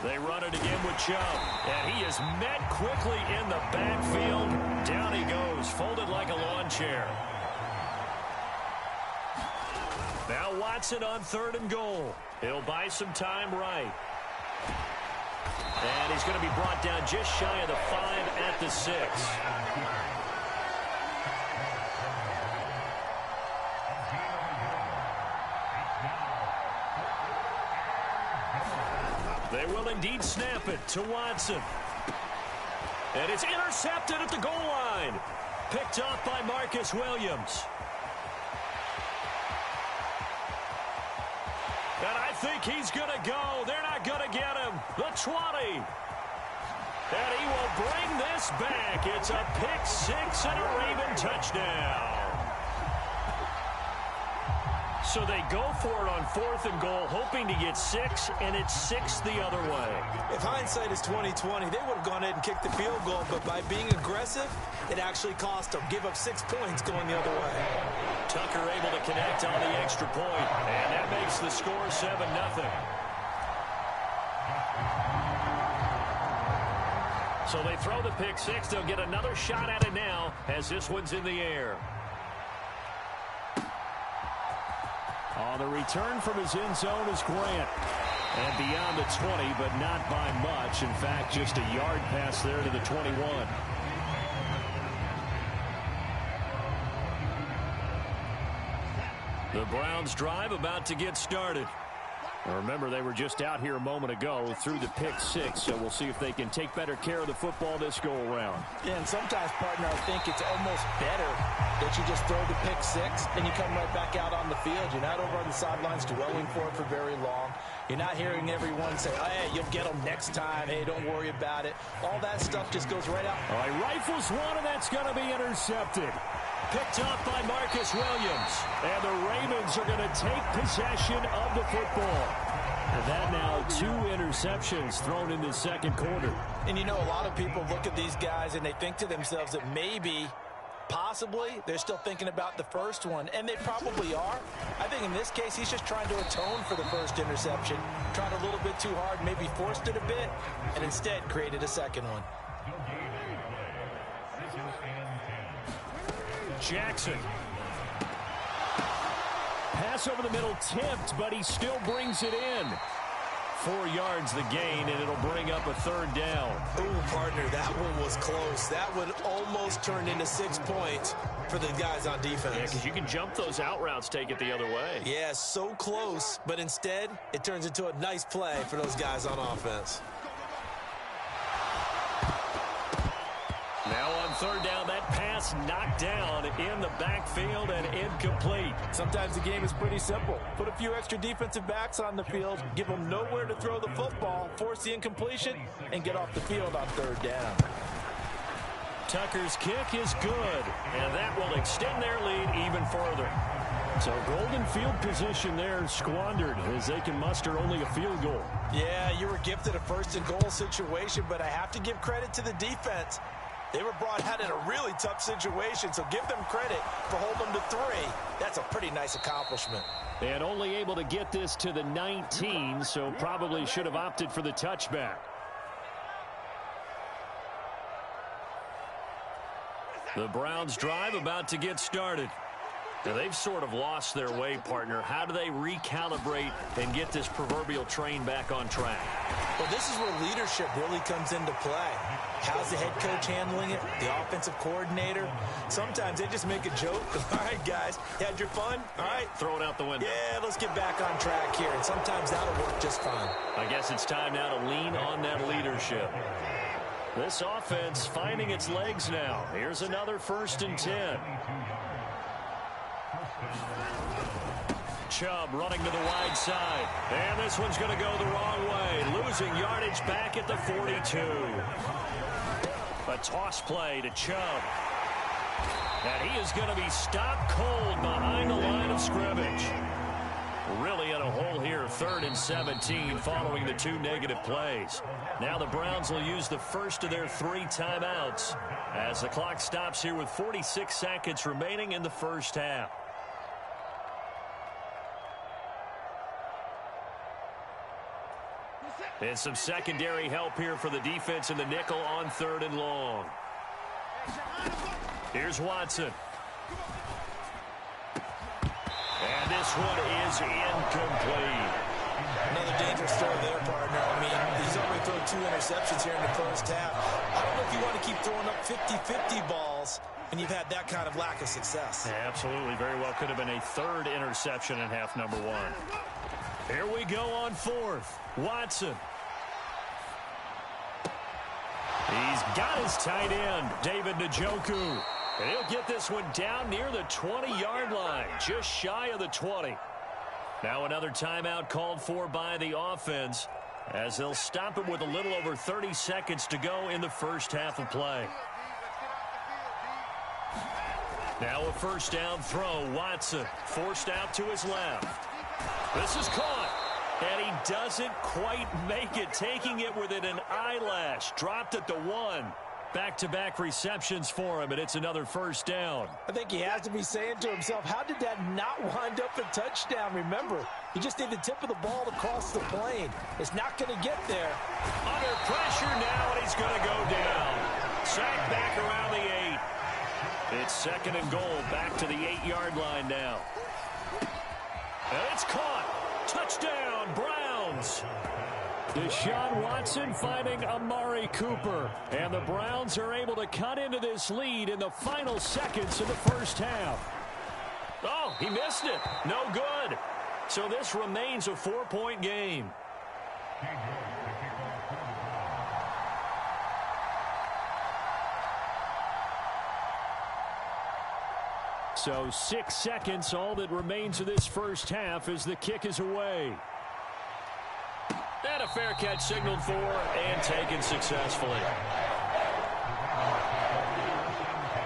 They run it again with Chubb. And he is met quickly in the backfield. Down he goes, folded like a lawn chair. Now Watson on 3rd and goal. He'll buy some time right. And he's going to be brought down just shy of the 5 at the 6. They will indeed snap it to Watson. And it's intercepted at the goal line. Picked off by Marcus Williams. And I think he's going to go. They're not going to get him. The 20. And he will bring this back. It's a pick 6 and a Raven touchdown. So they go for it on 4th and goal, hoping to get 6, and it's 6 the other way. If hindsight is 20/20, they would have gone ahead and kicked the field goal, but by being aggressive, it actually cost them. Give up 6 points going the other way. Tucker able to connect on the extra point, and that makes the score 7-0. So they throw the pick 6. They'll get another shot at it now as this one's in the air. On the return from his end zone is Grant. And beyond the 20, but not by much. In fact, just a yard pass there to the 21. The Browns drive about to get started. Now remember, they were just out here a moment ago through the pick 6, so we'll see if they can take better care of the football this go-around. Yeah, and sometimes, partner, I think it's almost better that you just throw the pick 6 and you come right back out on the field. You're not over on the sidelines dwelling for it for very long. You're not hearing everyone say, oh, hey, you'll get them next time. Hey, don't worry about it. All that stuff just goes right out. All right, rifles one, and that's going to be intercepted. Picked off by Marcus Williams. And the Ravens are going to take possession of the football. And that now 2 interceptions thrown in the second quarter. And you know, a lot of people look at these guys and they think to themselves that maybe, possibly, they're still thinking about the first one. And they probably are. I think in this case, he's just trying to atone for the first interception. Tried a little bit too hard, maybe forced it a bit, and instead created a second one. Jackson. Pass over the middle tipped, but he still brings it in. 4 yards the gain, and it'll bring up a 3rd down. Ooh, partner, that one was close. That one almost turned into 6 points for the guys on defense. Yeah, because you can jump those out routes, take it the other way. Yeah, so close, but instead, it turns into a nice play for those guys on offense. Now on 3rd down, that pass knocked down in the backfield and incomplete. Sometimes the game is pretty simple. Put a few extra defensive backs on the field, give them nowhere to throw the football, force the incompletion, and get off the field on 3rd down. Tucker's kick is good, and that will extend their lead even further. So golden field position there squandered as they can muster only a field goal. Yeah, you were gifted a first-and-goal situation, but I have to give credit to the defense. They were brought out in a really tough situation, so give them credit for holding them to 3. That's a pretty nice accomplishment. And only able to get this to the 19, so probably should have opted for the touchback. The Browns drive about to get started. Now, they've sort of lost their way, partner. How do they recalibrate and get this proverbial train back on track? Well, this is where leadership really comes into play. How's the head coach handling it? The offensive coordinator? Sometimes they just make a joke. All right, guys, had your fun? All right. Throw it out the window. Yeah, let's get back on track here. And sometimes that'll work just fine. I guess it's time now to lean on that leadership. This offense finding its legs now. Here's another 1st and 10. Chubb running to the wide side. And this one's going to go the wrong way. Losing yardage back at the 42. A toss play to Chubb. And he is going to be stopped cold behind the line of scrimmage. Really in a hole here, 3rd and 17 following the 2 negative plays. Now the Browns will use the first of their 3 timeouts as the clock stops here with 46 seconds remaining in the first half. And some secondary help here for the defense in the nickel on 3rd and long. Here's Watson. And this one is incomplete. Another dangerous throw there, partner. I mean, he's already thrown 2 interceptions here in the first half. I don't know if you want to keep throwing up 50-50 balls when you've had that kind of lack of success. Yeah, absolutely. Very well could have been a 3rd interception in half number 1. Here we go on 4th. Watson. He's got his tight end, David Njoku. And he'll get this one down near the 20-yard line, just shy of the 20. Now another timeout called for by the offense as they'll stop it with a little over 30 seconds to go in the first half of play. Now a 1st down throw. Watson forced out to his left. This is caught. And he doesn't quite make it, taking it within an eyelash. Dropped at the 1. Back-to-back receptions for him, and it's another 1st down. I think he has to be saying to himself, how did that not wind up a touchdown? Remember, you just need the tip of the ball to cross the plane. It's not going to get there. Under pressure now, and he's going to go down. Sacked back around the 8. It's 2nd and goal, back to the 8-yard line now. And it's caught. Touchdown, Browns. Deshaun Watson finding Amari Cooper. And the Browns are able to cut into this lead in the final seconds of the first half. Oh, he missed it. No good. So this remains a 4-point game. So 6 seconds, all that remains of this first half as the kick is away. And a fair catch signaled for and taken successfully.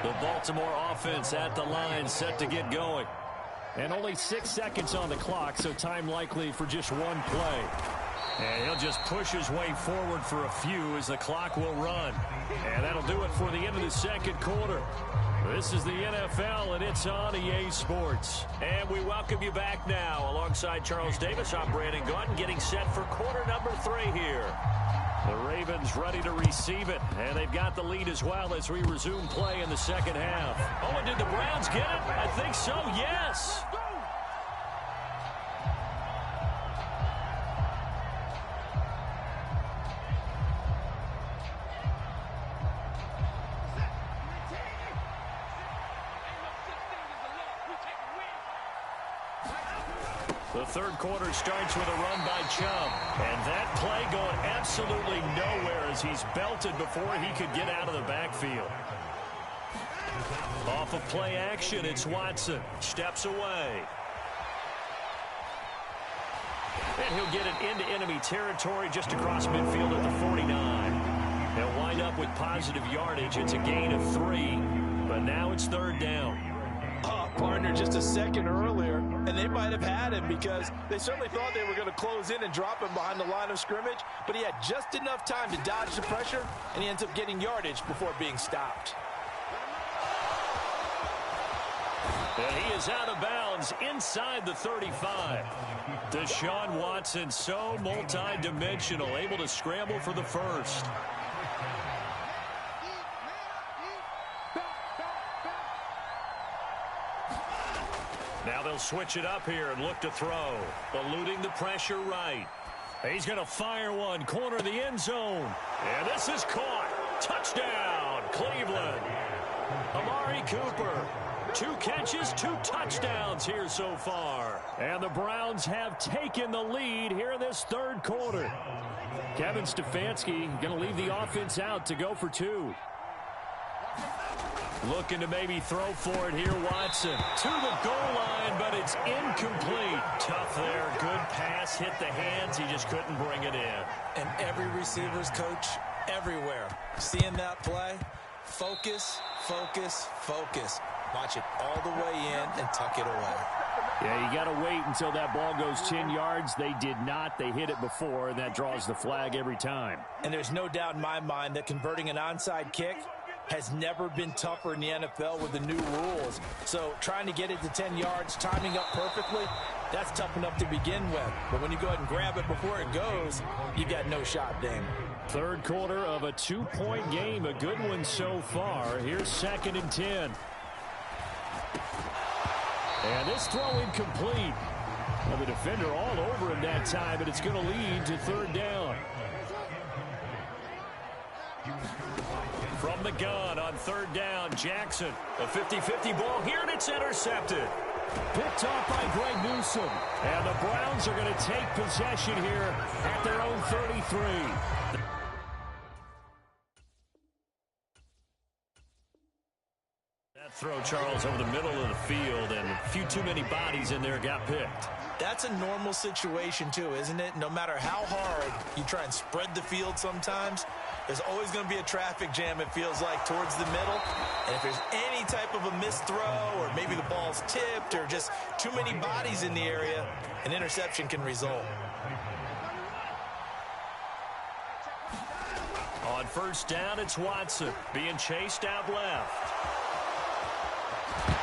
The Baltimore offense at the line set to get going. And only 6 seconds on the clock, so time likely for just one play. And he'll just push his way forward for a few as the clock will run. And that'll do it for the end of the second quarter. This is the NFL, and it's on EA Sports. And we welcome you back now. Alongside Charles Davis, I'm Brandon Gaudin, getting set for quarter number 3 here. The Ravens ready to receive it, and they've got the lead as well as we resume play in the second half. Oh, and did the Browns get it? I think so, yes. The third quarter starts with a run by Chubb. And that play going absolutely nowhere as he's belted before he could get out of the backfield. Off of play action, it's Watson. Steps away. And he'll get it into enemy territory just across midfield at the 49. He'll wind wind up with positive yardage. It's a gain of 3, but now it's 3rd down. Partner just a second earlier, and they might have had him because they certainly thought they were going to close in and drop him behind the line of scrimmage, but he had just enough time to dodge the pressure, and he ends up getting yardage before being stopped. And he is out of bounds inside the 35. Deshaun Watson, so multi-dimensional, able to scramble for the first. Now they'll switch it up here and look to throw. Eluding the pressure right. He's going to fire one. Corner of the end zone. And this is caught. Touchdown, Cleveland. Amari Cooper. 2 catches, 2 touchdowns here so far. And the Browns have taken the lead here in this 3rd quarter. Kevin Stefanski going to leave the offense out to go for 2. Looking to maybe throw for it here, Watson. To the goal line, but it's incomplete. Tough there. Good pass. Hit the hands. He just couldn't bring it in. And every receiver's coach everywhere. Seeing that play, focus, focus, focus. Watch it all the way in and tuck it away. Yeah, you got to wait until that ball goes 10 yards. They did not. They hit it before, and that draws the flag every time. And there's no doubt in my mind that converting an onside kick has never been tougher in the NFL with the new rules. So trying to get it to 10 yards, timing up perfectly, that's tough enough to begin with. But when you go ahead and grab it before it goes, you got no shot, Dame. 3rd quarter of a 2-point game. A good one so far. Here's 2nd and 10. And this throw incomplete. Well, the defender all over him that time, but it's going to lead to 3rd down. From the gun on 3rd down, Jackson. A 50-50 ball here, and it's intercepted. Picked off by Greg Newsome. And the Browns are going to take possession here at their own 33. That throw, Charles, over the middle of the field, and a few too many bodies in there got picked. That's a normal situation, too, isn't it? No matter how hard you try and spread the field sometimes, there's always going to be a traffic jam, it feels like, towards the middle. And if there's any type of a missed throw or maybe the ball's tipped or just too many bodies in the area, an interception can result. On 1st down, it's Watson being chased out left.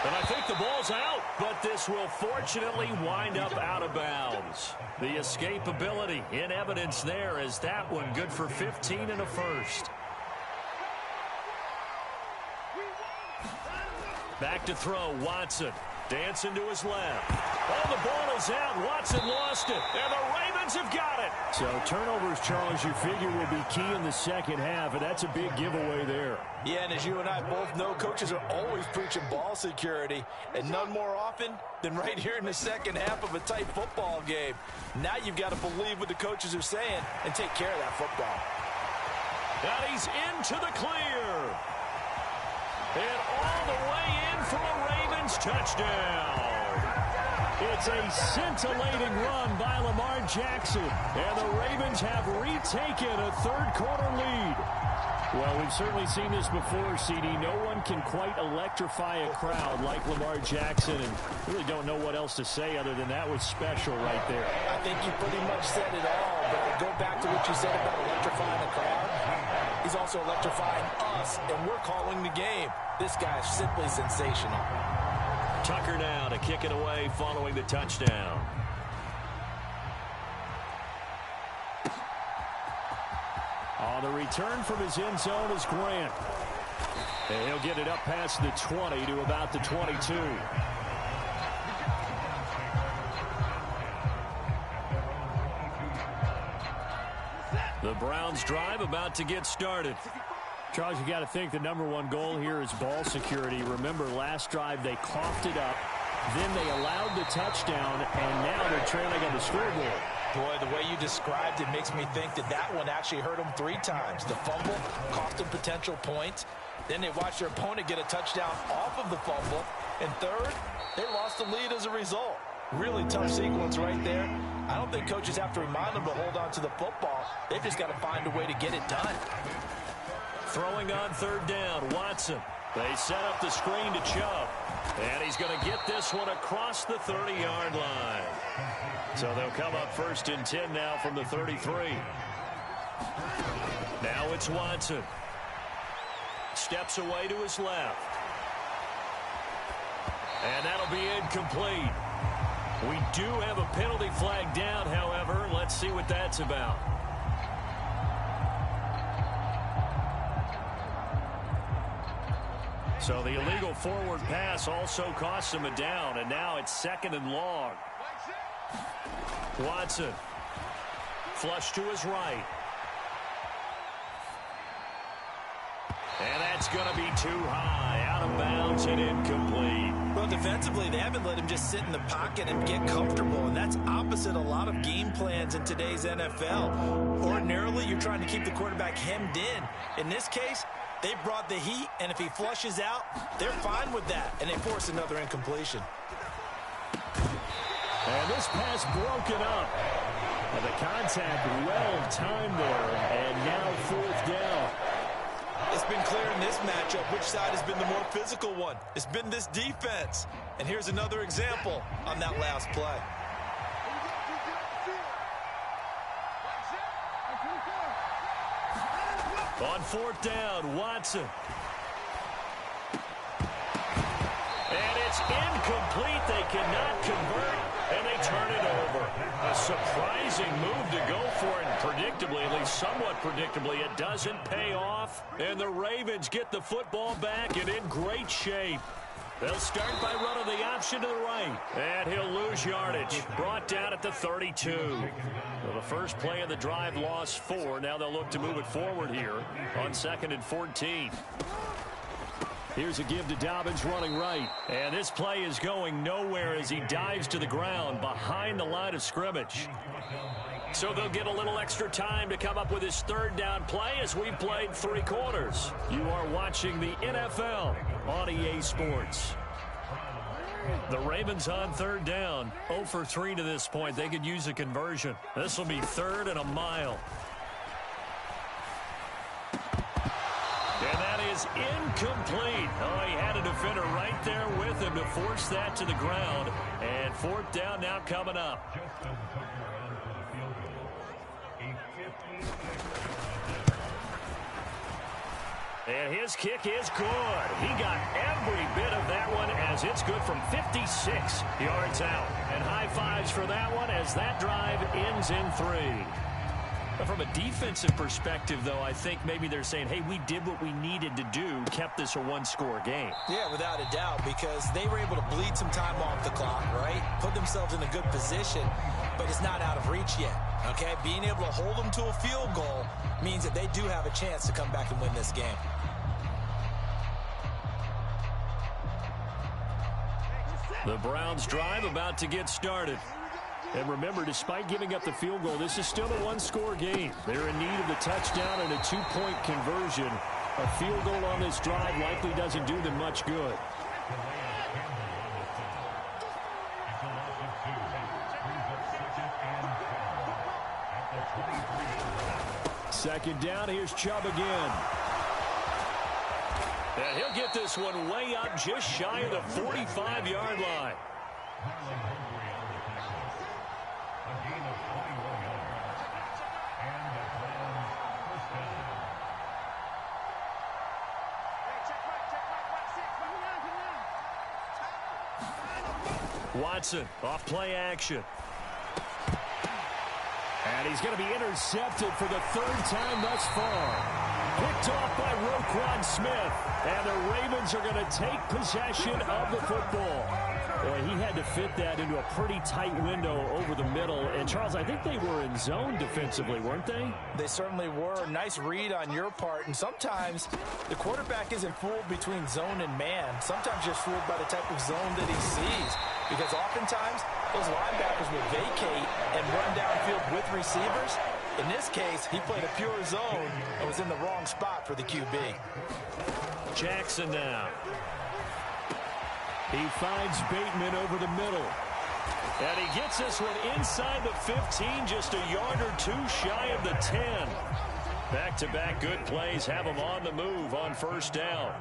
And I think the ball's out, but this will fortunately wind up out of bounds. The escapability in evidence there as that one good for 15 and a first. Back to throw, Watson. Dancing to his left. Oh, the ball is out. Watson lost it. And the Ravens have got it. So turnovers, Charles, you figure will be key in the 2nd half, and that's a big giveaway there. Yeah, and as you and I both know, coaches are always preaching ball security, and none more often than right here in the 2nd half of a tight football game. Now you've got to believe what the coaches are saying and take care of that football. And he's into the clear. And all the way in for a Ravens touchdown. It's a scintillating run by Lamar Jackson. And the Ravens have retaken a 3rd quarter lead. Well, we've certainly seen this before, CD. No one can quite electrify a crowd like Lamar Jackson, and really don't know what else to say other than that was special right there. I think you pretty much said it all, but to go back to what you said about electrifying a crowd, he's also electrifying us, and we're calling the game. This guy is simply sensational. Tucker now to kick it away following the touchdown. On the return from his end zone is Grant. And he'll get it up past the 20 to about the 22. The Browns drive about to get started. Charles, you got to think the #1 goal here is ball security. Remember, last drive they coughed it up, then they allowed the touchdown, and now they're trailing on the scoreboard. Boy, the way you described it makes me think that that one actually hurt them 3 times. The fumble cost them potential points. Then they watched their opponent get a touchdown off of the fumble. And third, they lost the lead as a result. Really tough sequence right there. I don't think coaches have to remind them to hold on to the football. They've just got to find a way to get it done. Throwing on third down, Watson. They set up the screen to Chubb. And he's going to get this one across the 30-yard line. So they'll come up 1st and 10 now from the 33. Now it's Watson. Steps away to his left. And that'll be incomplete. We do have a penalty flag down, however. Let's see what that's about. So the illegal forward pass also cost him a down, and now it's 2nd and long. Watson. Flush to his right. And that's going to be too high. Out of bounds and incomplete. Well, defensively, they haven't let him just sit in the pocket and get comfortable, and that's opposite a lot of game plans in today's NFL. Ordinarily, you're trying to keep the quarterback hemmed in. In this case, they brought the heat, and if he flushes out, they're fine with that, and they force another incompletion. And this pass broken up. And the contact well timed there, and now 4th down. It's been clear in this matchup which side has been the more physical one. It's been this defense. And here's another example on that last play. On 4th down, Watson. And it's incomplete. They cannot convert, and they turn it over. A surprising move to go for it, and predictably, at least somewhat predictably, it doesn't pay off. And the Ravens get the football back and in great shape. They'll start by running the option to the right. And he'll lose yardage. Brought down at the 32. Well, the first play of the drive lost 4. Now they'll look to move it forward here on 2nd and 14. Here's a give to Dobbins running right. And this play is going nowhere as he dives to the ground behind the line of scrimmage. So they'll get a little extra time to come up with his 3rd down play as we've played 3 quarters. You are watching the NFL on EA Sports. The Ravens on 3rd down. 0 for 3 to this point. They could use a conversion. This will be 3rd and a mile. And that is incomplete. Oh, he had a defender right there with him to force that to the ground. And 4th down now coming up. And his kick is good. He got every bit of that one as it's good from 56 yards out. And high fives for that one as that drive ends in 3. But from a defensive perspective, though, I think maybe they're saying, hey, we did what we needed to do, kept this a 1-score game. Yeah, without a doubt, because they were able to bleed some time off the clock, right? Put themselves in a good position, but it's not out of reach yet, okay? Being able to hold them to a field goal means that they do have a chance to come back and win this game. The Browns drive about to get started. And remember, despite giving up the field goal, this is still a 1-score game. They're in need of the touchdown and a 2-point conversion. A field goal on this drive likely doesn't do them much good. Second down, here's Chubb again. And he'll get this one way up just shy of the 45-yard line. Watson off play action. And he's going to be intercepted for the 3rd time thus far. Picked off by Roquan Smith. And the Ravens are going to take possession of the football. Boy, he had to fit that into a pretty tight window over the middle. And, Charles, I think they were in zone defensively, weren't they? They certainly were. Nice read on your part. And sometimes the quarterback isn't fooled between zone and man. Sometimes just fooled by the type of zone that he sees. Because oftentimes, those linebackers will vacate and run downfield with receivers. In this case, he played a pure zone and was in the wrong spot for the QB. Jackson now. He finds Bateman over the middle. And he gets this one inside the 15, just a yard or 2 shy of the 10. Back-to-back good plays have them on the move on first down.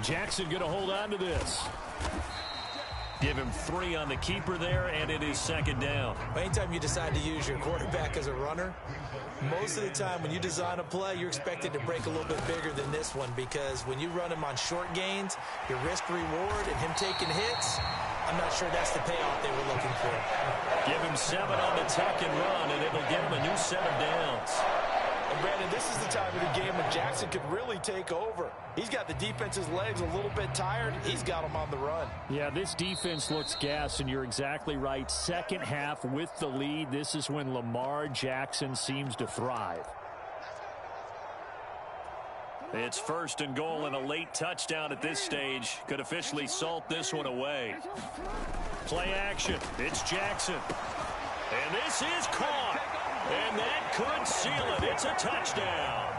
Jackson going to hold on to this. Give him 3 on the keeper there, and it is second down. Anytime you decide to use your quarterback as a runner, most of the time when you design a play, you're expected to break a little bit bigger than this one, because when you run him on short gains, your risk-reward and him taking hits, I'm not sure that's the payoff they were looking for. Give him 7 on the tuck and run, and it'll give him a new set of downs. And Brandon, this is the time of the game when Jackson could really take over. He's got the defense's legs a little bit tired. He's got them on the run. Yeah, this defense looks gassed, and you're exactly right. Second half with the lead, this is when Lamar Jackson seems to thrive. It's first and goal, and a late touchdown at this stage could officially salt this one away. Play action. It's Jackson. And this is caught. And that could seal it. It's a touchdown.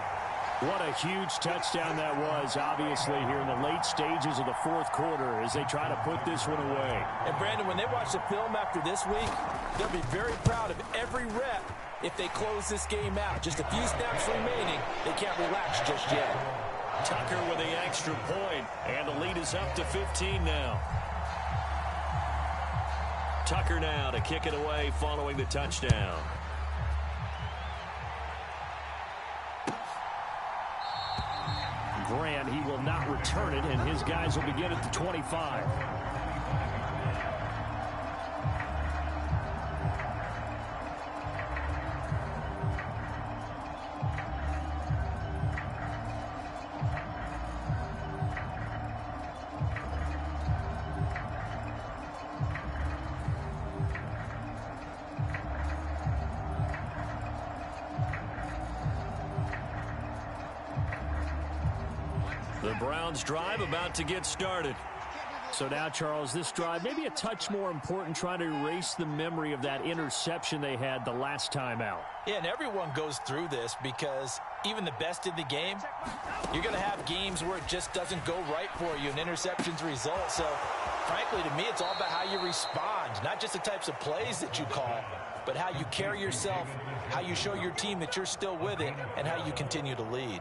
What a huge touchdown that was, obviously, here in the late stages of the fourth quarter as they try to put this one away. And, Brandon, when they watch the film after this week, they'll be very proud of every rep if they close this game out. Just a few snaps remaining. They can't relax just yet. Tucker with the extra point, and the lead is up to 15 now. Tucker now to kick it away following the touchdown. Grant, he will not return it, and his guys will begin at the 25. The Browns drive about to get started. So now, Charles, this drive maybe a touch more important, trying to erase the memory of that interception they had the last time out. Yeah, and everyone goes through this because even the best in the game, you're going to have games where it just doesn't go right for you and interceptions result. So, frankly, to me, it's all about how you respond, not just the types of plays that you call, but how you carry yourself, how you show your team that you're still with it, and how you continue to lead.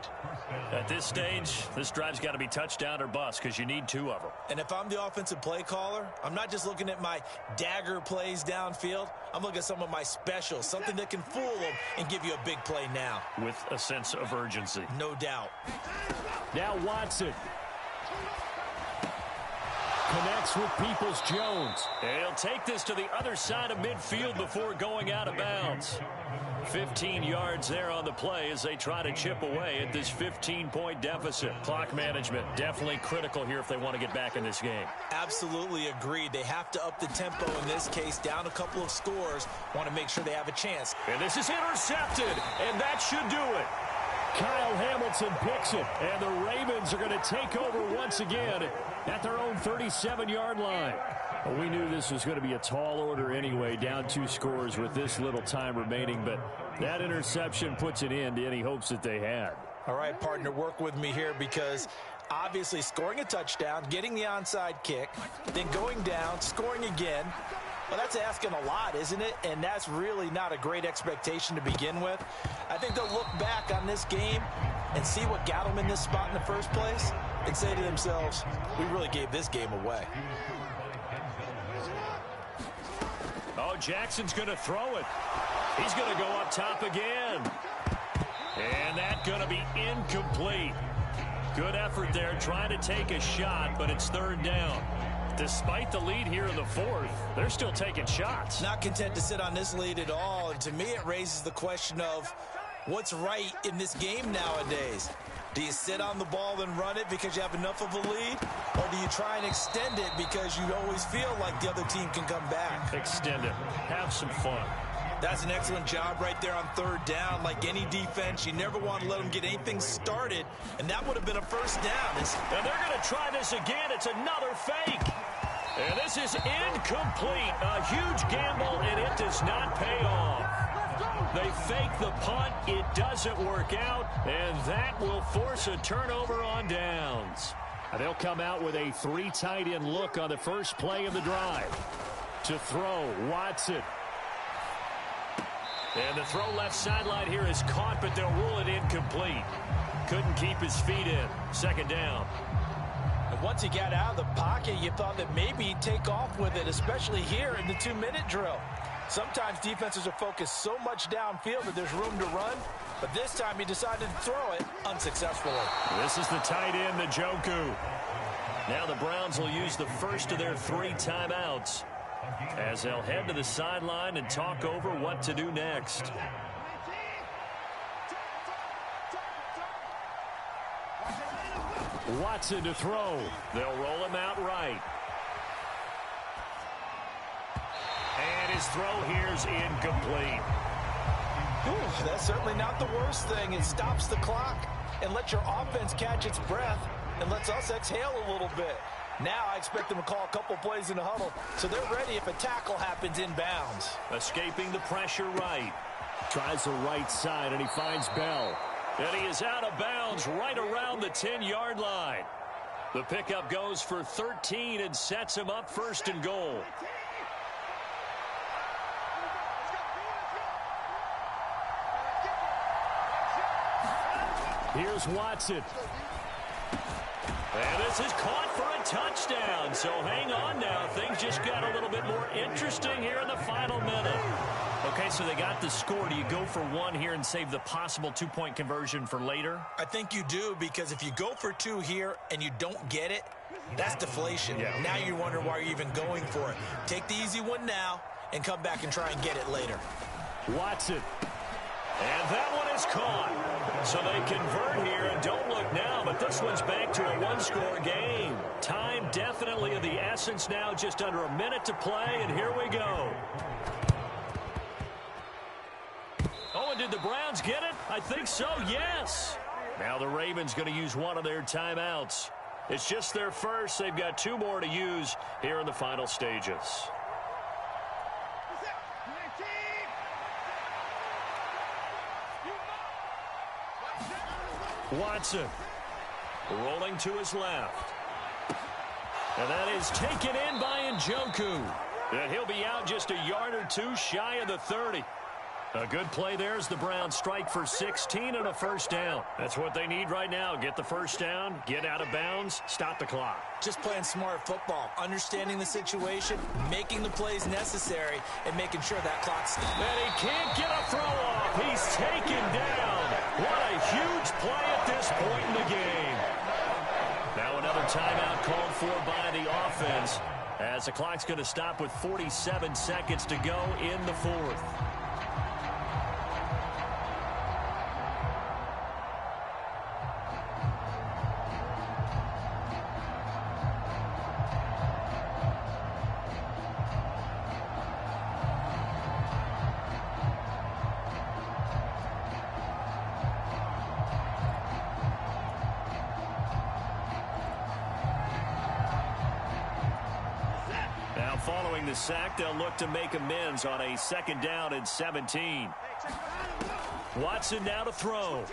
At this stage, this drive's got to be touchdown or bust because you need 2 of them. And if I'm the offensive play caller, I'm not just looking at my dagger plays downfield. I'm looking at some of my specials, something that can fool them and give you a big play now. With a sense of urgency. No doubt. Now Watson connects with Peoples-Jones. He'll take this to the other side of midfield before going out of bounds. 15 yards there on the play as they try to chip away at this 15-point deficit. Clock management definitely critical here if they want to get back in this game. Absolutely agreed. They have to up the tempo in this case, down a couple of scores, want to make sure they have a chance. And this is intercepted, and that should do it. Kyle Hamilton picks it, and the Ravens are going to take over once again at their own 37-yard line. Well, we knew this was going to be a tall order anyway, down 2 scores with this little time remaining, but that interception puts an end to any hopes that they had. All right, partner, work with me here because obviously scoring a touchdown, getting the onside kick, then going down, scoring again, well, that's asking a lot, isn't it? And that's really not a great expectation to begin with. I think they'll look back on this game and see what got them in this spot in the first place and say to themselves, we really gave this game away. Oh, Jackson's going to throw it. He's going to go up top again. And that's going to be incomplete. Good effort there trying to take a shot, but it's third down. Despite the lead here in the fourth, they're still taking shots. Not content to sit on this lead at all. And to me, it raises the question of what's right in this game nowadays. Do you sit on the ball and run it because you have enough of a lead? Or do you try and extend it because you always feel like the other team can come back? Extend it. Have some fun. That's an excellent job right there on third down. Like any defense, you never want to let them get anything started. And that would have been a first down. And they're going to try this again. It's another fake. And this is incomplete. A huge gamble, and it does not pay off. They fake the punt. It doesn't work out, and that will force a turnover on downs. They'll come out with a 3 tight end look on the first play of the drive. To throw, Watson. And the throw left sideline here is caught, but they'll rule it incomplete. Couldn't keep his feet in. Second down. And once he got out of the pocket, you thought that maybe he'd take off with it, especially here in the 2-minute drill. Sometimes defenses are focused so much downfield that there's room to run, but this time he decided to throw it unsuccessfully. This is the tight end, Njoku. Now the Browns will use the first of their 3 timeouts as they'll head to the sideline and talk over what to do next. Watson to throw. They'll roll him out right. And his throw here's incomplete. Ooh, that's certainly not the worst thing. It stops the clock and lets your offense catch its breath and lets us exhale a little bit. Now I expect them to call a couple plays in the huddle, so they're ready if a tackle happens inbounds. Escaping the pressure right. Tries the right side, and he finds Bell. And he is out of bounds right around the 10-yard line. The pickup goes for 13 and sets him up 1st and goal. Here's Watson. And this is caught for a touchdown. So hang on now. Things just got a little bit more interesting here in the final minute. Okay, so they got the score. Do you go for 1 here and save the possible 2-point conversion for later? I think you do, because if you go for 2 here and you don't get it, that's deflation. Yeah. Now you wonder why you're even going for it. Take the easy one now and come back and try and get it later. Watson. And that one is caught. So they convert here, and don't look now, but this one's back to a 1-score game. Time definitely of the essence now, just under a minute to play, and here we go. Oh, and did the Browns get it? I think so, yes. Now the Ravens going to use one of their timeouts. It's just their first. They've got 2 more to use here in the final stages. Watson rolling to his left. And that is taken in by Njoku. And he'll be out just a yard or 2 shy of the 30. A good play there as the Browns strike for 16 and a 1st down. That's what they need right now. Get the 1st down, get out of bounds, stop the clock. Just playing smart football, understanding the situation, making the plays necessary, and making sure that clock stops. And he can't get a throw off. He's taken down. What a huge play at this point in the game. Now another timeout called for by the offense as the clock's going to stop with 47 seconds to go in the 4th. Following the sack, they'll look to make amends on a 2nd down and 17. Watson now to throw.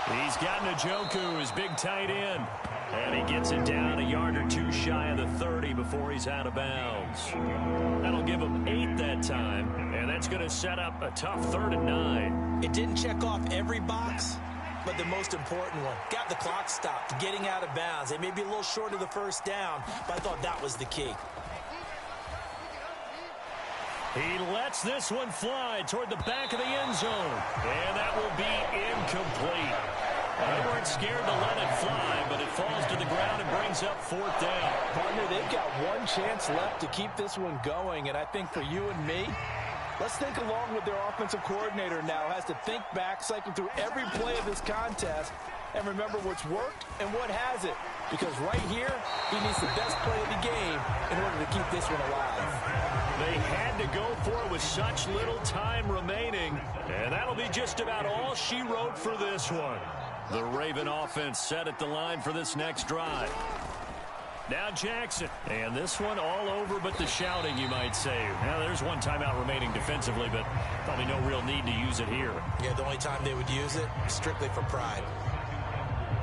He's got Njoku, his big tight end. And he gets it down a yard or 2 shy of the 30 before he's out of bounds. That'll give him 8 that time, and that's going to set up a tough 3rd and 9. It didn't check off every box, but the most important one, got the clock stopped, getting out of bounds. They may be a little short of the 1st down, but I thought that was the key. He lets this one fly toward the back of the end zone, and that will be incomplete. They weren't scared to let it fly, but it falls to the ground and brings up 4th down. Partner, they've got 1 chance left to keep this one going, and I think for you and me, let's think along with their offensive coordinator now. Has to think back, cycle through every play of this contest, and remember what's worked and what hasn't. Because right here, he needs the best play of the game in order to keep this one alive. They had to go for it with such little time remaining, and that'll be just about all she wrote for this one. The Raven offense set at the line for this next drive. Now Jackson, and this one all over but the shouting, you might say. Now there's 1 timeout remaining defensively, but probably no real need to use it here. Yeah, the only time they would use it, strictly for pride.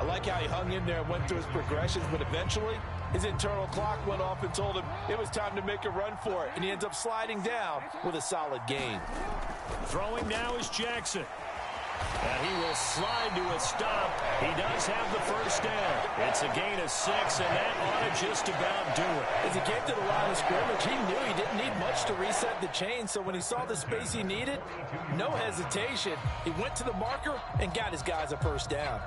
A like how he hung in there and went through his progressions, but eventually his internal clock went off and told him it was time to make a run for it, and he ends up sliding down with a solid gain. Throwing now is Jackson. And he will slide to a stop. He does have the first down. It's a gain of 6, and that ought to just about do it. As he came to the line of scrimmage, he knew he didn't need much to reset the chain, so when he saw the space he needed, no hesitation. He went to the marker and got his guys a first down.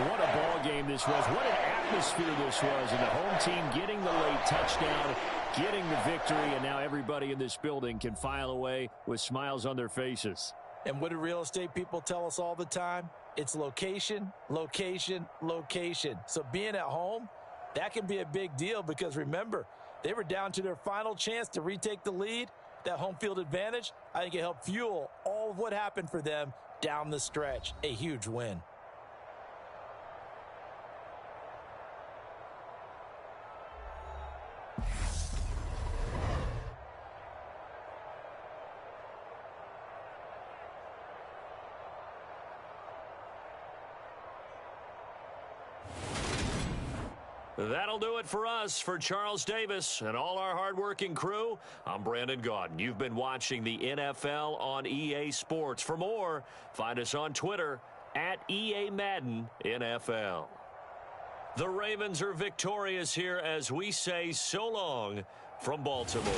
What a ball game this was. What an atmosphere this was. And the home team getting the late touchdown, getting the victory, and now everybody in this building can file away with smiles on their faces. And what do real estate people tell us all the time? It's location, location, location. So being at home, that can be a big deal because remember, they were down to their final chance to retake the lead. That home field advantage, I think it helped fuel all of what happened for them down the stretch. A huge win. That'll do it for us. For Charles Davis and all our hardworking crew, I'm Brandon Gaudin. You've been watching the NFL on EA Sports. For more, find us on Twitter at EA Madden NFL. The Ravens are victorious here as we say so long from Baltimore.